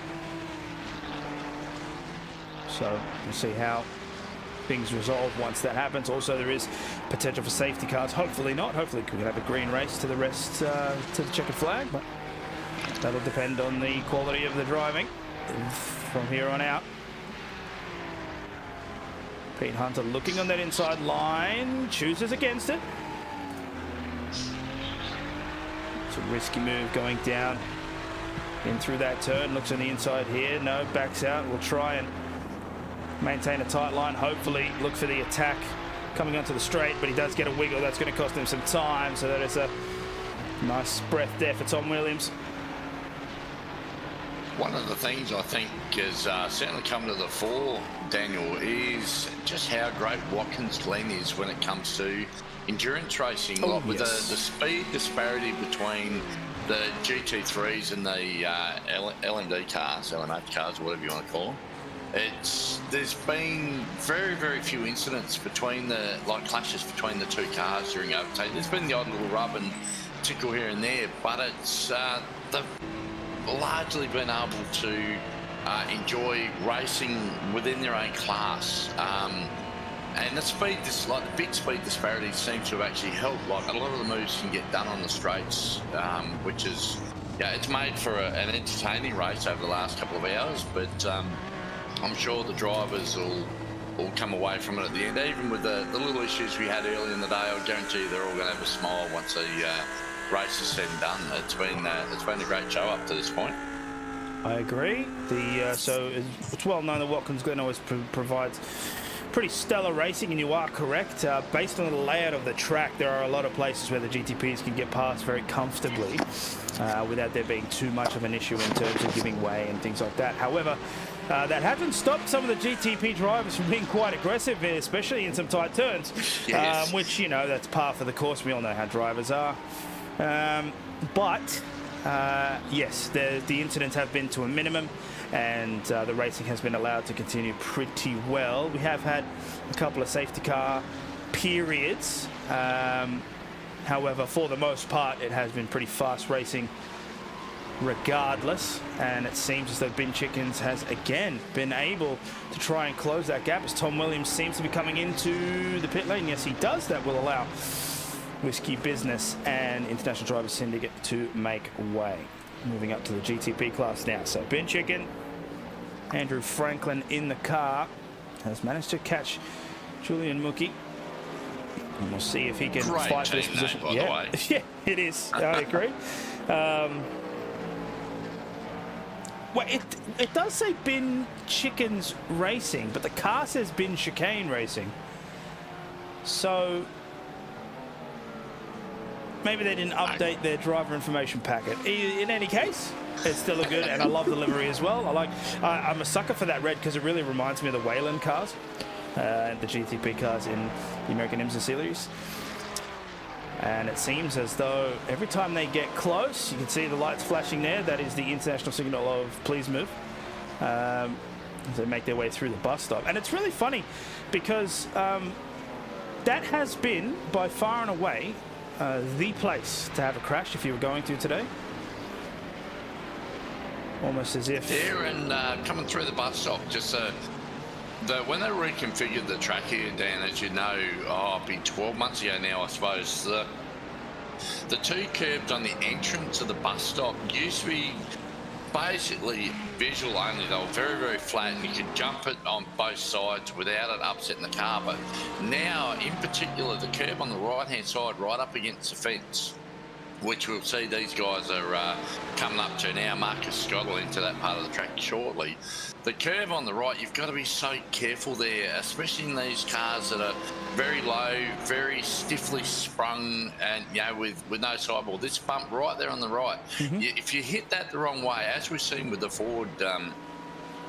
So we'll see how things resolve once that happens. Also, there is potential for safety cars. Hopefully not. Hopefully we can have a green race to the rest, to the checkered flag. But that'll depend on the quality of the driving from here on out. Pete Hunter looking on that inside line, chooses against it. It's a risky move going down in through that turn. Looks on the inside here. No, backs out. We'll try and maintain a tight line. Hopefully look for the attack coming onto the straight, but he does get a wiggle. That's going to cost him some time. So that is a nice breath there for Tom Williams.
One of the things I think has certainly come to the fore, Daniel, is just how great Watkins Glen is when it comes to endurance racing.
Oh,
like with
yes.
the speed disparity between the GT3s and the LMD cars, LMH cars, whatever you want to call them. There's been very, very few incidents between clashes between the two cars during overtake. There's been the odd little rub and tickle here and there, but it's they've largely been able to enjoy racing within their own class. And the speed, the big speed disparity seems to have actually helped. Like a lot of the moves can get done on the straights, which is, it's made for an entertaining race over the last couple of hours. But I'm sure the drivers will come away from it at the end. Even with the little issues we had early in the day, I guarantee you they're all going to have a smile once the race is said and done. It's been a great show up to this point.
I agree. So it's well known that Watkins Glen always provides pretty stellar racing, and you are correct. Based on the layout of the track, there are a lot of places where the GTPs can get past very comfortably without there being too much of an issue in terms of giving way and things like that. However, that hasn't stopped some of the GTP drivers from being quite aggressive, especially in some tight turns,
Yes.
which, that's par for the course. We all know how drivers are. Yes, the incidents have been to a minimum, and the racing has been allowed to continue pretty well. We have had a couple of safety car periods. However, for the most part, it has been pretty fast racing regardless, and it seems as though Bin Chickens has again been able to try and close that gap as Tom Williams seems to be coming into the pit lane. Yes, he does. That will allow Whiskey Business and International Driver Syndicate to make way. Moving up to the GTP class now. So Bin Chicken, Andrew Franklin in the car, has managed to catch Julian Mookie. And we'll see if he can
Great
fight for this
team
position.
name, by the way.
Yeah, it is. I agree. Well, it does say Bin Chickens Racing, but the car says Bin Chicane Racing. So maybe they didn't update their driver information packet. In any case, it's still a good, and I love the livery as well. I'm a sucker for that red because it really reminds me of the Wayland cars. the GTP cars in the American IMSA series. And it seems as though every time they get close, you can see the lights flashing there. That is the international signal of please move. As they make their way through the bus stop. And it's really funny because that has been by far and away the place to have a crash if you were going to today. Almost as if...
There and coming through the bus stop, just when they reconfigured the track here, Dan, as you know, it'd be 12 months ago now, I suppose, the two curbs on the entrance of the bus stop used to be basically visual only. They were very, very flat and you could jump it on both sides without it upsetting the car. But now, in particular, the curb on the right-hand side right up against the fence, which we'll see these guys are coming up to now. Marcus Scott will enter that part of the track shortly. The curve on the right, you've got to be so careful there, especially in these cars that are very low, very stiffly sprung, and with no sidewall. This bump right there on the right, if you hit that the wrong way, as we've seen with the Ford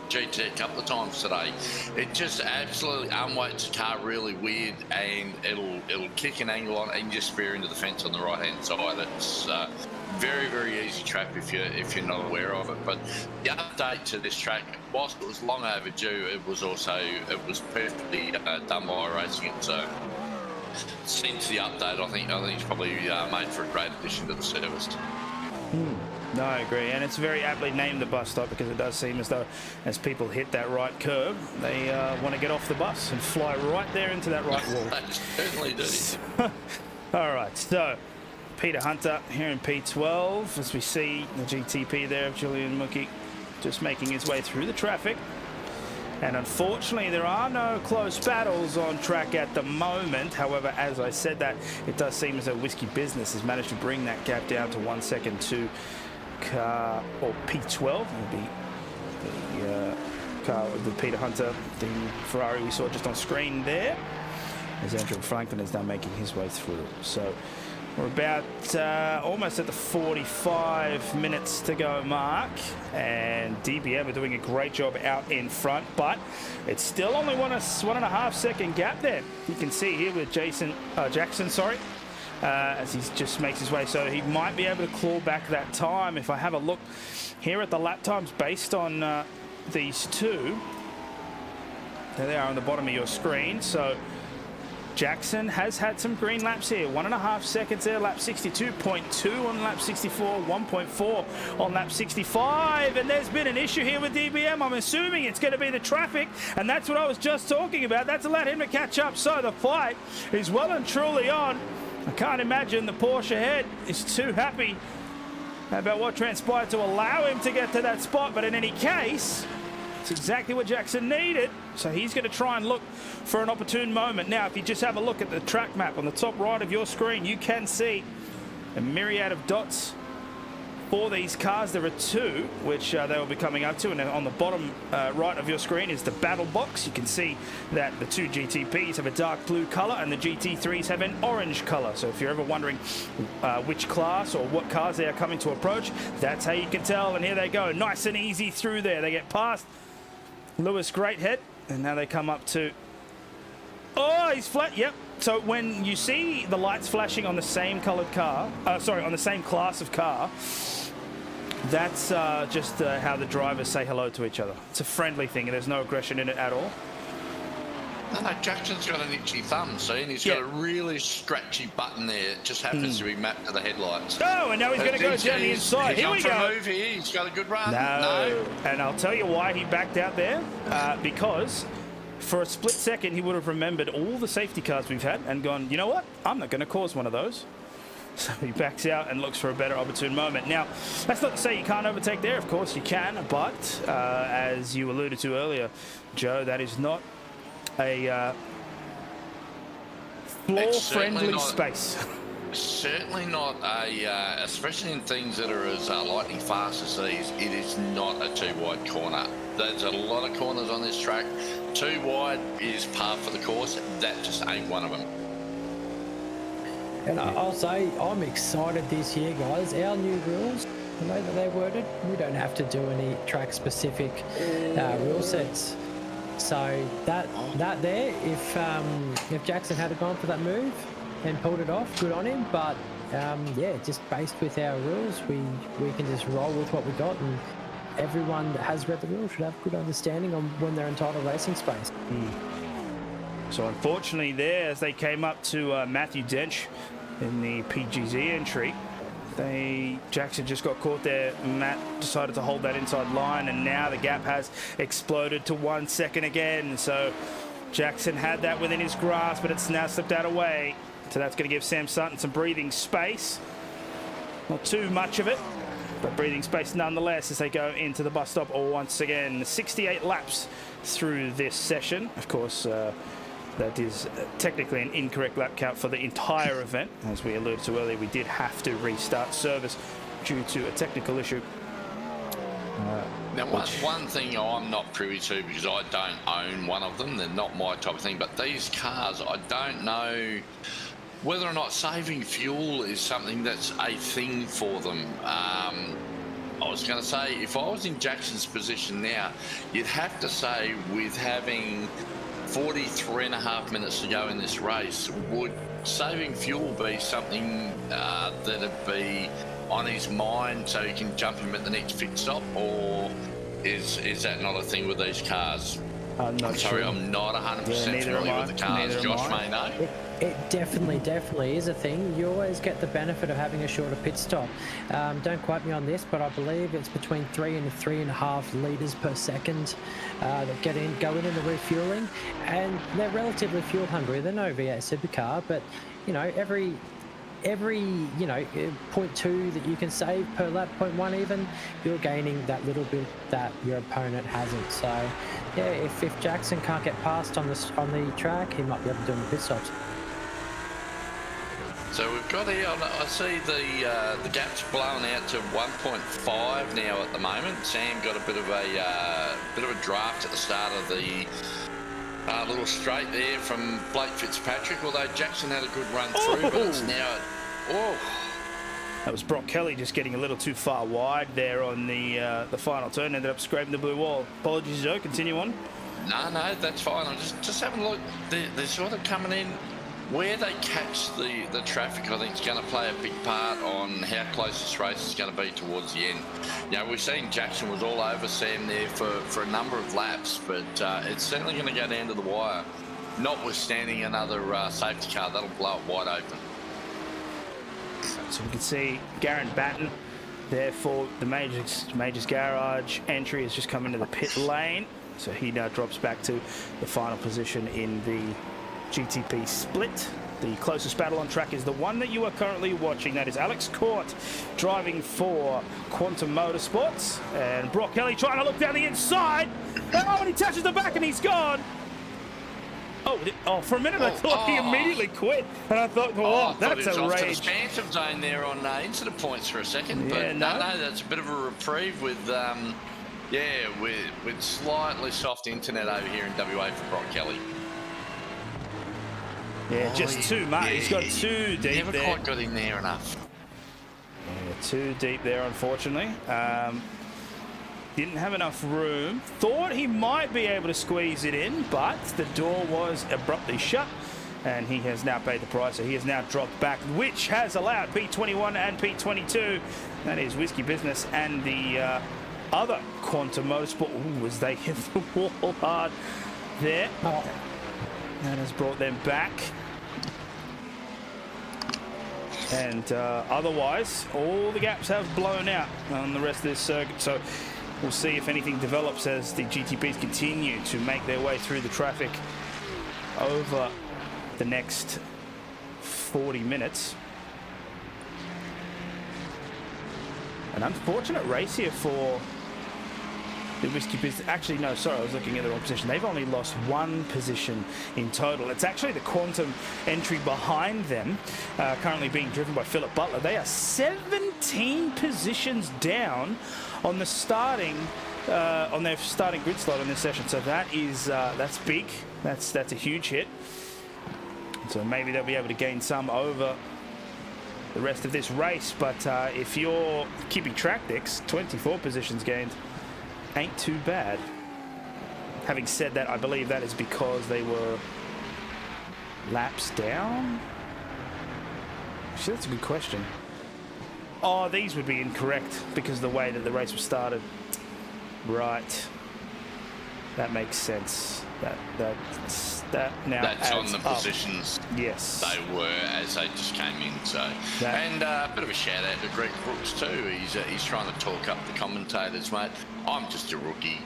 GT a couple of times today, it just absolutely unweights the car really weird, and it'll kick an angle on it and just veer into the fence on the right hand side. It's very, very easy trap if you're not aware of it. But the update to this track, whilst it was long overdue, it was perfectly done by racing it. So since the update, I think it's probably made for a great addition to the service.
No, I agree, and it's very aptly named the bus stop because it does seem as though as people hit that right curve, they want to get off the bus and fly right there into that right wall.
They certainly do.
All right, so Peter Hunter here in P12 as we see the GTP there of Julian Mookie just making his way through the traffic. And unfortunately, there are no close battles on track at the moment. However, as I said that, it does seem as though Whiskey Business has managed to bring that gap down to 1 second to car, or P12. Would be the car of the Peter Hunter, the Ferrari we saw just on screen there, as Andrew Franklin is now making his way through. So we're about almost at the 45 minutes to go mark, and DBM are doing a great job out in front, but it's still only 1.5 second gap there. You can see here with Jackson, as he just makes his way, so he might be able to claw back that time. If I have a look here at the lap times based on these two, there they are on the bottom of your screen. So Jackson has had some green laps here. 1.5 seconds there, lap 62.2 on lap 64, 1.4 on lap 65. And there's been an issue here with DBM. I'm assuming it's going to be the traffic, and that's what I was just talking about. That's allowed him to catch up. So the fight is well and truly on. I can't imagine the Porsche head is too happy about what transpired to allow him to get to that spot. But in any case, it's exactly what Jackson needed. So he's going to try and look for an opportune moment. Now, if you just have a look at the track map on the top right of your screen, you can see a myriad of dots for these cars. There are two which they will be coming up to, and on the bottom right of your screen is the battle box. You can see that the two GTPs have a dark blue color and the GT3s have an orange color. So if you're ever wondering which class or what cars they are coming to approach, that's how you can tell. And here they go, nice and easy through there. They get past Lewis Greathead, and now they come up to, oh, he's flat, yep. So when you see the lights flashing on the same colored car, on the same class of car, that's just how the drivers say hello to each other. It's a friendly thing, and there's no aggression in it at all.
No, Jackson's got an itchy thumb, see, and he's got a really scratchy button there. It just happens to be mapped to the headlights.
Oh, and now he's going to go down the inside. Here we go.
Move here. He's got a good run.
No. And I'll tell you why he backed out there. Because for a split second, he would have remembered all the safety cars we've had and gone, you know what? I'm not going to cause one of those. So he backs out and looks for a better opportune moment. Now, that's not to say you can't overtake there. Of course you can. But as you alluded to earlier, Joe, that is not a floor-friendly space.
Certainly not especially in things that are as lightning fast as these, it is not a too wide corner. There's a lot of corners on this track. Too wide is par for the course. That just ain't one of them.
And I'll say I'm excited this year, guys. Our new rules, the way that they're worded, we don't have to do any track-specific rule sets. So that there, if Jackson had gone for that move and pulled it off, good on him. But yeah, just based with our rules, we can just roll with what we got, and everyone that has read the rules should have good understanding on when they're entitled racing space.
So unfortunately there, as they came up to Matthew Dench in the PGZ entry, Jackson just got caught there. Matt decided to hold that inside line, and now the gap has exploded to 1 second again. So Jackson had that within his grasp, but it's now slipped out away. So that's going to give Sam Sutton some breathing space. Not too much of it, but breathing space nonetheless as they go into the bus stop once again. 68 laps through this session. Of course, that is technically an incorrect lap count for the entire event. As we alluded to earlier, we did have to restart service due to a technical issue.
Now, one thing I'm not privy to, because I don't own one of them, they're not my type of thing, but these cars, I don't know whether or not saving fuel is something that's a thing for them. I was going to say, if I was in Jackson's position now, you'd have to say, with having 43.5 minutes to go in this race, would saving fuel be something that'd be on his mind so he can jump him at the next pit stop, or is that not a thing with these cars? I'm sorry, I'm not 100% familiar with the cars. Josh may know.
It definitely is a thing. You always get the benefit of having a shorter pit stop. Don't quote me on this, but I believe it's between 3 and 3.5 litres per second that go in the refueling, and they're relatively fuel hungry. They're no V8 supercar, but you know, every 0.2 that you can save per lap, 0.1 even, you're gaining that little bit that your opponent hasn't. So yeah, if Jackson can't get past on the track, he might be able to do in the pit stops.
So we've got here, I see the gap's blown out to 1.5 now at the moment. Sam got a bit of a draft at the start of the little straight there from Blake Fitzpatrick, although Jackson had a good run through, but it's now...
That was Brock Kelly just getting a little too far wide there on the final turn, ended up scraping the blue wall. Apologies, Joe, continue on.
No, that's fine. I'm just having a look. They're sort of coming in. Where they catch the traffic, I think, is going to play a big part on how close this race is going to be towards the end. You know, we've seen Jackson was all over Sam there for a number of laps, but it's certainly going to go down to the wire. Notwithstanding another safety car, that'll blow it wide open.
So we can see Garen Batten there for the Majors Garage. Entry has just come into the pit lane, so he now drops back to the final position in the GTP split. The closest battle on track is the one that you are currently watching. That is Alex Court driving for Quantum Motorsports, and Brock Kelly trying to look down the inside. Oh, and he touches the back and he's gone. Oh, for a minute I thought he immediately quit, and I thought, that's a rage.
Off to the phantom zone there on incident points for a second, but no, that's a bit of a reprieve with with slightly soft internet over here in WA for Brock Kelly.
Yeah, just too much. He's got too deep
there. Never quite got in there enough.
Yeah, too deep there, unfortunately. Didn't have enough room. Thought he might be able to squeeze it in, but the door was abruptly shut, and he has now paid the price. So he has now dropped back, which has allowed P21 and P22. That is Whiskey Business and the other Quantum Motorsport. Ooh, as they hit the wall hard there. That has brought them back. And otherwise, all the gaps have blown out on the rest of this circuit. So we'll see if anything develops as the GTPs continue to make their way through the traffic over the next 40 minutes. An unfortunate race here for the Whiskey Business. Actually, no, sorry, I was looking at the wrong position. They've only lost one position in total. It's actually the Quantum entry behind them, currently being driven by Philip Butler. They are 17 positions down on the starting, on their starting grid slot in this session. So that is that's big. That's a huge hit. So maybe they'll be able to gain some over the rest of this race. But if you're keeping track, Dix, 24 positions gained ain't too bad. Having said that, I believe that is because they were laps down. Actually, that's a good question. Oh, these would be incorrect because of the way that the race was started. Right. That makes sense. That now
That's on
adds
the
up.
positions
Yes.
they were as they just came in. So, and a bit of a shout out to Greg Brooks too. He's trying to talk up the commentators, mate. I'm just a rookie.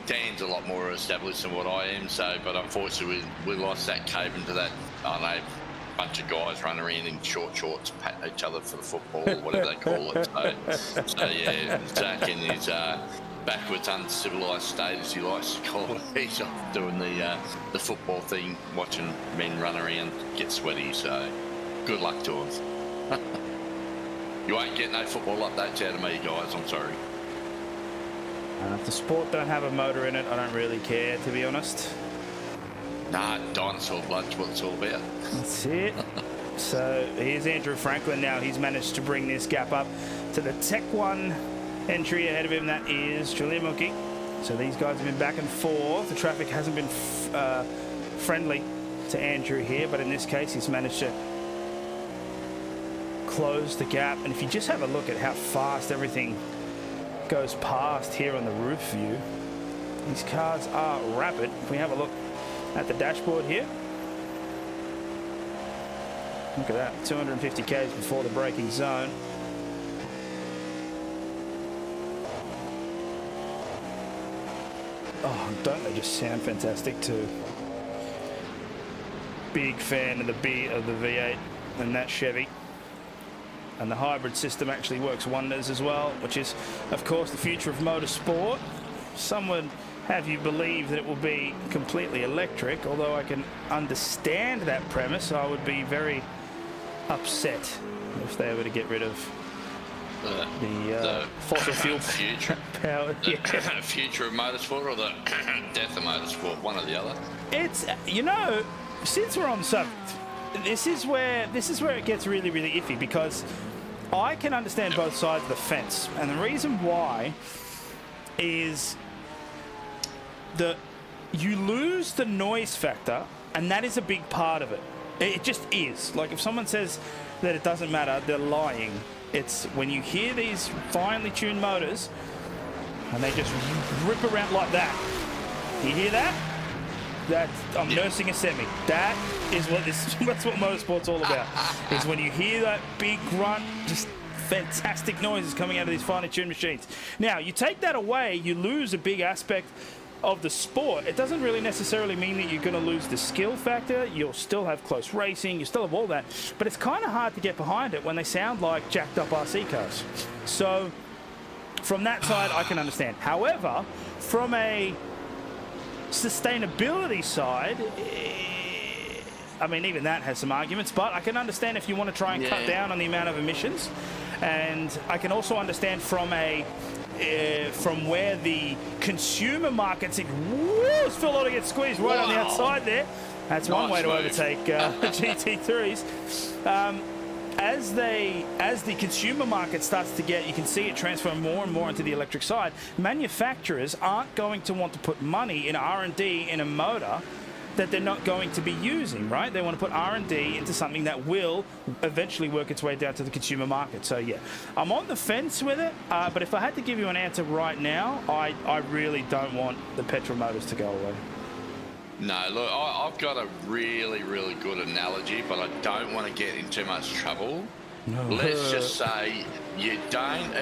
Dan's a lot more established than what I am. So, but unfortunately, we lost that cave into that. I don't know. Bunch of guys running around in short shorts, patting each other for the football, or whatever they call it. So yeah, Zach in his backwards, uncivilised state, as he likes to call it, he's off doing the football thing, watching men run around, get sweaty. So good luck to him. You won't get no football updates out of me, guys. I'm sorry.
If the sport don't have a motor in it, I don't really care, to be honest.
Nah, dinosaur blood's what it's all about.
That's it. So here's Andrew Franklin now. He's managed to bring this gap up to the Tech 1 entry. Ahead of him, that is Julian Mookie. So these guys have been back and forth. The traffic hasn't been friendly to Andrew here, but in this case, he's managed to close the gap. And if you just have a look at how fast everything goes past here on the roof view, these cars are rapid. If we have a look at the dashboard here, look at that, 250 k's before the braking zone. Oh, don't they just sound fantastic too? Big fan of the V8 and that Chevy. And the hybrid system actually works wonders as well, which is, of course, the future of motorsport. Some would have you believe that it will be completely electric, although I can understand that premise. I would be very upset if they were to get rid of the fossil fuel
future
power.
The future of motorsport, or the death of motorsport, one or the other.
It's, you know, since we're on the subject, this is where it gets really, really iffy, because I can understand both sides of the fence, and the reason why is that you lose the noise factor, and that is a big part of it. It just is. Like, if someone says that it doesn't matter, they're lying. It's when you hear these finely tuned motors and they just rip around like that. You hear that? I'm nursing a semi. That is what that's what motorsport's all about. Is when you hear that big grunt, just fantastic noises coming out of these finely tuned machines. Now, you take that away, you lose a big aspect of the sport. It doesn't really necessarily mean that you're going to lose the skill factor. You'll still have close racing, you still have all that, but it's kind of hard to get behind it when they sound like jacked up RC cars. So from that side, I can understand. However, from a sustainability side, I mean, even that has some arguments, but I can understand if you want to try and cut down on the amount of emissions. And I can also understand from where the consumer market's in. Woo, Phil ought to get squeezed right on the outside there. That's one way to overtake GT3s. As the consumer market starts to get, you can see it transfer more and more into the electric side. Manufacturers aren't going to want to put money in R&D in a motor that they're not going to be using, right? They want to put R&D into something that will eventually work its way down to the consumer market. So yeah, I'm on the fence with it, but if I had to give you an answer right now, I really don't want the petrol motors to go away.
No, look, I've got a really, really good analogy, but I don't want to get in too much trouble. No. Let's just say you don't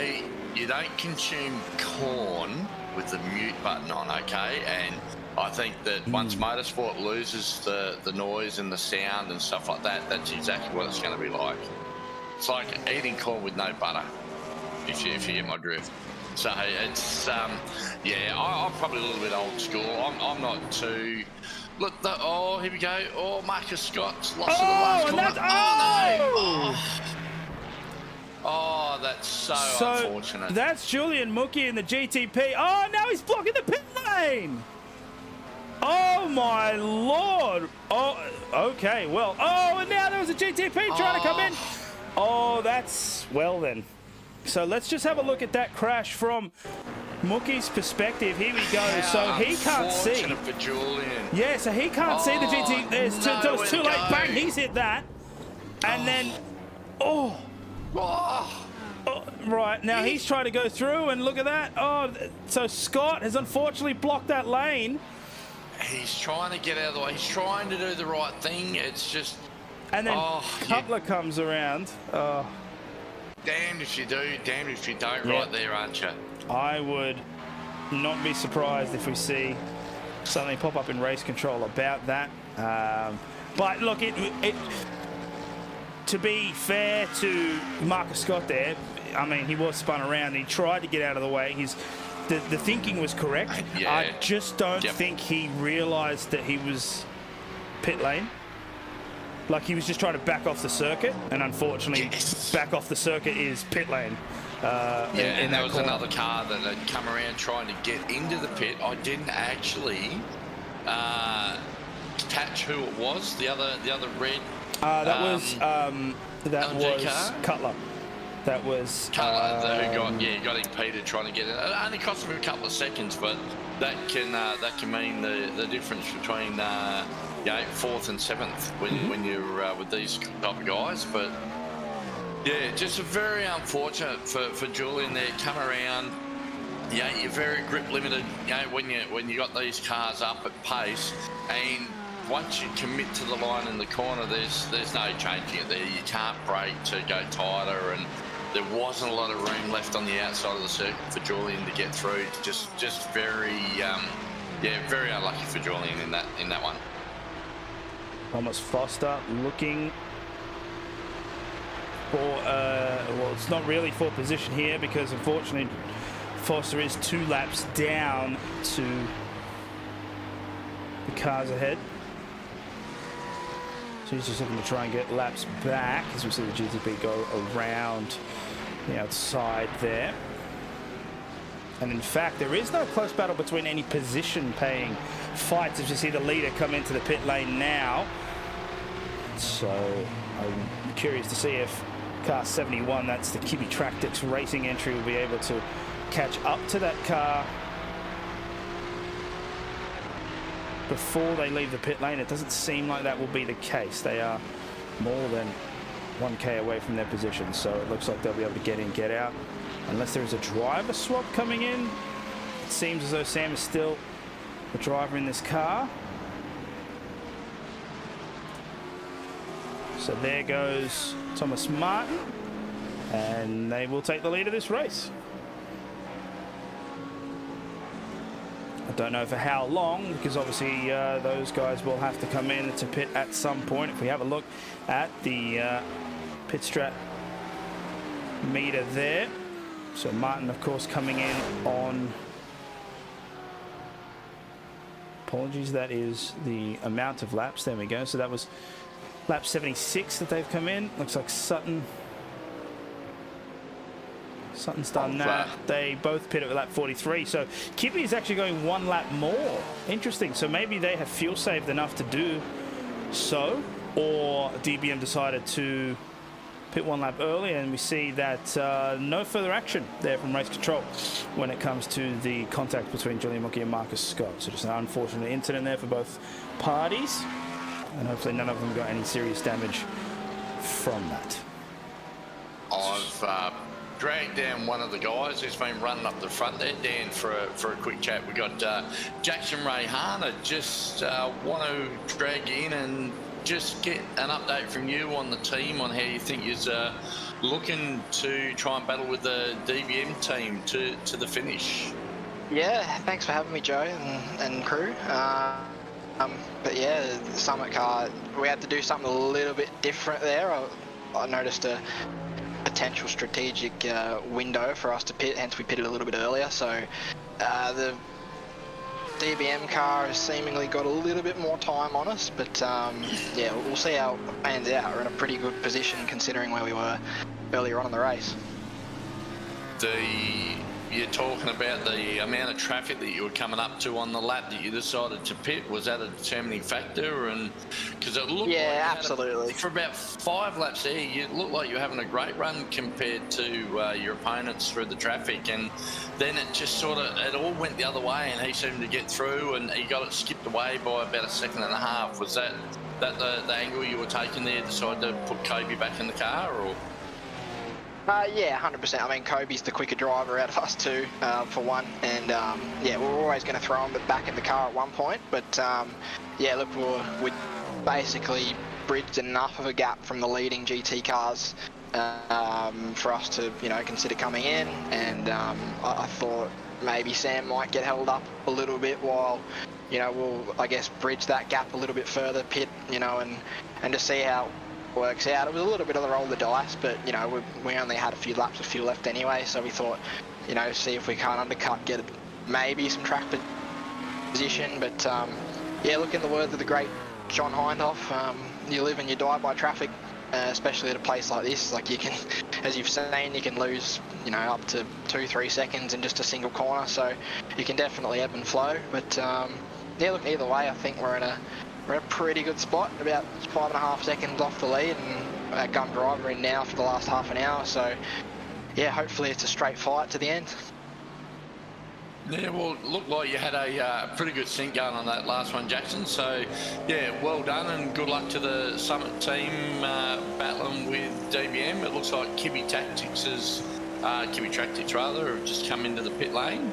consume corn with the mute button on, okay? And I think that once motorsport loses the noise and the sound and stuff like that, that's exactly what it's going to be like. It's like eating corn with no butter, if you get my drift. So it's, yeah, I'm probably a little bit old school. I'm not too... Look, here we go. Oh, Marcus Scott's lost to the last corner. No! Oh, that's so unfortunate.
That's Julian Mookie in the GTP. Oh, now he's blocking the pit lane. Oh, my Lord. Oh, okay, well. Oh, and now there was a GTP trying to come in. Oh, that's... Well, then. So let's just have a look at that crash from Mookie's perspective, here we go. So he can't see.
Unfortunate for Julian.
Yeah, so he can't see the GT. It's too late.
Go.
Bang, he's hit that. And then, oh, right. Now he's trying to go through, and look at that. Oh, so Scott has unfortunately blocked that lane.
He's trying to get out of the way. He's trying to do the right thing. It's just...
And then Cutler comes around. Oh.
Damned if you do, damned if you don't,
Yeah.
right there, aren't you?
I would not be surprised if we see something pop up in race control about that. But look, to be fair to Marcus Scott there, I mean, he was spun around. He tried to get out of the way. The thinking was correct.
Yeah.
I just don't think he realised that he was pit lane. Like, he was just trying to back off the circuit, and unfortunately, back off the circuit is pit lane.
And there was another car that had come around trying to get into the pit. I didn't actually catch who it was. The other red.
That was
LG
Cutler. That was
Cutler who got impeded trying to get in. It only cost him a couple of seconds, but that can mean the difference between 4th and 7th when you're with these type of guys. But yeah, just very unfortunate for Julian there. Come around. Yeah, you're very grip limited. When you got these cars up at pace, and once you commit to the line in the corner, there's no changing it there. You can't brake to go tighter, and there wasn't a lot of room left on the outside of the circuit for Julian to get through. Just very very unlucky for Julian in that one.
Thomas Foster looking for well, it's not really for position here, because unfortunately Foster is 2 laps down to the cars ahead. So he's just looking to try and get laps back, as we see the GTP go around the outside there. And in fact, there is no close battle between any position-paying fights, as you see the leader come into the pit lane now. So I'm curious to see if car 71, that's the Kibby Tractix Racing entry, will be able to catch up to that car before they leave the pit lane. It doesn't seem like that will be the case. They are more than 1K away from their position, so it looks like they'll be able to get in, get out. Unless there is a driver swap coming in. It seems as though Sam is still the driver in this car. So there goes Thomas Martin, and they will take the lead of this race. I don't know for how long, because obviously those guys will have to come in to pit at some point. If we have a look at the pit strat meter there. So Martin, of course, coming in on... Apologies, that is the amount of laps. There we go. So that was lap 76 that they've come in. Looks like Sutton's done that. They both pit at lap 43. So Kibby is actually going 1 lap more. Interesting. So maybe they have fuel saved enough to do so, or DBM decided to pit 1 lap early, and we see that no further action there from race control when it comes to the contact between Julian Mookie and Marcus Scott. So just an unfortunate incident there for both parties, and hopefully none of them got any serious damage from that.
I've dragged down one of the guys who's been running up the front there, Dan, for a quick chat. We got Jackson Rayhana. Just want to drag in and just get an update from you on the team, on how you think you're looking to try and battle with the DBM team to the finish.
Yeah, thanks for having me, Joe and crew. But yeah, the Summit car, we had to do something a little bit different there. I noticed a potential strategic window for us to pit, hence we pitted a little bit earlier. So the DBM car has seemingly got a little bit more time on us, but yeah, we'll see how it pans out. We're in a pretty good position considering where we were earlier on in the race.
The you're talking about the amount of traffic that you were coming up to on the lap that you decided to pit. Was that a determining factor? And because it looked
Yeah,
like
absolutely.
for about 5 laps there, you looked like you were having a great run compared to your opponents through the traffic, and then it just sort of it all went the other way, and he seemed to get through, and he got it skipped away by about 1.5 seconds. Was that the angle you were taking there, decided to put Kobe back in the car, or?
Yeah, 100%. I mean, Kobe's the quicker driver out of us two, for one, and yeah, we're always going to throw him back in the car at one point. But yeah, look, we basically bridged enough of a gap from the leading GT cars for us to, you know, consider coming in, and I thought maybe Sam might get held up a little bit while, you know, we'll, I guess, bridge that gap a little bit further, pit, you know, and just see how it works out. It was a little bit of the roll of the dice, but, you know, we only had a few laps of fuel left anyway, so we thought, you know, see if we can't undercut, get maybe some track position. But yeah, look, in the words of the great John Hindhoff, you live and you die by traffic, especially at a place like this. Like, you can, as you've seen, you can lose, you know, up to 2-3 seconds in just a single corner, so you can definitely ebb and flow. But yeah, look, either way, I think we're in a pretty good spot, about 5.5 seconds off the lead, and our gun driver in now for the last half an hour. So yeah, hopefully it's a straight fight to the end.
Yeah, well, it looked like you had a pretty good sync going on that last one, Jackson. So, yeah, well done, and good luck to the Summit team battling with DBM. It looks like Kibby Tactics have just come into the pit lane.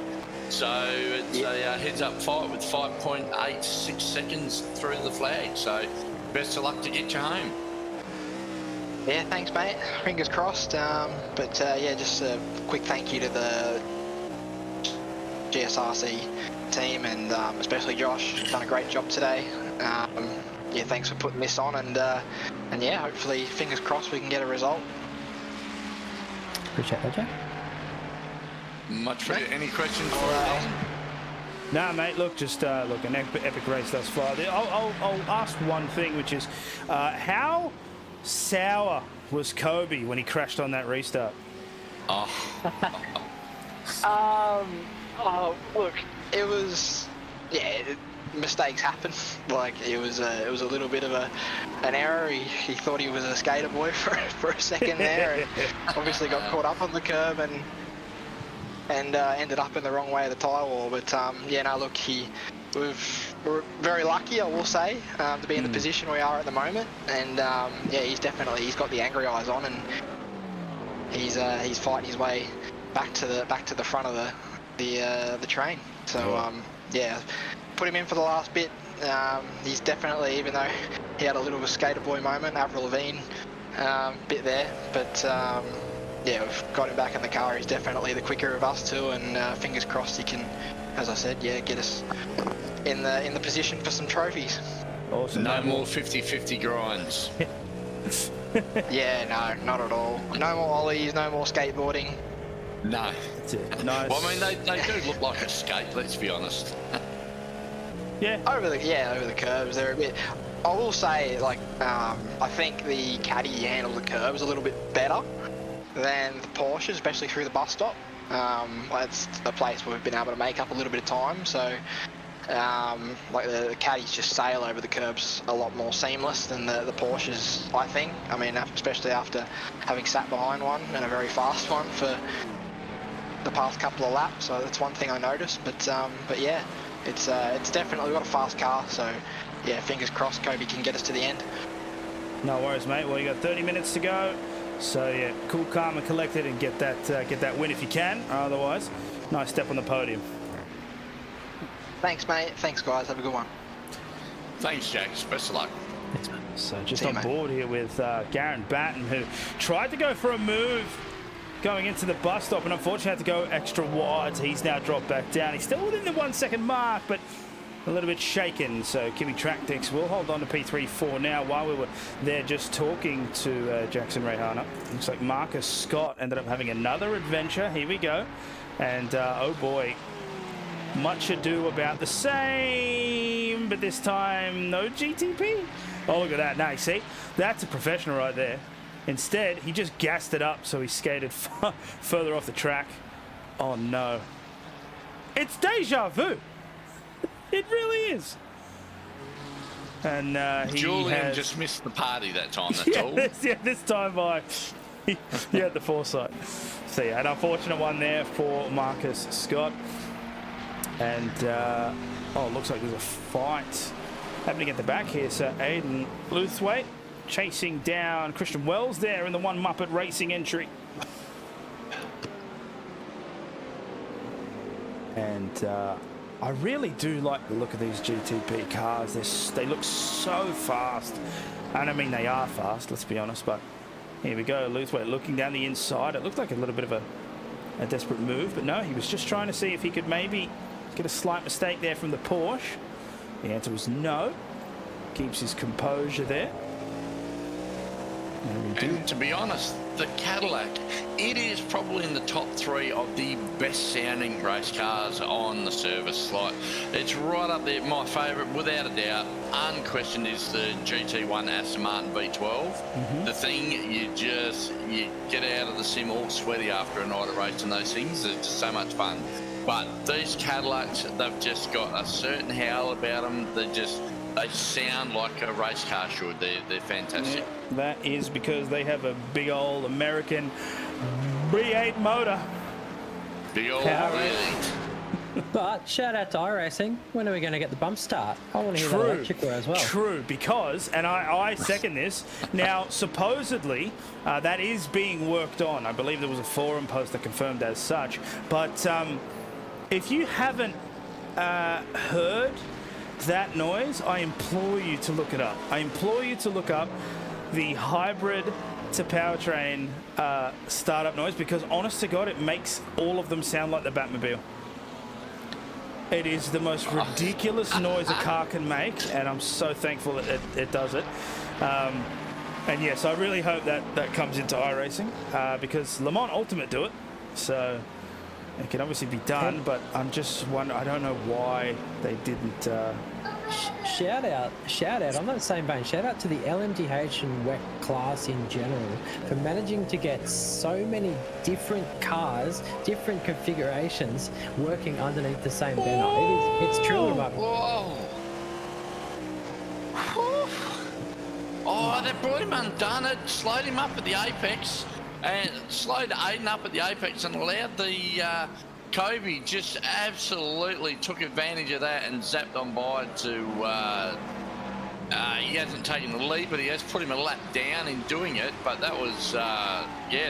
So it's a heads-up fight with 5.86 seconds through the flag. So best of luck to get you home.
Yeah, thanks, mate. Fingers crossed. But yeah, just a quick thank you to the GSRC team, and especially Josh. Done a great job today. Yeah, thanks for putting this on, and yeah, hopefully, fingers crossed, we can get a result.
Appreciate that, Jack.
Much for any questions for
Alright.
Nah, mate, look, just look, an epic race thus far. I'll ask one thing, which is how sour was Kobe when he crashed on that restart?
Oh.
Oh, look, it was, yeah, mistakes happen. Like, it was a little bit of an error. He thought he was a skater boy for a second there, and obviously got caught up on the curb and ended up in the wrong way of the tyre wall. But yeah, no, look, we're very lucky, I will say, to be in the position we are at the moment. And yeah, he's got the angry eyes on, and he's fighting his way back to the front of the train. So yeah, put him in for the last bit. He's definitely, even though he had a little of a skater boy moment, Avril Lavigne bit there, but yeah, we've got him back in the car. He's definitely the quicker of us two, and fingers crossed he can, as I said, yeah, get us in the position for some trophies.
Awesome.
No more 50-50 grinds.
Yeah, no, not at all. No more ollies, no more skateboarding.
No.
That's it. Nice.
Well, I mean, they do look like a skate, let's be honest.
Yeah.
Over the curbs, they're a bit. I will say, like, I think the Caddy handles the curbs a little bit better than the Porsche, especially through the bus stop. It's a place where we've been able to make up a little bit of time, so like the Caddies just sail over the curbs a lot more seamless than the Porsches, I think. I mean, especially after having sat behind one, and a very fast one, for the past couple of laps. So that's one thing I noticed. But yeah, it's definitely, we've got a fast car, so yeah, fingers crossed Kobe can get us to the end.
No worries, mate. Well, you got 30 minutes to go. So yeah, cool, calm and collected, and get that win if you can. Otherwise, nice step on the podium.
Thanks, mate. Thanks, guys. Have a good one.
Thanks, Jack. Best of luck.
So just
See you,
on
mate.
board here with Garen Batten, who tried to go for a move going into the bus stop, and unfortunately had to go extra wide. So he's now dropped back down. He's still within the 1 second mark, but a little bit shaken. So Kibby Tactics will hold on to P3 now. While we were there just talking to Jackson Rehana, looks like Marcus Scott ended up having another adventure. Here we go. And oh boy, much ado about the same, but this time no GTP. Oh, look at that. Now, you see, that's a professional right there. Instead, he just gassed it up, so he skated further off the track. Oh no. It's deja vu. It really is. And he
Julian
has...
just missed the party that time, that's all.
This time he had the foresight. So yeah, an unfortunate one there for Marcus Scott. And looks like there's a fight happening at the back here. So Aiden Luthwaite chasing down Christian Wells there in the one Muppet Racing entry. And I really do like the look of these GTP cars. They look so fast. And I mean, they are fast, let's be honest. But here we go, Luthwaite looking down the inside. It looked like a little bit of a desperate move. But no, he was just trying to see if he could maybe get a slight mistake there from the Porsche. The answer was no. Keeps his composure there.
And to be honest, the Cadillac, it is probably in the top 3 of the best sounding race cars on the service. Like, it's right up there. My favourite, without a doubt, unquestioned, is the GT1 Aston Martin V12. The thing, you get out of the sim all sweaty after a night of racing those things. It's just so much fun. But these Cadillacs, they've just got a certain howl about them. They sound like a race car should. They're fantastic.
Yeah, that is because they have a big old American V8 motor.
Big old V8.
But shout out to iRacing. When are we going to get the bump start? I want to hear that electric as well.
True, because, and I second this, now supposedly that is being worked on. I believe there was a forum post that confirmed as such. But if you haven't heard that noise, I implore you to look it up. I implore you to look up the hybrid to powertrain startup noise, because honest to God, it makes all of them sound like the Batmobile. It is the most ridiculous noise a car can make, and I'm so thankful that it does it. And yes, I really hope that comes into iRacing, because Le Mans Ultimate do it, so it can obviously be done, but I'm just wondering, I don't know why they didn't.
Shout out, I'm not the same vein, shout out to the LMDH and WEC class in general for managing to get so many different cars, different configurations working underneath the same banner. It's truly remarkable.
Whoa. Oh, they brought him undone. It slowed him up at the apex and slowed Aiden up at the apex and allowed the Kobe just absolutely took advantage of that and zapped on by to he hasn't taken the lead, but he has put him a lap down in doing it. But that was that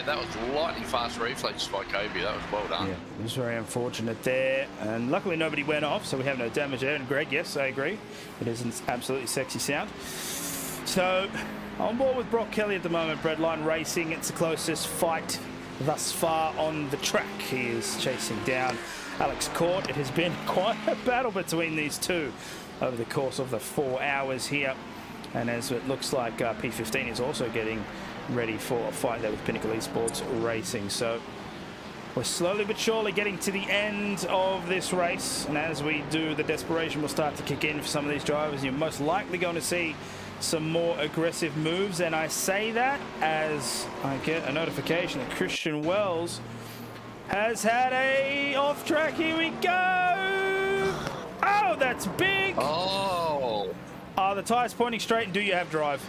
was lightning fast reflexes by Kobe. That was well done.
Yeah, it was very unfortunate there, and luckily nobody went off, so we have no damage there. And Greg, yes, I agree, it is an absolutely sexy sound. So on board with Brock Kelly at the moment, Breadline Racing. It's the closest fight thus far on the track. He is chasing down Alex Court. It has been quite a battle between these two over the course of the 4 hours here. And as it looks like P15 is also getting ready for a fight there with Pinnacle Esports Racing. So we're slowly but surely getting to the end of this race. And as we do, the desperation will start to kick in for some of these drivers. You're most likely going to see some more aggressive moves, and I say that as I get a notification that Christian Wells has had a off track. Here we go. Oh, that's big.
Oh.
Are the tyres pointing straight, and do you have drive?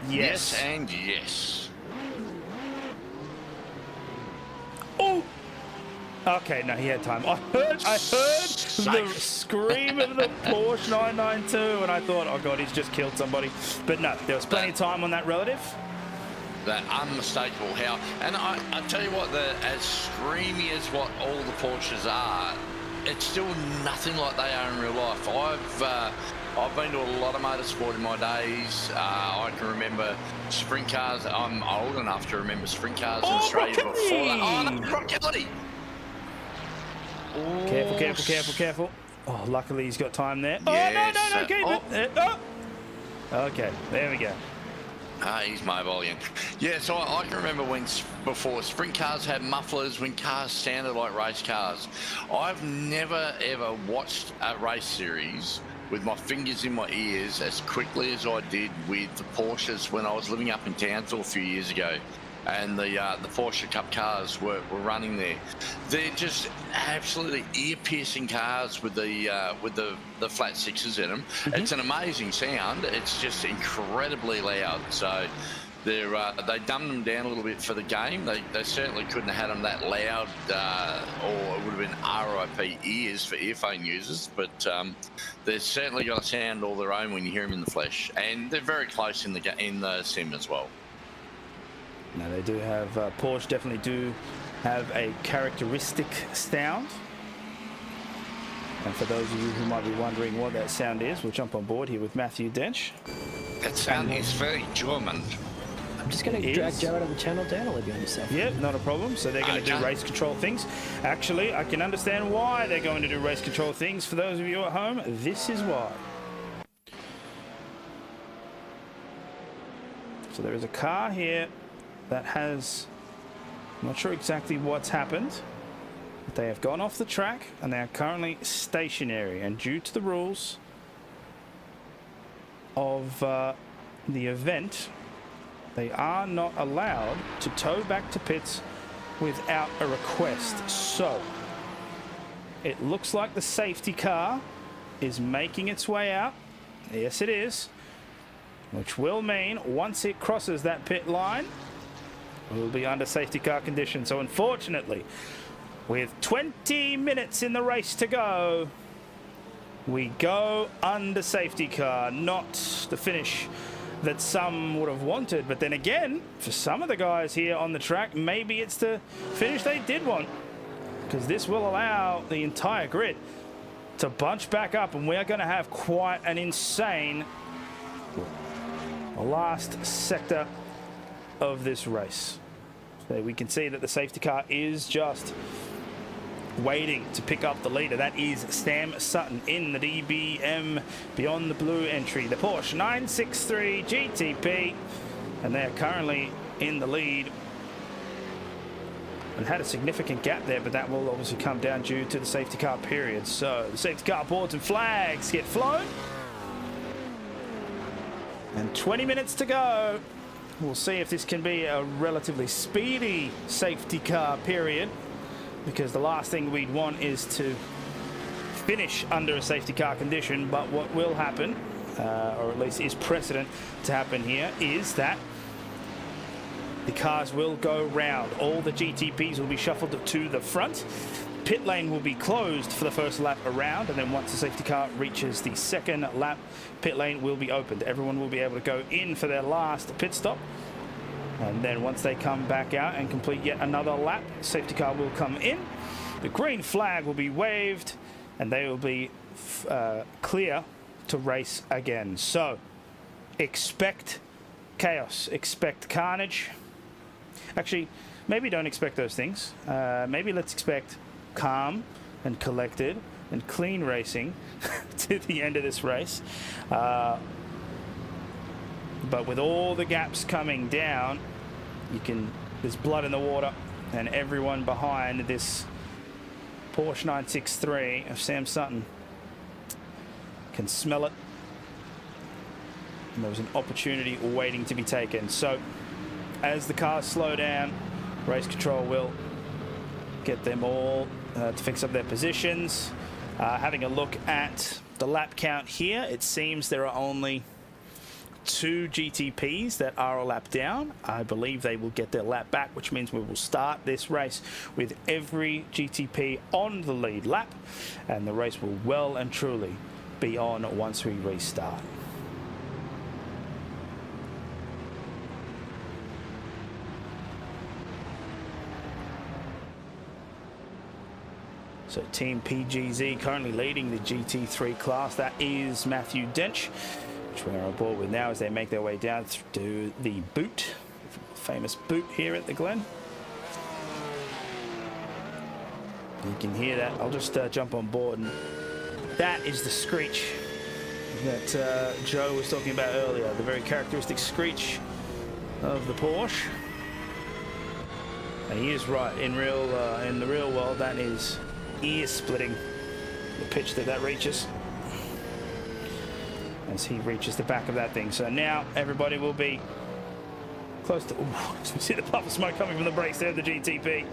Yes and yes.
Oh. Okay, no, he had time. I heard the scream of the Porsche 992, and I thought, oh God, he's just killed somebody. But no, there was plenty of time on that relative.
That unmistakable howl. And I tell you what, as screamy as what all the Porsches are, it's still nothing like they are in real life. I've been to a lot of motorsport in my days. I can remember sprint cars. I'm old enough to remember sprint cars in Australia before that. Oh, no, Brock Kelly.
Careful. Oh, luckily he's got time there.
Yes.
Oh, no, keep it. Okay, there we go.
He's mobile again. Yeah, so I can remember before sprint cars had mufflers, when cars sounded like race cars. I've never ever watched a race series with my fingers in my ears as quickly as I did with the Porsches when I was living up in Townsville a few years ago. and the Porsche Cup cars were running there. They're just absolutely ear-piercing cars with the flat sixes in them. It's an amazing sound. It's just incredibly loud. So they dumbed them down a little bit for the game. They certainly couldn't have had them that loud, or it would have been RIP ears for earphone users. But they've certainly got a sound all their own when you hear them in the flesh, and they're very close in the sim as well.
Now they do have Porsche definitely do have a characteristic sound. And for those of you who might be wondering what that sound is, we'll jump on board here with Matthew Dench.
That sound is very German.
I'm just going to drag Joe out of the channel down. I'll leave you on yourself.
Yeah, not a problem. So they're going to do race control things. Actually, I can understand why they're going to do race control things. For those of you at home, this is why. So there is a car here that has, I'm not sure exactly what's happened, but they have gone off the track and they are currently stationary. And due to the rules of the event, they are not allowed to tow back to pits without a request. So it looks like the safety car is making its way out. Yes, it is. Which will mean once it crosses that pit line, we'll be under safety car conditions. So unfortunately, with 20 minutes in the race to go, we go under safety car. Not the finish that some would have wanted, but then again, for some of the guys here on the track, maybe it's the finish they did want, because this will allow the entire grid to bunch back up, and we're going to have quite an insane last sector of this race. So we can see that the safety car is just waiting to pick up the leader. That is Sam Sutton in the DBM Beyond the Blue entry, the Porsche 963 GTP, and they are currently in the lead and had a significant gap there, but that will obviously come down due to the safety car period. So the safety car boards and flags get flown, and 20 minutes to go. We'll see if this can be a relatively speedy safety car period, because the last thing we'd want is to finish under a safety car condition. But what will happen, or at least is precedent to happen here, is that the cars will go round. All the GTPs will be shuffled to the front. Pit lane will be closed for the first lap around, and then once the safety car reaches the second lap, pit lane will be opened. Everyone will be able to go in for their last pit stop. And then once they come back out and complete yet another lap, safety car will come in. The green flag will be waved, and they will be clear to race again. So expect chaos, expect carnage. Actually, maybe don't expect those things. Maybe let's expect calm and collected and clean racing to the end of this race. But with all the gaps coming down, there's blood in the water, and everyone behind this Porsche 963 of Sam Sutton can smell it. And there was an opportunity waiting to be taken. So as the cars slow down, race control will get them all to fix up their positions. Having a look at the lap count here, it seems there are only 2 GTPs that are a lap down. I believe they will get their lap back, which means we will start this race with every GTP on the lead lap, and the race will well and truly be on once we restart. So Team PGZ currently leading the GT3 class. That is Matthew Dench, which we're on board with now as they make their way down to the boot, famous boot here at the Glen. You can hear that. I'll just jump on board, and that is the screech that Joe was talking about earlier, the very characteristic screech of the Porsche. And he is right. In the real world, that is ear-splitting, the pitch that reaches as he reaches the back of that thing. So now everybody will be Close to... Ooh, we see the puff of smoke coming from the brakes there, the GTP.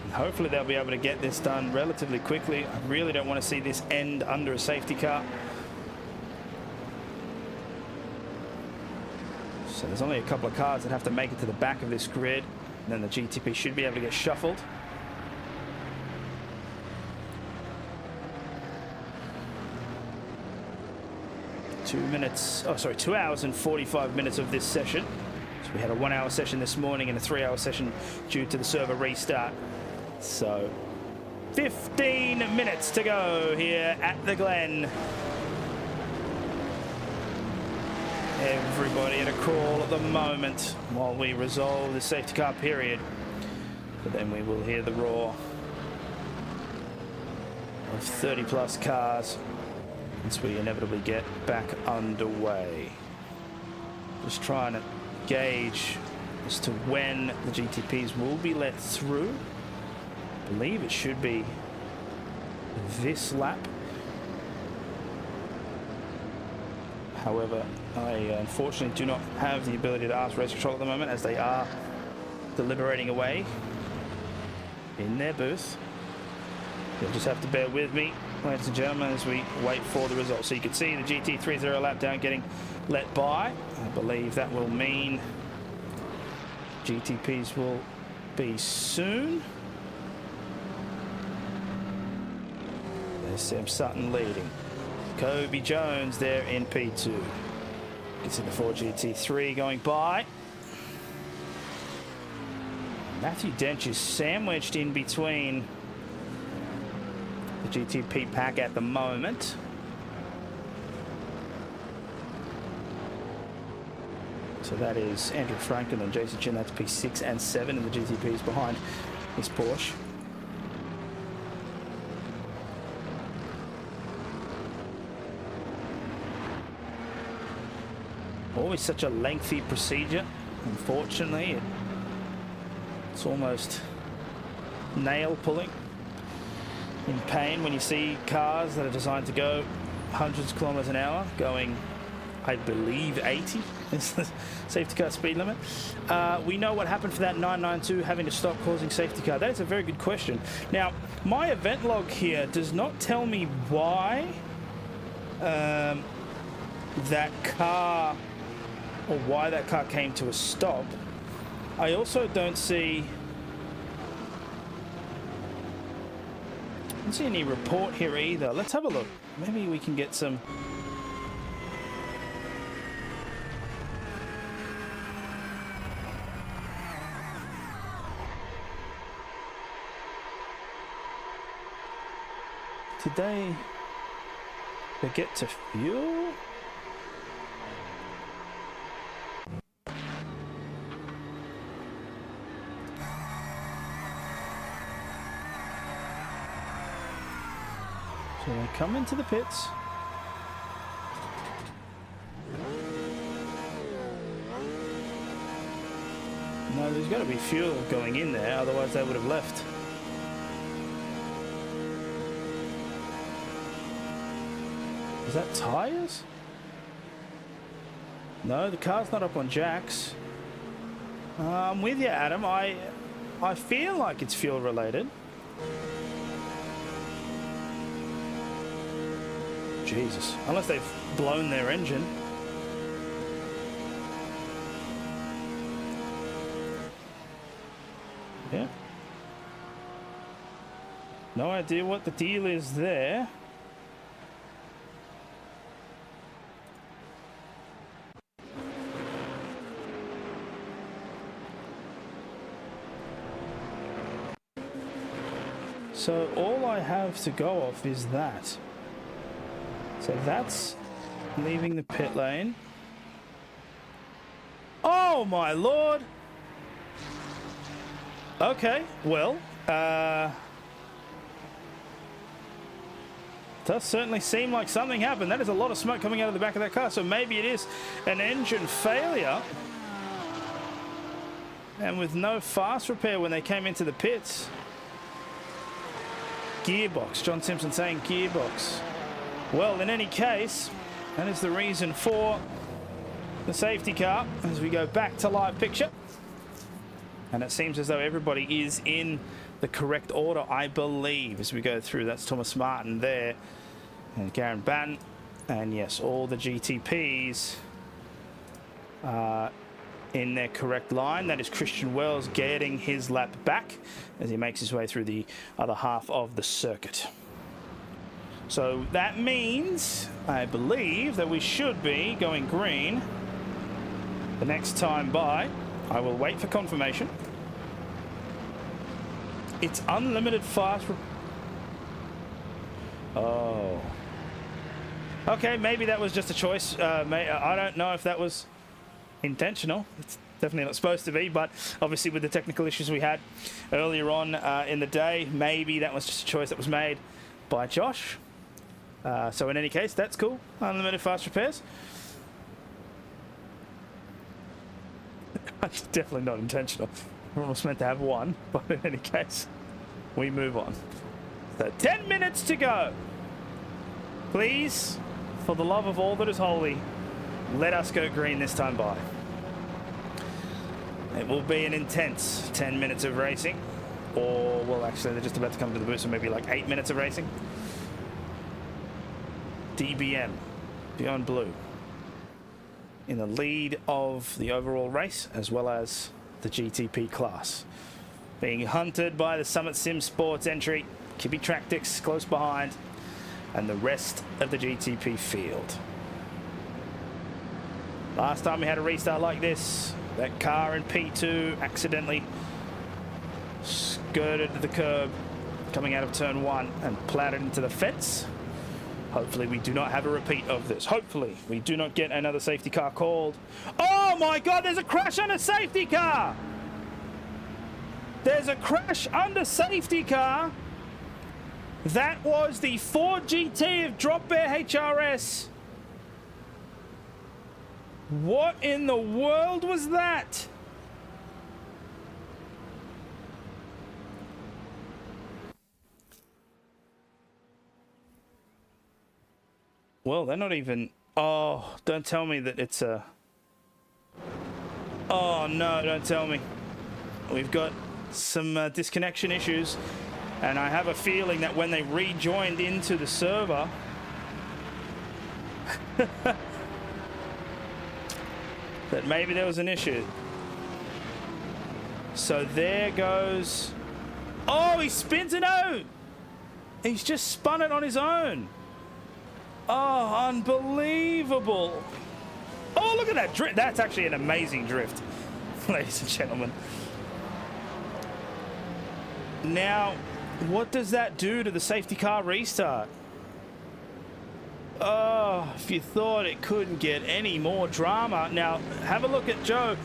And hopefully they'll be able to get this done relatively quickly. I really don't want to see this end under a safety car. So there's only a couple of cars that have to make it to the back of this grid. And then the GTP should be able to get shuffled. Two hours and 45 minutes of this session. So we had a 1 hour session this morning and a 3 hour session due to the server restart. So 15 minutes to go here at the Glen. Everybody at a crawl at the moment while we resolve the safety car period. But then we will hear the roar of 30 plus cars once we inevitably get back underway. Just trying to gauge as to when the GTPs will be let through. I believe it should be this lap. However, I unfortunately do not have the ability to ask race control at the moment, as they are deliberating away in their booth. You'll just have to bear with me, ladies and gentlemen, as we wait for the results. So you can see the GT3 0 lap down getting let by. I believe that will mean GTPs will be soon. There's Sam Sutton leading. Kobe Jones there in P2. You can see the Ford GT3 going by. Matthew Dench is sandwiched in between the GTP pack at the moment. So that is Andrew Franklin and Jason Chin. That's P6 and 7, and the GTP is behind his Porsche. Always such a lengthy procedure. Unfortunately, it's almost nail pulling. In pain when you see cars that are designed to go hundreds of kilometers an hour going, I believe, 80 is the safety car speed limit. We know what happened for that 992 having to stop causing safety car. That is a very good question. Now, my event log here does not tell me why that car or why that car came to a stop. I also don't see any report here either. Let's have a look. Maybe we can get some. Did they get to fuel? So they come into the pits. No, there's got to be fuel going in there, otherwise they would have left. Is that tires? No, the car's not up on jacks. I'm with you, Adam. I feel like it's fuel related. Jesus, unless they've blown their engine. Yeah. No idea what the deal is there. So all I have to go off is that. So that's leaving the pit lane. Oh my lord! Okay, well, does certainly seem like something happened. That is a lot of smoke coming out of the back of that car, so maybe it is an engine failure. And with no fast repair when they came into the pits. Gearbox, John Simpson saying gearbox. Well, in any case, that is the reason for the safety car as we go back to live picture. And it seems as though everybody is in the correct order, I believe, as we go through. That's Thomas Martin there and Garen Batten. And yes, all the GTPs are in their correct line. That is Christian Wells getting his lap back as he makes his way through the other half of the circuit. So that means, I believe, that we should be going green the next time by. I will wait for confirmation. It's unlimited fast. Oh. Okay, maybe that was just a choice. I don't know if that was intentional. It's definitely not supposed to be, but obviously with the technical issues we had earlier on in the day, maybe that was just a choice that was made by Josh. So in any case, that's cool. Unlimited fast repairs. It's definitely not intentional. We're almost meant to have one, but in any case, we move on. So 10 minutes to go. Please, for the love of all that is holy, let us go green this time by. It will be an intense 10 minutes of racing. Or, well, actually, they're just about to come to the booth, so maybe like 8 minutes of racing. DBM, Beyond Blue, in the lead of the overall race, as well as the GTP class. Being hunted by the Summit Sim Sports entry, Kippy Tractics close behind, and the rest of the GTP field. Last time we had a restart like this, that car in P2 accidentally skirted the curb coming out of turn 1 and plowed it into the fence. Hopefully we do not have a repeat of this. Hopefully we do not get another safety car called. Oh my God, there's a crash on a safety car! There's a crash under safety car. That was the Ford GT of Drop Bear HRS. What in the world was that? Well, they're not even... Oh, don't tell me that it's a... Oh, no, don't tell me. We've got some disconnection issues, and I have a feeling that when they rejoined into the server... that maybe there was an issue. So there goes... Oh, he spins it out! He's just spun it on his own. Oh, unbelievable. Oh, look at that drift. That's actually an amazing drift, ladies and gentlemen. Now, what does that do to the safety car restart? Oh, if you thought it couldn't get any more drama. Now, have a look at Joe.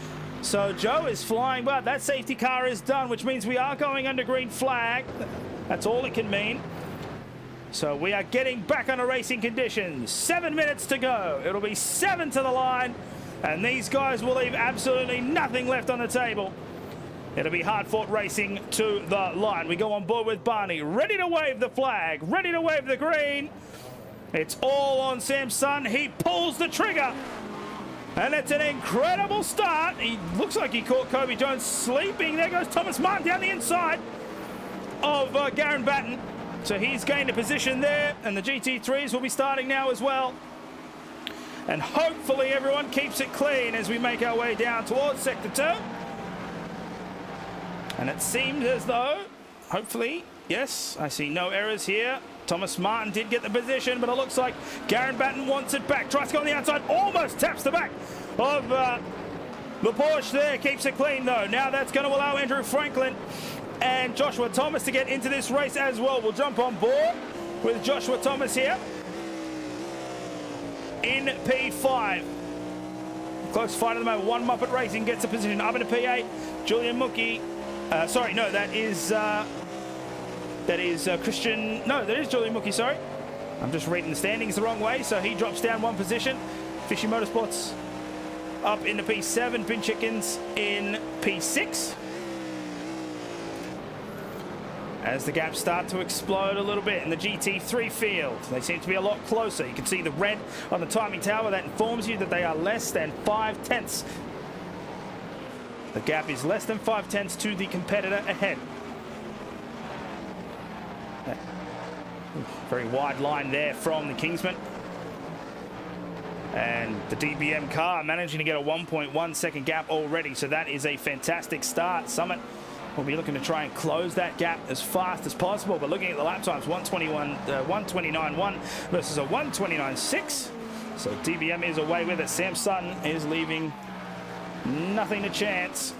So Joe is flying, but that safety car is done, which means we are going under green flag. That's all it can mean. So we are getting back on a racing conditions. 7 minutes to go. It'll be 7 to the line, and these guys will leave absolutely nothing left on the table. It'll be hard-fought racing to the line. We go on board with Barney, ready to wave the flag, ready to wave the green. It's all on Sam's son. He pulls the trigger, and it's an incredible start. He looks like he caught Kobe Jones sleeping. There goes Thomas Martin down the inside of Garen Batten. So he's gained a position there, and the GT3s will be starting now as well. And hopefully everyone keeps it clean as we make our way down towards Sector 2. And it seems as though, hopefully, yes, I see no errors here. Thomas Martin did get the position, but it looks like Garen Batten wants it back. Tries to go on the outside, almost taps the back of the Porsche there. Keeps it clean, though. Now that's going to allow Andrew Franklin and Joshua Thomas to get into this race as well. We'll jump on board with Joshua Thomas here in P5. Close fight at the moment. One Muppet Racing gets a position up into P8. Julian Mookie. Sorry, no, that is Christian. No, that is Julian Mookie, sorry. I'm just reading the standings the wrong way, so he drops down one position. Fishy Motorsports up into P7. Bin Chickens in P6. as the gaps start to explode a little bit in the GT3 field. They seem to be a lot closer. You can see the red on the timing tower. That informs you that they are less than 5 tenths. The gap is less than 5 tenths to the competitor ahead. Very wide line there from the Kingsman. And the DBM car managing to get a 1.1 second gap already. So that is a fantastic start. Summit will be looking to try and close that gap as fast as possible. But looking at the lap times, 129.1 versus a 129.6. So DBM is away with it. Sam Sutton is leaving nothing to chance.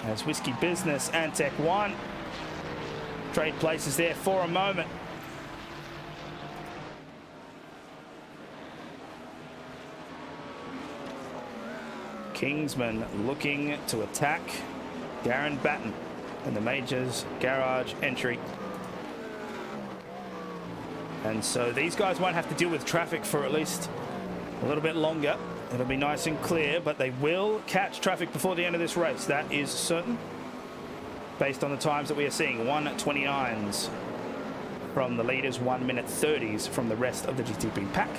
As Whiskey Business and Tech 1 trade places there for a moment. Kingsman looking to attack Darren Batten in the Majors garage entry. And so these guys won't have to deal with traffic for at least a little bit longer. It'll be nice and clear, but they will catch traffic before the end of this race. That is certain, based on the times that we are seeing. 1:29s from the leaders, 1 minute 30s from the rest of the GTP pack.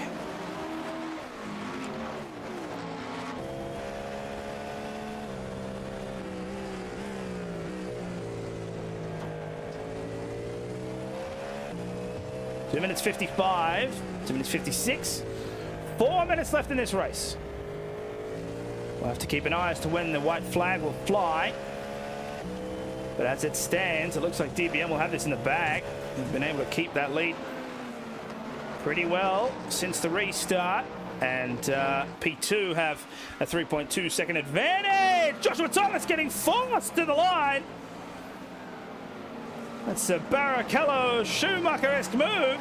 Two minutes 55, 2 minutes 56, 4 minutes left in this race. We'll have to keep an eye as to when the white flag will fly. But as it stands, it looks like DBM will have this in the bag. They've been able to keep that lead pretty well since the restart. And P2 have a 3.2 second advantage. Joshua Thomas getting forced to the line. That's a Barrichello Schumacher-esque move.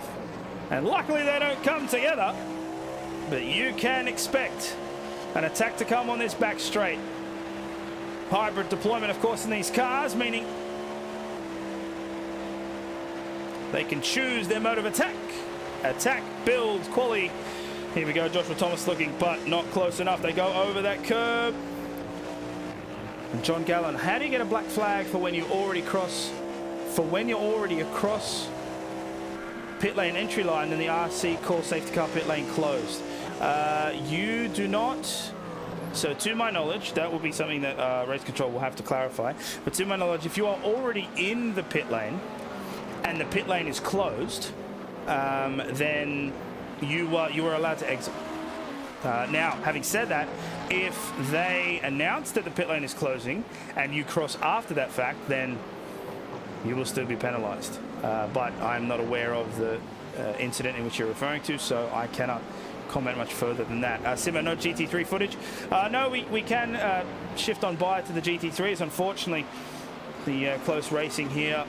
And luckily they don't come together. But you can expect an attack to come on this back straight. Hybrid deployment, of course, in these cars, meaning they can choose their mode of attack. Attack, build, quali. Here we go, Joshua Thomas looking, but not close enough. They go over that curb. And John Gallen, how do you get a black flag for when you already cross? For when you're already across pit lane entry line, then the RC call safety car pit lane closed. You do not. So to my knowledge, that will be something that race control will have to clarify. But to my knowledge, if you are already in the pit lane and the pit lane is closed, then you are allowed to exit. Now, having said that, if they announce that the pit lane is closing and you cross after that fact, then you will still be penalised. But I'm not aware of the incident in which you're referring to, so I cannot comment much further than that. Simo, no GT3 footage? No, we can shift on by to the GT3s. Unfortunately, the close racing here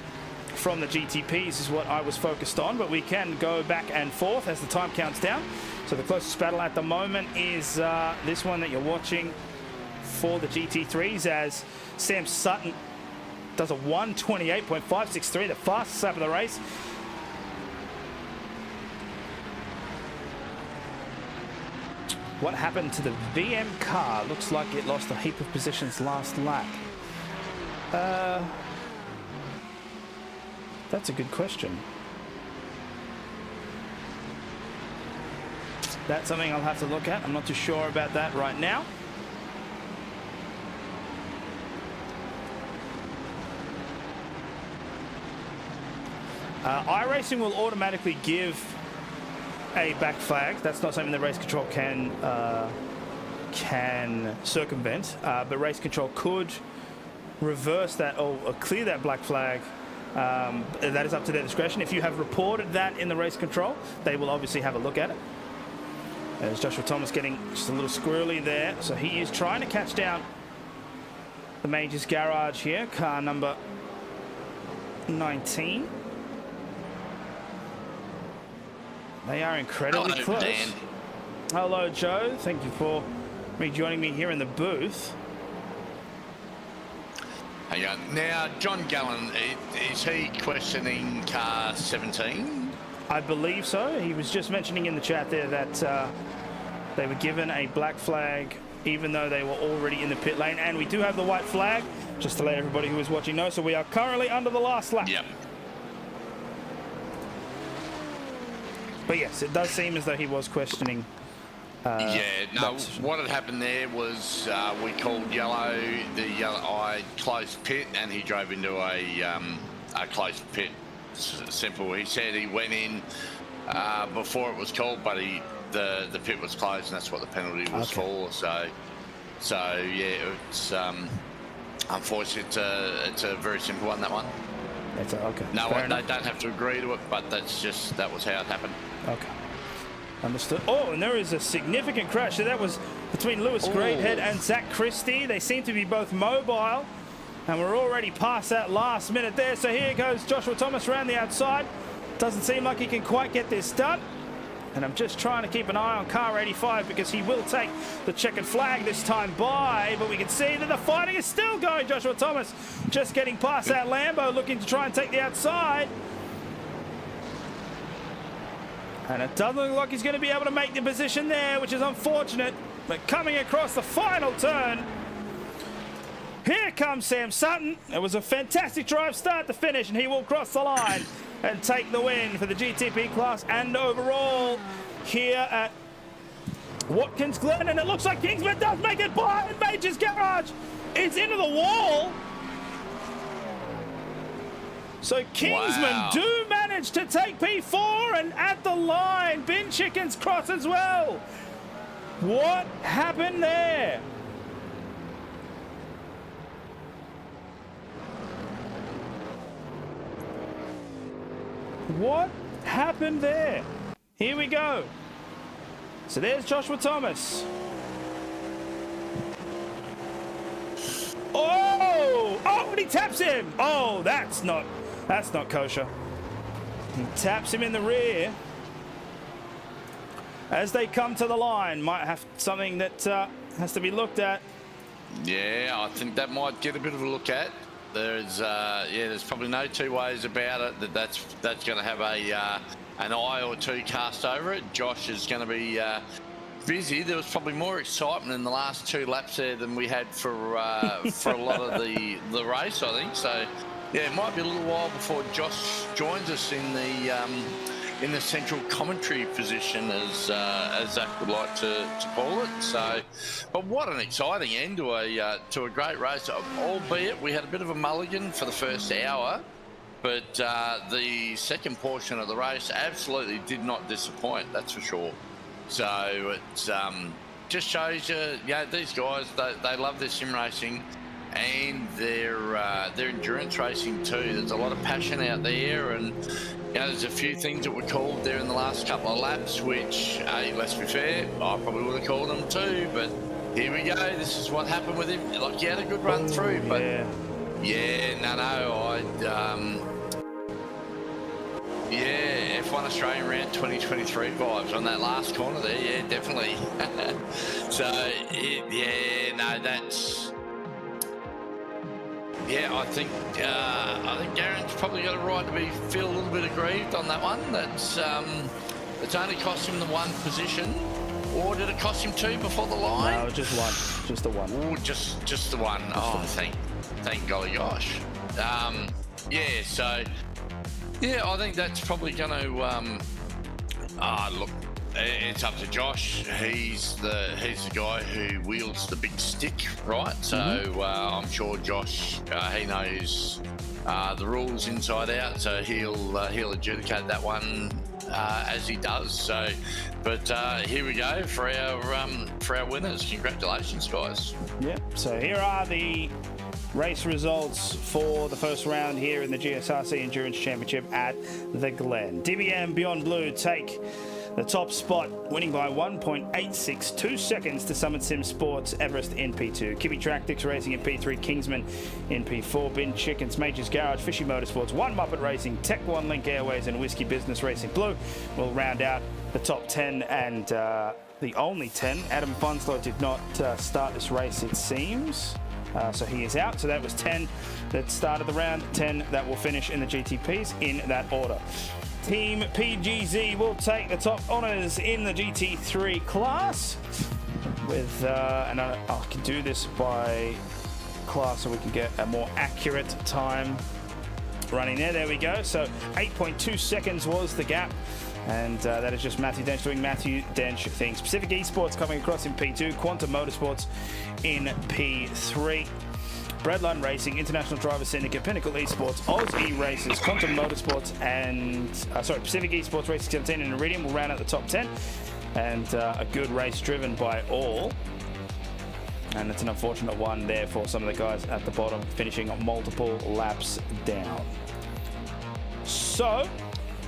from the GTPs is what I was focused on, but we can go back and forth as the time counts down. So the closest battle at the moment is this one that you're watching for the GT3s, as Sam Sutton does a 1:28.563, the fastest lap of the race. What happened to the VM car? Looks like it lost a heap of positions last lap. That's a good question. That's something I'll have to look at. I'm not too sure about that right now. iRacing will automatically give a back flag. That's not something that race control can circumvent, but race control could reverse that or clear that black flag. That is up to their discretion. If you have reported that in the race control, they will obviously have a look at it. There's Joshua Thomas getting just a little squirrely there, so he is trying to catch down the Majors garage here, car number 19. They are incredibly close. Dan. Hello, Joe. Thank you for rejoining me here in the booth.
Hang on. Now, John Gallen, is he questioning car 17?
I believe so. He was just mentioning in the chat there that they were given a black flag even though they were already in the pit lane. And we do have the white flag, just to let everybody who is watching know. So we are currently under the last lap.
Yep.
But yes, it does seem as though he was questioning.
What had happened there was we called yellow. The yellow eye closed pit, and he drove into a closed pit. Simple. He said he went in before it was called, but the pit was closed, and that's what the penalty was for. So yeah, it's unfortunately it's a very simple one, that one.
Okay.
No, they don't have to agree to it, but that was how it happened.
Okay. Understood. Oh, and there is a significant crash. So that was between Lewis Greathead and Zach Christie. They seem to be both mobile, and we're already past that last minute there. So here goes Joshua Thomas around the outside. Doesn't seem like he can quite get this done. And I'm just trying to keep an eye on car 85 because he will take the checkered flag this time by. But we can see that the fighting is still going. Joshua Thomas just getting past that Lambo, looking to try and take the outside. And it doesn't look like he's going to be able to make the position there, which is unfortunate. But coming across the final turn, here comes Sam Sutton. It was a fantastic drive start to finish, and he will cross the line and take the win for the GTP class and overall here at Watkins Glen. And it looks like Kingsman does make it by, and Major's Garage is into the wall. So Kingsman do manage to take P4, and at the line, Bin Chickens cross as well. What happened there? What happened there? Here we go. So there's Joshua Thomas. Oh, and he taps him. Oh, that's not kosher. He taps him in the rear as they come to the line. Might have something that has to be looked at.
Yeah, I think that might get a bit of a look at. There's probably no two ways about it that's going to have an eye or two cast over it. Josh is going to be busy. There was probably more excitement in the last 2 laps there than we had for a lot of the race, I think. So yeah, it might be a little while before Josh joins us in the central commentary position, as Zach would like to call it. So, but what an exciting end to a great race. Albeit we had a bit of a mulligan for the first hour, but the second portion of the race absolutely did not disappoint. That's for sure. So it just shows you, these guys, they love their sim racing and their endurance racing too. There's a lot of passion out there, and there's a few things that were called there in the last couple of laps, which, let's be fair, I probably would have called them too, but here we go. This is what happened with him. Like, he had a good run through, but F1 Australian Round 2023 vibes on that last corner there. Yeah, definitely. So, that's... Yeah, I think Garen's probably got a right to feel a little bit aggrieved on that one. That's it's only cost him the 1 position, or did it cost him 2 before the line?
No, just 1, just the 1.
Oh, just the 1. Thank golly gosh. So I think that's probably going to look. It's up to Josh. He's the guy who wields the big stick, right? So I'm sure Josh, he knows the rules inside out. So he'll adjudicate that one as he does. So, but here we go for our winners. Congratulations, guys.
Yep. So here are the race results for the first round here in the GSRC Endurance Championship at the Glen. DBM Beyond Blue take the top spot, winning by 1.862 seconds to Summit Sim Sports Everest in P2. Kiwi Tractics Racing in P3, Kingsman in P4, Bin Chickens, Majors Garage, Fishy Motorsports, One Muppet Racing, Tech One Link Airways, and Whiskey Business Racing Blue will round out the top 10 and the only 10. Adam Funslow did not start this race, it seems. So he is out. So that was 10 that started the round, 10 that will finish in the GTPs in that order. Team PGZ will take the top honours in the GT3 class with, and I can do this by class so we can get a more accurate time running there. There we go. So 8.2 seconds was the gap And that is just Matthew Dench doing Matthew Dench things. Pacific Esports coming across in P2, Quantum Motorsports in P3. Breadline Racing, International Driver Syndicate, Pinnacle Esports, Oz E-Races, Quantum Motorsports, and Pacific Esports Racing 17 and Iridium will round out the top 10. And a good race driven by all. And it's an unfortunate one there for some of the guys at the bottom, finishing multiple laps down. So,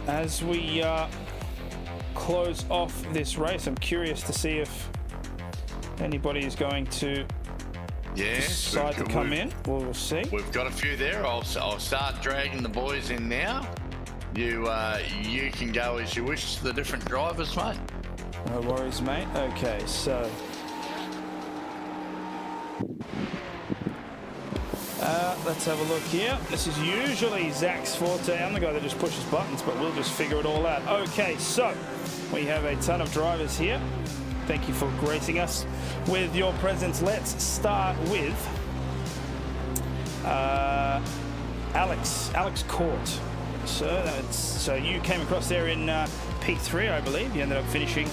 as we close off this race, I'm curious to see if anybody is going to decide to come in. We'll see.
We've got a few there. I'll start dragging the boys in now. You can go as you wish to the different drivers, mate.
No worries, mate. Okay, so let's have a look here. This is usually Zach's forte. I'm the guy that just pushes buttons, but we'll just figure it all out. Okay, so we have a ton of drivers here. Thank you for gracing us with your presence. Let's start with Alex Court. So you came across there in P3, I believe. You ended up finishing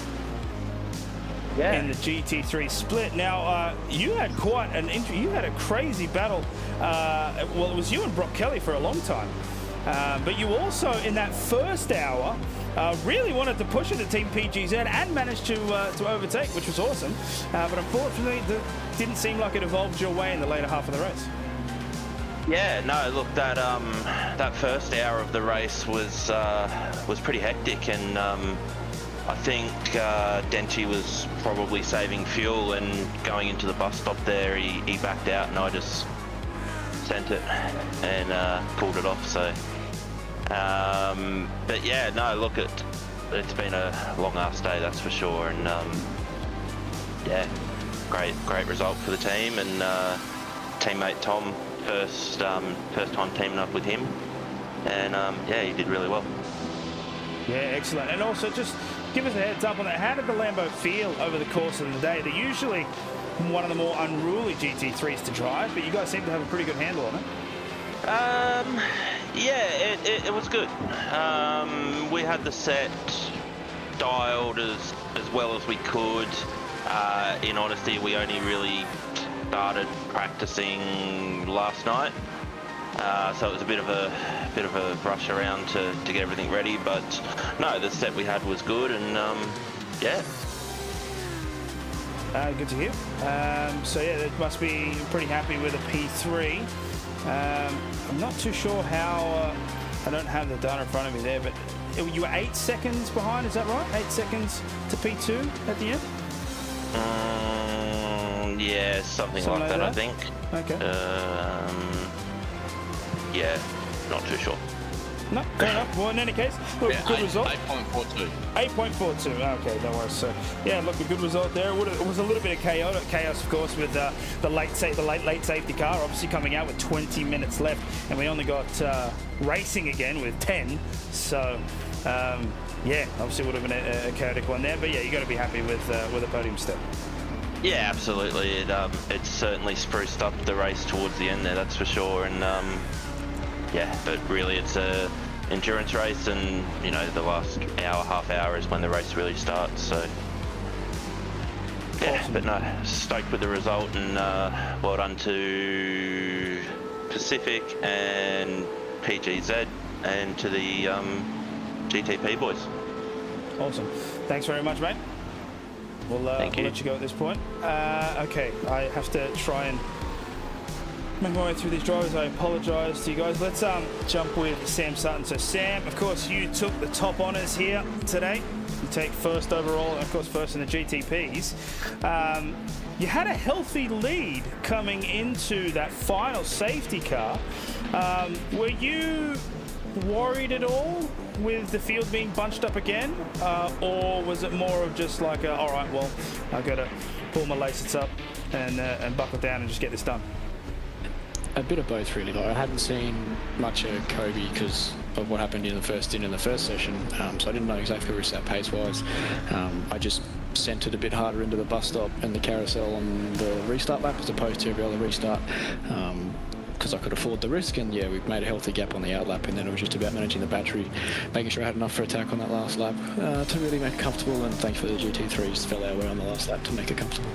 in the GT3 split. Now, you had quite an you had a crazy battle. Well, it was you and Brock Kelly for a long time. But you also, in that first hour, really wanted to push it to Team PGZ and managed to overtake, which was awesome. But unfortunately, it didn't seem like it evolved your way in the later half of the race.
Yeah, no, look, that first hour of the race was pretty hectic, and I think Denchi was probably saving fuel, and going into the bus stop there, he backed out, and I just sent it and pulled it off. So, but yeah, no, look, it's been a long ass day, that's for sure, and yeah, great result for the team, and teammate Tom. First time teaming up with him, and yeah, he did really well.
Yeah, excellent. And also, just give us a heads up on that. How did the Lambo feel over the course of the day? They're usually one of the more unruly GT3s to drive, but you guys seem to have a pretty good handle on it.
Yeah, it was good. We had the set dialed as well as we could. In honesty, we only really started practicing last night, so it was a bit of a rush around to get everything ready. But no, the set we had was good, and yeah.
Good to hear. So yeah, they must be pretty happy with a P3. I'm not too sure how. I don't have the data in front of me there, but you were 8 seconds behind. Is that right? 8 seconds to P2 at the end.
Yeah, something like that, I think.
Okay.
Yeah, not too sure.
No, fair enough. Well, in any case, look, good result.
8.42.
8.42. Okay, no worries. So, yeah, look, a good result there. It was a little bit of chaos, of course, with the late safety car, obviously coming out with 20 minutes left, and we only got racing again with 10. So, yeah, obviously would have been a chaotic one there. But yeah, you got to be happy with a podium step.
Yeah, absolutely. It certainly spruced up the race towards the end there, that's for sure. And yeah, but really it's a endurance race, and you know, the last half hour is when the race really starts. So yeah, awesome. But no, stoked with the result, and well done to Pacific and PGZ and to the GTP boys.
Awesome. Thanks very much, mate. We'll let you go at this point. Okay, I have to try and make my way through these drivers. I apologise to you guys. Let's jump with Sam Sutton. So Sam, of course, you took the top honours here today. You take first overall, and of course first in the GTPs. You had a healthy lead coming into that final safety car. Were you worried at all with the field being bunched up again, or was it more of just like, all right, well, I've got to pull my laces up and buckle down and just get this done?
A bit of both, really. Like, I hadn't seen much of Kobe because of what happened in the first session, so I didn't know exactly where it's at pace-wise. I just sent it a bit harder into the bus stop and the carousel on the restart lap as opposed to every other restart. because I could afford the risk, and yeah, we made a healthy gap on the out lap, and then it was just about managing the battery, making sure I had enough for attack on that last lap to really make it comfortable, and thankfully the GT3s fell our way on the last lap to make it comfortable.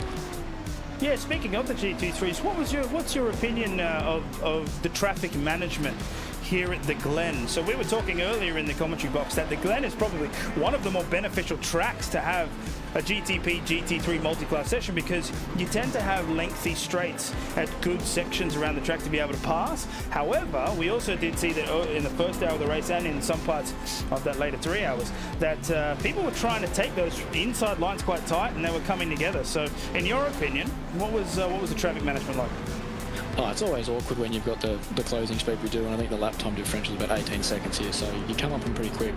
Yeah, speaking of the GT3s, what's your opinion of the traffic management here at the Glen? So we were talking earlier in the commentary box that the Glen is probably one of the more beneficial tracks to have a GTP, GT3 multi-class session, because you tend to have lengthy straights at good sections around the track to be able to pass. However, we also did see that in the first hour of the race and in some parts of that later 3 hours, that people were trying to take those inside lines quite tight, and they were coming together. So in your opinion, what was the traffic management like?
Oh, it's always awkward when you've got the closing speed we do, and I think the lap time differential is about 18 seconds here, so you come up in pretty quick.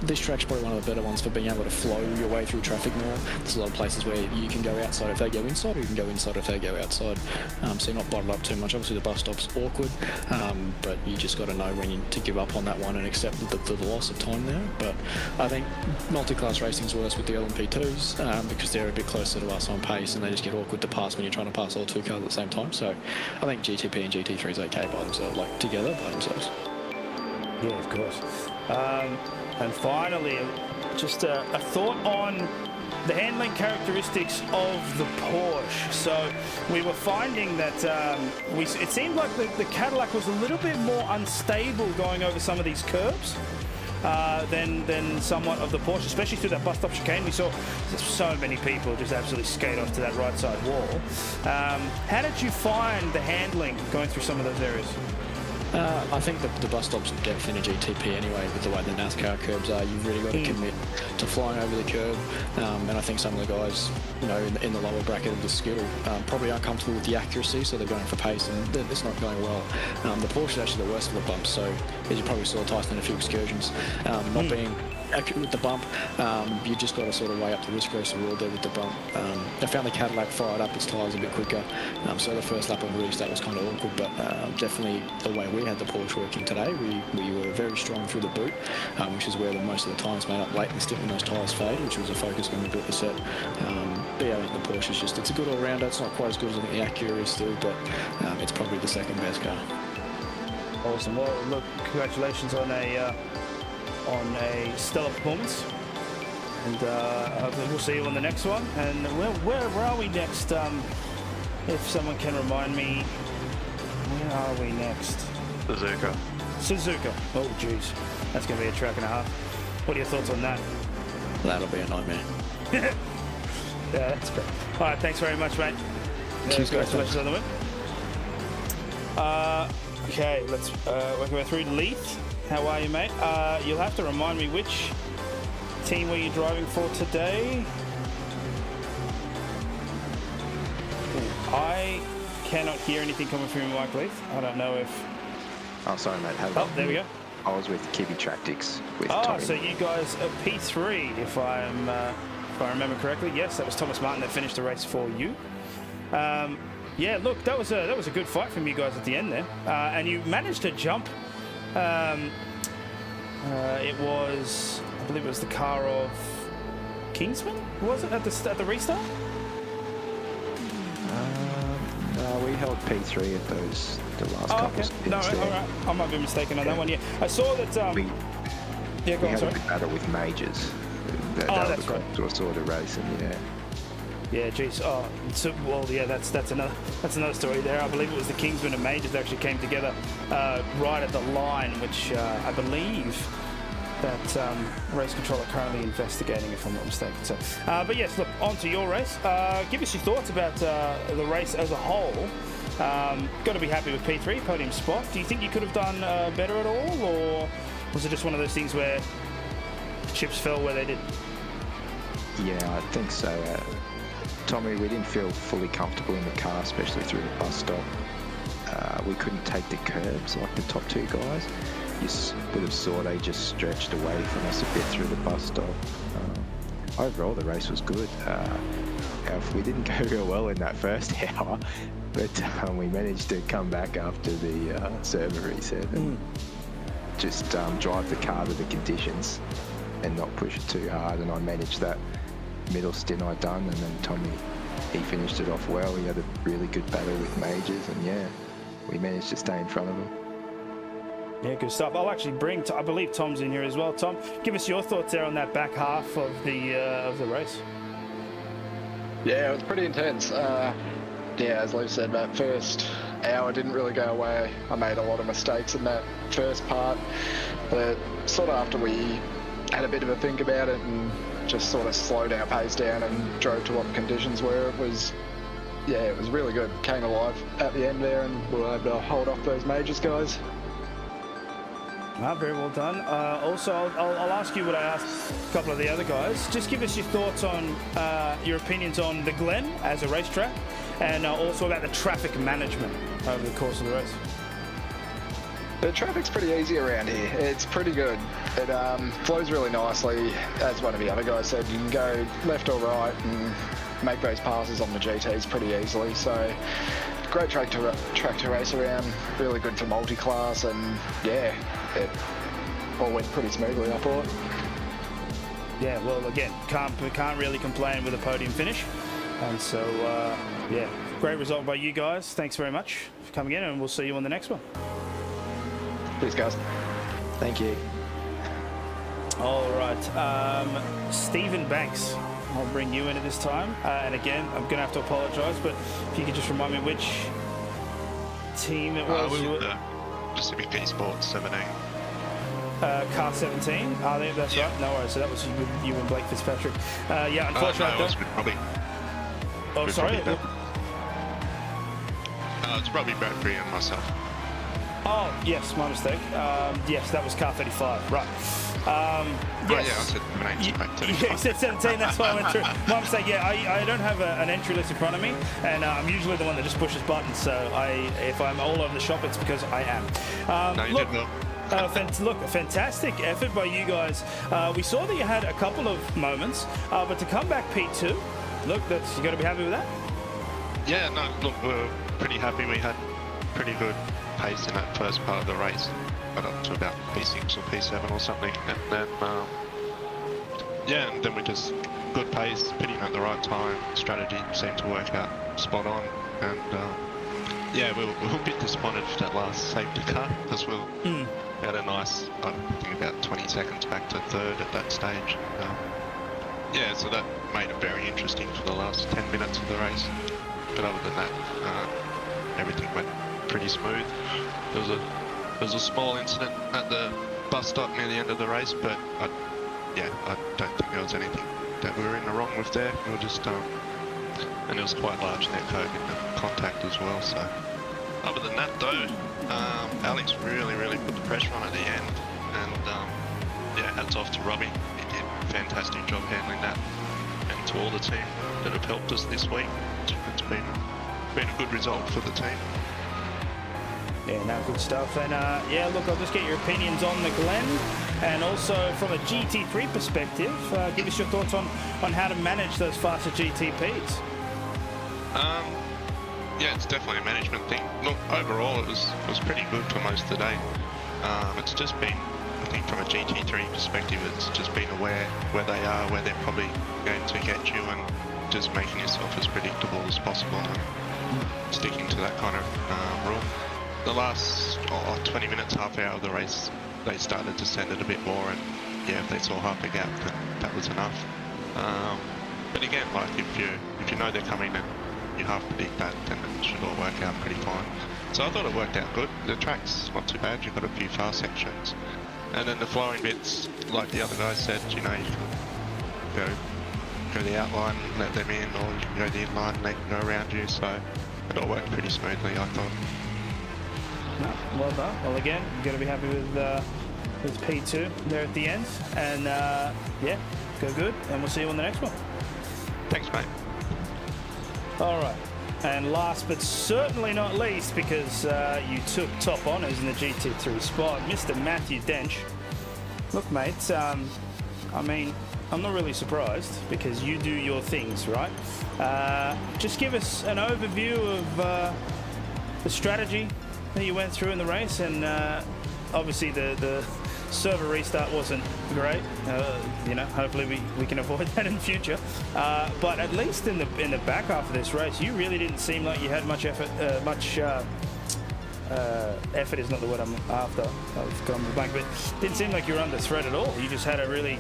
This track's probably one of the better ones for being able to flow your way through traffic more. There's a lot of places where you can go outside if they go inside, or you can go inside if they go outside, so you're not bottled up too much. Obviously the bus stop's awkward, but you just got to know when to give up on that one and accept the loss of time there. But I think multi-class racing's worse with the LMP2s because they're a bit closer to us on pace, and they just get awkward to pass when you're trying to pass all two cars at the same time. So I think GTP and GT3 is okay by themselves, like together by themselves.
Yeah, of course. And finally, just a thought on the handling characteristics of the Porsche. So we were finding that it seemed like the Cadillac was a little bit more unstable going over some of these curbs than somewhat of the Porsche, especially through that bus stop chicane. We saw so many people just absolutely skate off to that right side wall. How did you find the handling going through some of those areas?
I think the bus stops are depth in a GTP anyway, with the way the NASCAR curbs are. You've really got to commit to flying over the curb, and I think some of the guys, you know, in the lower bracket of the skill, probably aren't comfortable with the accuracy, so they're going for pace, and it's not going well. The Porsche is actually the worst of the bumps, so as you probably saw Tyson in a few excursions, not being accurate with the bump, you just got to sort of weigh up the risk versus the reward there with the bump. I found the Cadillac fired up its tyres a bit quicker, so the first lap of the restart was kind of awkward, but definitely the way we had the Porsche working today, we were very strong through the boot, which is where most of the times made up late and stiff when those tyres fade, which was a focus when we built the set. But yeah, I think the Porsche is just, it's a good all-rounder. It's not quite as good as I think the Acura is still, but it's probably the second best car.
Awesome. Well, look, congratulations on a stellar performance, and we'll see you on the next one. And where are we next? If someone can remind me, where are we next? Suzuka. Oh, geez, that's going to be a track and a half. What are your thoughts on that?
That'll be a nightmare.
Yeah, that's great. All right, thanks very much, mate. Congratulations on the win. Okay, let's work our way through. Leith, how are you, mate? You'll have to remind me, which team were you driving for today? I cannot hear anything coming from your mic, Leith. I don't know if...
Oh, sorry, mate.
Oh, there we go.
I was with Kiwi Tractics with Tommy.
So you guys are P3, if I remember correctly. Yes, that was Thomas Martin that finished the race for you. Yeah, look, that was a good fight from you guys at the end there, and you managed to jump. It was, I believe, it was the car of Kingsman. Was it at the restart?
No, we held P3 at the last couple.
Okay. No, all right. I might be mistaken on that one. Yeah, I saw that.
We
go on.
had
Sorry.
a big battle with majors. That
that's
was
right.
to a sort of racing, yeah.
Yeah, geez. Oh, so, well, yeah, that's another story there. I believe it was the Kingsman and Majors that actually came together right at the line, which I believe that race control are currently investigating, if I'm not mistaken. So, but yes, look, on to your race. Give us your thoughts about the race as a whole. Got to be happy with P3, podium spot. Do you think you could have done better at all, or was it just one of those things where chips fell where they did?
Yeah, I think so. Tommy, we didn't feel fully comfortable in the car, especially through the bus stop. We couldn't take the curbs like the top two guys. You would have saw they just stretched away from us a bit through the bus stop. Overall, the race was good. We didn't go real well in that first hour, but we managed to come back after the server reset and just drive the car to the conditions and not push it too hard, and I managed that middle stint I'd done, and then Tommy, he finished it off well. He had a really good battle with Majors, and yeah, we managed to stay in front of them.
Yeah, good stuff. I'll actually bring, I believe Tom's in here as well. Tom, give us your thoughts there on that back half of the race.
Yeah, it was pretty intense. Yeah, as Lou said, that first hour didn't really go away. I made a lot of mistakes in that first part, but sort of after we had a bit of a think about it and just sort of slowed our pace down and drove to what the conditions were, it was really good. Came alive at the end there, and we were able to hold off those majors guys.
Very well done. Also, I'll ask you what I asked a couple of the other guys. Just give us your thoughts on your opinions on the Glen as a racetrack, and also about the traffic management over the course of the race.
The traffic's pretty easy around here. It's pretty good. It flows really nicely. As one of the other guys said, you can go left or right and make those passes on the GTs pretty easily. So great track to race around. Really good for multi-class, and yeah, it all went pretty smoothly, I thought.
Yeah, well, again, can't really complain with a podium finish, and so yeah, great result by you guys. Thanks very much for coming in, and we'll see you on the next one.
Cheers, guys.
Thank you.
All right, Stephen Banks, I'll bring you in at this time. And again, I'm going to have to apologise, but if you could just remind me which team it was.
We were Pacific Esports 17.
Car 17. I think that's right. No worries. So that was you and Blake Fitzpatrick. Yeah, unfortunately.
No, it was probably.
Oh, sorry.
It's probably Bradbury and myself.
Oh, yes, my mistake. Yes, that was car 35. Right. Yes.
Oh, yeah, I said 17.
Yeah, you said 17, that's why I went through. My mistake, yeah, I don't have an entry list in front of me, and I'm usually the one that just pushes buttons, so if I'm all over the shop, it's because I am.
No, you did not.
Look, a fantastic effort by you guys. We saw that you had a couple of moments, but to come back P2, look, you got to be happy with that?
Yeah, no, look, we're pretty happy. We had pretty good pace in that first part of the race. Got up to about P6 or P7 or something, and then yeah, and then we just good pace, pitting at the right time. Strategy seemed to work out spot on, and yeah, we were a bit disappointed for that last safety car because we had a nice, I think about 20 seconds back to third at that stage. Yeah, so that made it very interesting for the last 10 minutes of the race. But other than that, everything went pretty smooth. There was a small incident at the bus stop near the end of the race, but I don't think there was anything that we were in the wrong with there. We were just, and it was quite large net code in the contact as well. So other than that, though, Alex really put the pressure on at the end, and yeah, hats off to Robbie. He did a fantastic job handling that, and to all the team that have helped us this week. It's been a good result for the team.
Yeah, no, good stuff. And yeah, look, I'll just get your opinions on the Glen, and also from a GT3 perspective, give us your thoughts on how to manage those faster GTPs.
Yeah, it's definitely a management thing. Look, overall, it was pretty good for most of the day. It's just been, I think, from a GT3 perspective, it's just been aware where they are, where they're probably going to get you, and just making yourself as predictable as possible and sticking to that kind of rule. The last 20 minutes, half hour of the race, they started to send it a bit more, and yeah, if they saw half a gap, then that was enough. But again, like if you know they're coming and you half predict that, then it should all work out pretty fine. So I thought it worked out good. The track's not too bad. You've got a few fast sections, and then the flowing bits, like the other guys said, you know, you can go the outline, let them in, or you can go the inline and they can go around you. So it all worked pretty smoothly, I thought.
No, well done. Well, again, you've got to be happy with P2 there at the end. And yeah, go good, and we'll see you on the next one.
Thanks, mate.
All right. And last but certainly not least, because you took top honours in the GT3 spot, Mr. Matthew Dench. Look, mate, I mean, I'm not really surprised because you do your things, right? Just give us an overview of the strategy that you went through in the race, and obviously the server restart wasn't great. You know, hopefully we can avoid that in the future. But at least in the back half of this race, you really didn't seem like you had much effort, effort is not the word I'm after. I've gone blank, but it didn't seem like you were under threat at all. You just had a really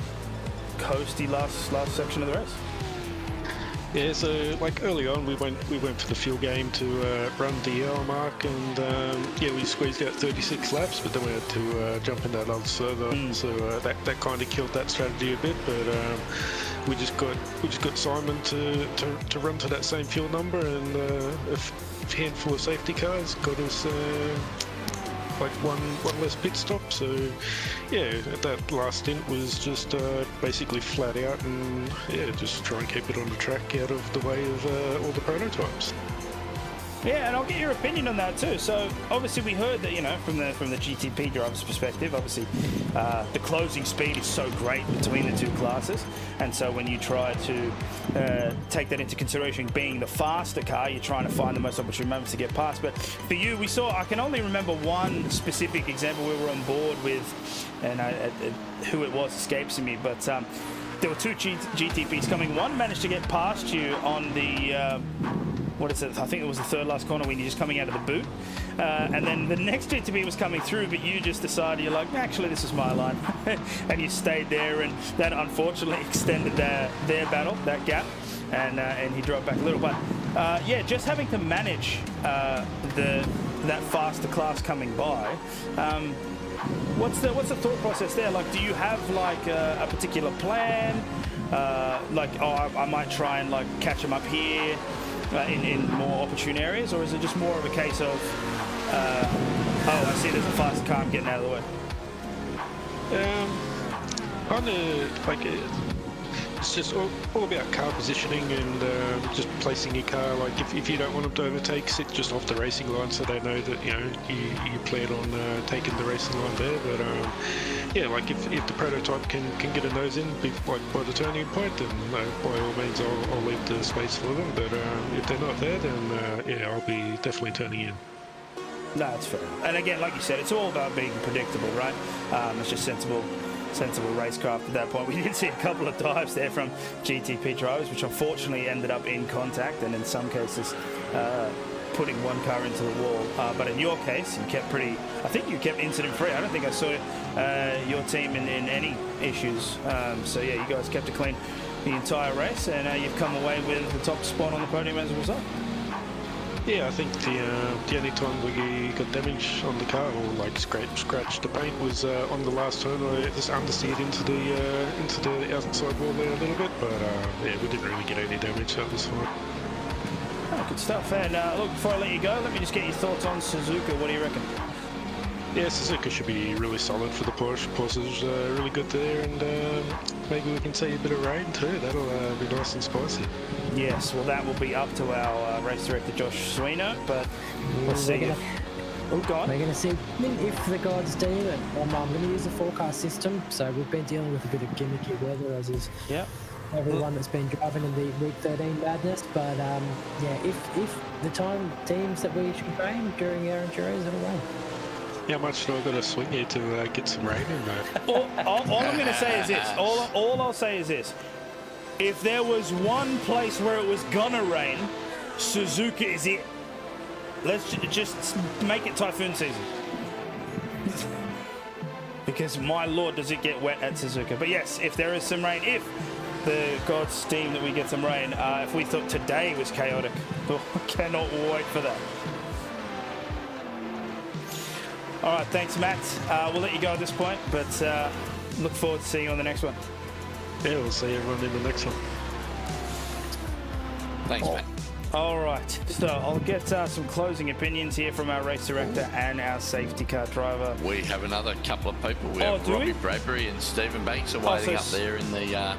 coasty last section of the race.
Yeah, so like early on, we went for the fuel game to run the hour mark, and yeah, we squeezed out 36 laps, but then we had to jump in that other server, so that kind of killed that strategy a bit. But we just got Simon to run to that same fuel number, and a handful of safety cars got us like one less pit stop. So yeah, that last stint was just basically flat out, and yeah, just try and keep it on the track out of the way of all the prototypes.
Yeah, and I'll get your opinion on that too. So obviously we heard that, you know, from the GTP driver's perspective, obviously the closing speed is so great between the two classes, and so when you try to take that into consideration, being the faster car, you're trying to find the most opportune moments to get past. But for you, we saw, I can only remember one specific example we were on board with, and who it was escapes me, but there were two GTPs coming. One managed to get past you on the what is it? I think it was the third last corner when you're just coming out of the boot. And then the next GTP was coming through, but you just decided, you're like, actually, this is my line. And you stayed there, and that unfortunately extended their battle, that gap. And he dropped back a little. But yeah, just having to manage that faster class coming by. What's the thought process there? Like, do you have like a particular plan? Like, oh, I might try and like catch them up here. In more opportune areas, or is it just more of a case of oh, I see there's a faster car, I'm getting out of the way?
On the like, it's just all about car positioning and just placing your car. Like if you don't want them to overtake, sit just off the racing line so they know that you plan on taking the racing line there. But yeah, like if the prototype can get a nose in like by the turning point, then by all means I'll leave the space for them. But if they're not there, then yeah, I'll be definitely turning in.
No, that's fair. And again, like you said, it's all about being predictable, right? It's just sensible racecraft at that point. We did see a couple of dives there from GTP drivers, which unfortunately ended up in contact, and in some cases putting one car into the wall. But in your case, you kept I think you kept incident free. I don't think I saw your team in any issues. So yeah, you guys kept it clean the entire race, and you've come away with the top spot on the podium as a result.
Yeah, I think the only time we got damage on the car, or like scratched the paint, was on the last turn. I just understeered into the outside wall there a little bit, but yeah, we didn't really get any damage, so it was fine.
Oh, good stuff. And look, before I let you go, let me just get your thoughts on Suzuka. What do you reckon?
Yeah, Suzuka should be really solid for the Porsche. Porsche's really good there, and maybe we can see a bit of rain too. That'll be nice and spicy.
Yes, well, that will be up to our race director Josh Sweeney, but we'll see. Oh, God.
We're going to see if the gods do it. I'm going to use the forecast system, so we've been dealing with a bit of gimmicky weather, as is everyone that's been driving in the Week 13 madness. But yeah, if the teams that we should blame during our enduros, it'll rain.
How much do I got to swing here to get some rain in, mate?
all I'm going to say is this. All I'll say is this. If there was one place where it was gonna rain, Suzuka is it. Let's just make it typhoon season. Because my lord, does it get wet at Suzuka. But yes, if there is some rain, if the gods deem that we get some rain, if we thought today was chaotic, I cannot wait for that. All right, thanks, Matt. We'll let you go at this point, but look forward to seeing you on the next one.
Yeah, we'll see everyone in the next one.
Thanks, Matt.
All right, so I'll get some closing opinions here from our race director and our safety car driver.
We have another couple of people. We have Robbie Bradbury and Stephen Banks are waiting up there in the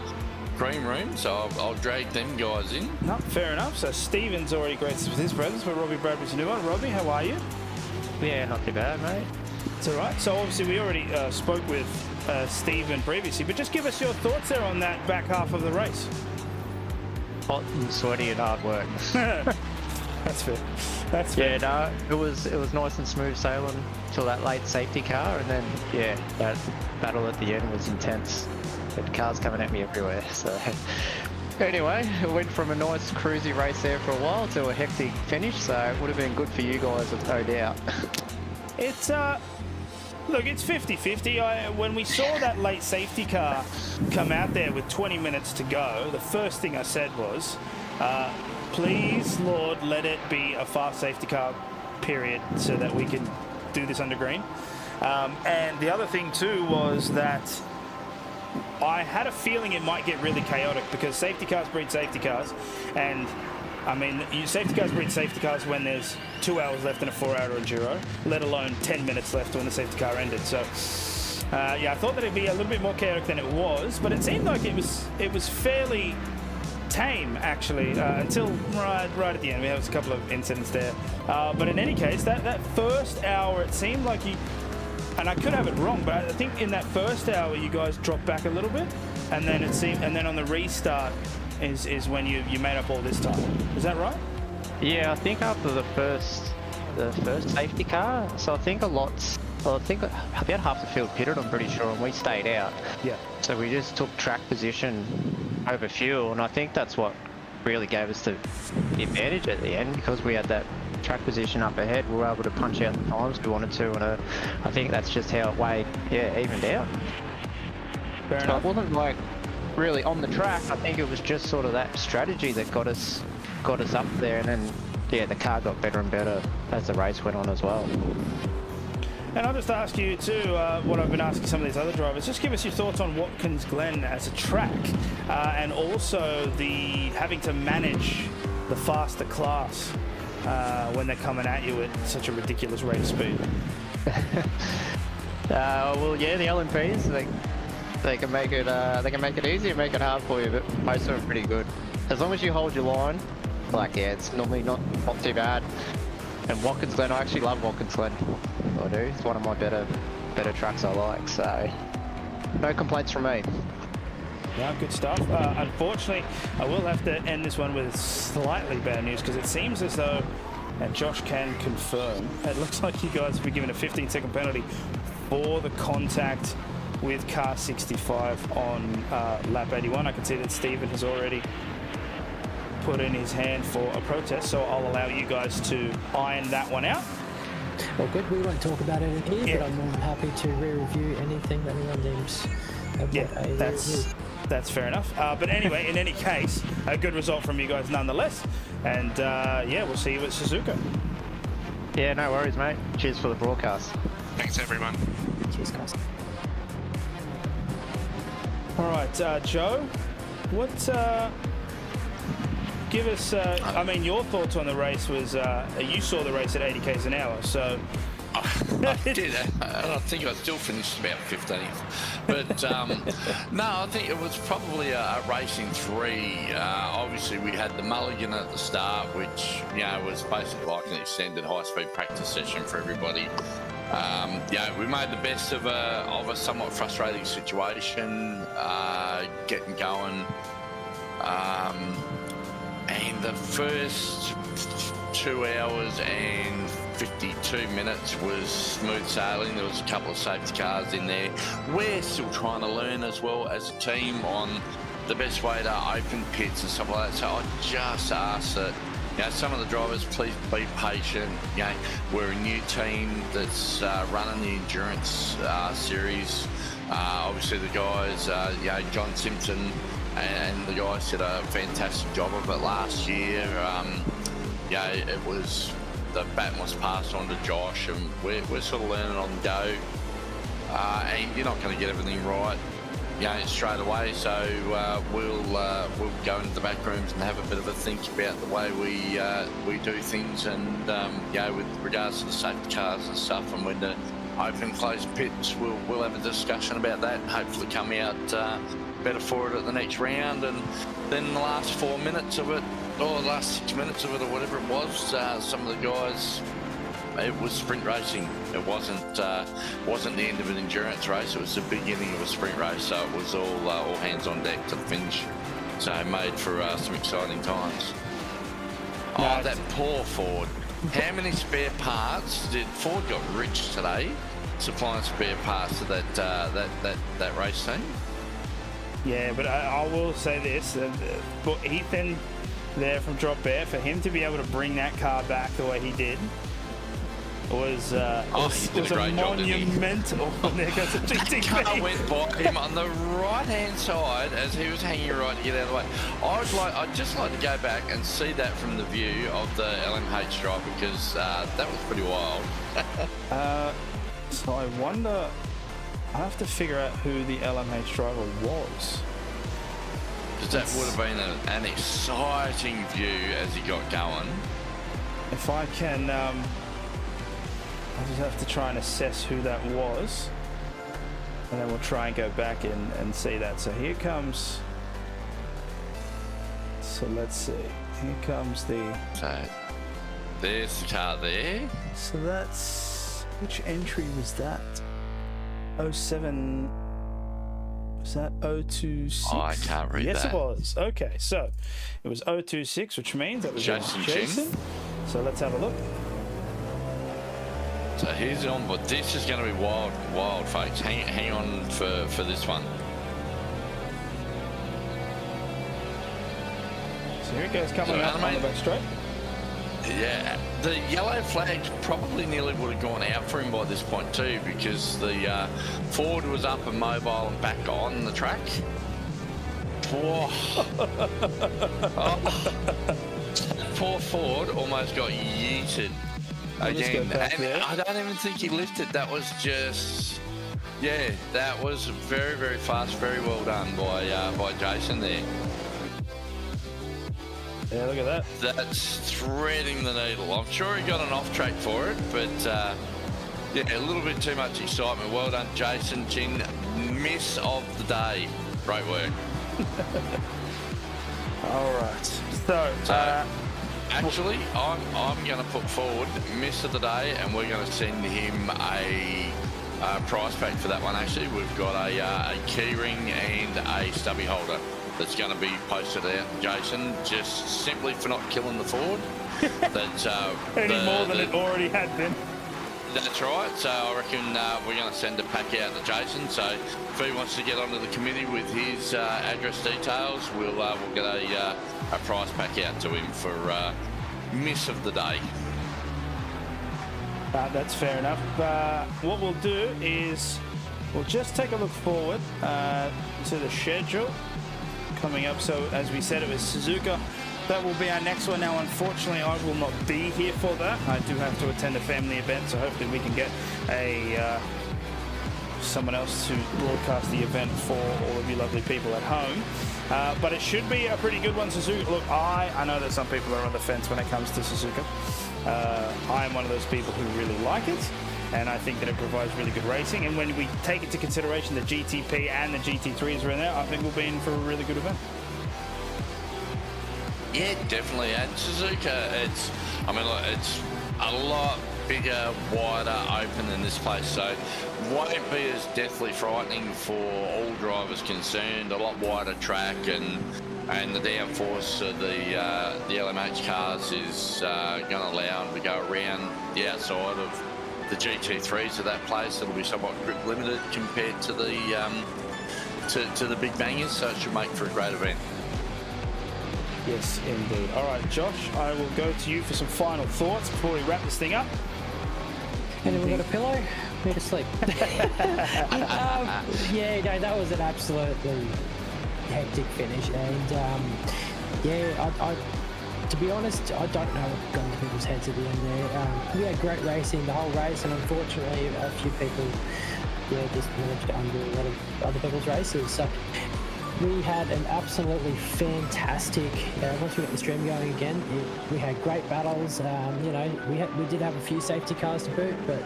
green room, so I'll drag them guys in.
No, fair enough. So Stephen's already graced us with his presence, but Robbie Bradbury's a new one. Robbie, how are you?
Yeah, not too bad, mate.
It's all right. So obviously we already spoke with Stephen previously, but just give us your thoughts there on that back half of the race.
Hot and sweaty and hard work.
That's fair. That's fair.
Yeah, no, it was nice and smooth sailing till that late safety car, and then yeah, that battle at the end was intense. The cars coming at me everywhere. So anyway, it went from a nice cruisy race there for a while to a hectic finish. So it would have been good for you guys, no doubt.
It's look, it's 50-50. When we saw that late safety car come out there with 20 minutes to go, the first thing I said was, please, Lord, let it be a fast safety car, period, so that we can do this under green. And the other thing too was that I had a feeling it might get really chaotic because safety cars breed safety cars, and I mean, safety cars breed safety cars when there's 2 hours left in a 4-hour enduro, let alone 10 minutes left when the safety car ended. So, yeah, I thought that it'd be a little bit more chaotic than it was, but it seemed like it was fairly tame actually until right at the end. We had a couple of incidents there, but in any case, that first hour, it seemed like and I could have it wrong, but I think in that first hour you guys dropped back a little bit, and then and then on the restart is when you made up all this time. Is that right?
Yeah, I think after the first safety car, so I think about half the field pitted, I'm pretty sure, and we stayed out.
Yeah.
So we just took track position over fuel, and I think that's what really gave us the advantage at the end, because we had that track position up ahead. We were able to punch out the times we wanted to, and I think that's just how it evened out.
Fair
So
enough.
it wasn't like really on the track. I think it was just sort of that strategy that got us up there, and then the car got better and better as the race went on as well.
And I'll just ask you too, what I've been asking some of these other drivers, just give us your thoughts on Watkins Glen as a track, and also having to manage the faster class when they're coming at you at such a ridiculous rate of speed.
Well, yeah, the LMPs, they can make it easy and make it hard for you, but most of them are pretty good. As long as you hold your line, it's normally not too bad. And Watkins Glen, I actually love Watkins Glen. I do. It's one of my better tracks I like, so no complaints from me.
Yeah, good stuff. Unfortunately, I will have to end this one with slightly bad news, because it seems as though, and Josh can confirm, it looks like you guys have been given a 15-second penalty for the contact with car 65 on lap 81. I can see that Stephen has already put in his hand for a protest, so I'll allow you guys to iron that one out.
Well, good. We won't talk about it here,
Yeah.
but I'm more than happy to re-review anything that anyone deems.
That's fair enough. But anyway, in any case, a good result from you guys nonetheless. And yeah, we'll see you at Suzuka.
Yeah, no worries, mate. Cheers for the broadcast.
Thanks, everyone.
Cheers, guys.
All right, Joe, give us, I mean, your thoughts on the race was, you saw the race at 80 k's an hour, so...
I did, and I think I still finished about 15th. But no, I think it was probably a racing three. Obviously, we had the mulligan at the start, which was basically like an extended high-speed practice session for everybody. We made the best of a somewhat frustrating situation, getting going. And the first 2 hours and 52 minutes was smooth sailing. There was a couple of safety cars in there. We're still trying to learn as well as a team on the best way to open pits and stuff like that. So I just ask that some of the drivers please be patient. We're a new team that's running the endurance series. Obviously the guys, John Simpson and the guys did a fantastic job of it last year. It was, the baton was passed on to Josh, and we're sort of learning on the go. And you're not going to get everything right, straight away. So we'll go into the back rooms and have a bit of a think about the way we do things, and with regards to the safety cars and stuff, and when the open and closed pits, we'll have a discussion about that, and hopefully come out better for it at the next round. And then the last 4 minutes of it, or the last 6 minutes of it, or whatever it was, some of the guys, it was sprint racing. It wasn't the end of an endurance race. It was the beginning of a sprint race. So it was all hands on deck to the finish. So it made for some exciting times. Oh, that poor Ford! How many spare parts did Ford got rich today, supplying spare parts to that race team?
Yeah, but I will say this, for Ethan there from Drop Bear, for him to be able to bring that car back the way he did, was
he did a great job, didn't he?
monumental. There goes the
That car
GTP.
went by him on the right-hand side as he was hanging right to get out of the way. I'd just like to go back and see that from the view of the LMH drive because that was pretty wild.
So I wonder. I have to figure out who the LMH driver was.
Because that would have been an exciting view as he got going.
If I can, I just have to try and assess who that was, and then we'll try and go back and see that. So here comes. So let's see. Here comes the.
So there's the car there.
So that's which entry was that? 07. Was that 026?
Oh, I can't read
yes,
that.
Yes, it was. Okay, so it was 026, which means that was Jason. So let's have a look.
So here's on, but this is going to be wild, folks. Hang on for this one.
So here it goes coming up on the back straight.
Yeah, the yellow flags probably nearly would have gone out for him by this point too, because the Ford was up and mobile and back on the track. Poor Ford almost got yeeted again, and I don't even think he lifted. That was just, yeah, that was very, very fast, very well done by Jason there.
Yeah, look at that.
That's threading the needle. I'm sure he got an off track for it, but yeah, a little bit too much excitement. Well done, Jason. Chin, miss of the day. Great work.
All right. So
actually, I'm going to put forward miss of the day, and we're going to send him a prize pack for that one. Actually, we've got a key ring and a stubby holder that's going to be posted out, Jason, just simply for not killing the Ford. That's
any more than it already had been.
That's right. So I reckon we're going to send a pack out to Jason. So if he wants to get onto the committee with his address details, we'll get a prize pack out to him for miss of the day.
That's fair enough. What we'll do is we'll just take a look forward to the schedule coming up. So as we said, it was Suzuka. That will be our next one. Now, unfortunately, I will not be here for that. I do have to attend a family event, so hopefully we can get someone else to broadcast the event for all of you lovely people at home. But it should be a pretty good one, Suzuka. Look, I know that some people are on the fence when it comes to Suzuka. I am one of those people who really like it, and I think that it provides really good racing. And when we take into consideration the GTP and the GT3s are in there, I think we'll be in for a really good event.
Yeah, definitely. And Suzuka, it's a lot bigger, wider, open than this place, so won't be as deathly frightening for all drivers concerned. A lot wider track, and the downforce of the LMH cars is going to allow them to go around the outside of the GT3s of that place. It'll be somewhat grip limited compared to the to the big bangers, so it should make for a great event.
Yes, indeed. All right, Josh, I will go to you for some final thoughts before we wrap this thing up.
Anyone got a pillow? Me to sleep. Yeah, no, that was an absolutely hectic finish, and I to be honest, I don't know what got into people's heads at the end there. We had great racing the whole race, and unfortunately, a few people, just managed to undo a lot of other people's races. So we had an absolutely fantastic. Once we got the stream going again, we had great battles. We did have a few safety cars to boot, but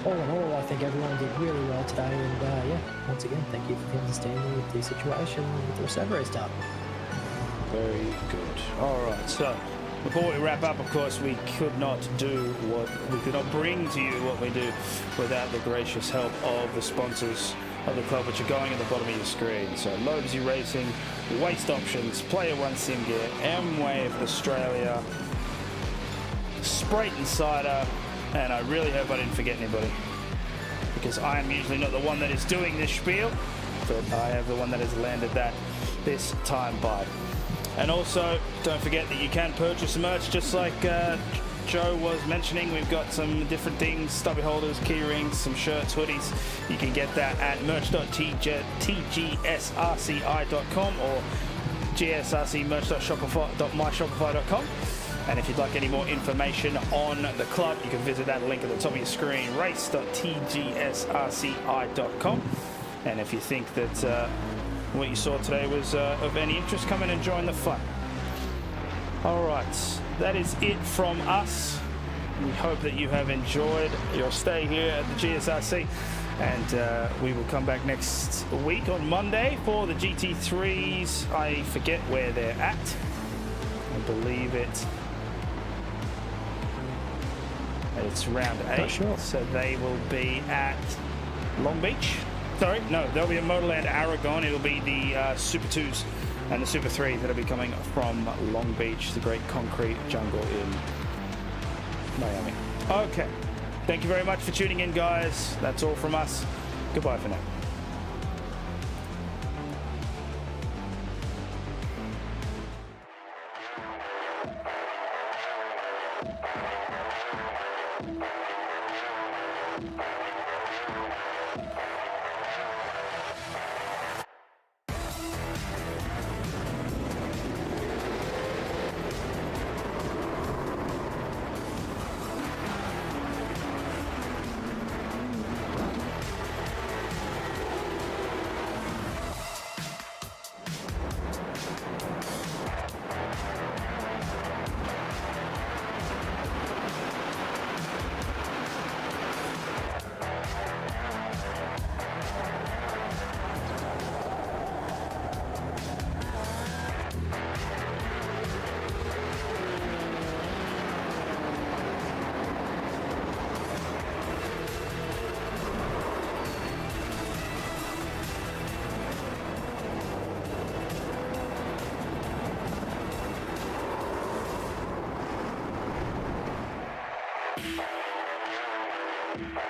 all in all, I think everyone did really well today. And once again, thank you for the understanding with the situation with the reserve restart.
Very good. All right, so before we wrap up, of course, we could not bring to you what we do without the gracious help of the sponsors of the club, which are going at the bottom of your screen. So Loadsy Racing, Waste Options, Player One Sim Gear, M-Wave Australia, Sprite and Cider, and I really hope I didn't forget anybody, because I am usually not the one that is doing this spiel, but I have the one that has landed that this time by. And also, don't forget that you can purchase merch just like Joe was mentioning, we've got some different things, stubby holders, key rings, some shirts, hoodies. You can get that at merch.tgsrci.com or gsrcmerch.myshopify.com. And if you'd like any more information on the club, you can visit that link at the top of your screen, race.tgsrci.com. And if you think that what you saw today was of any interest, come in and join the fun. All right, that is it from us. We hope that you have enjoyed your stay here at the GSRC, and we will come back next week on Monday for the GT3s. I forget where they're at. I believe it's round 8,
sure.
so they will be at Long Beach. Sorry, no, they'll be in Motorland Aragon. It'll be the Super 2s and the Super 3s that'll be coming from Long Beach, the great concrete jungle in Miami. Okay, thank you very much for tuning in, guys. That's all from us. Goodbye for now.
Bye.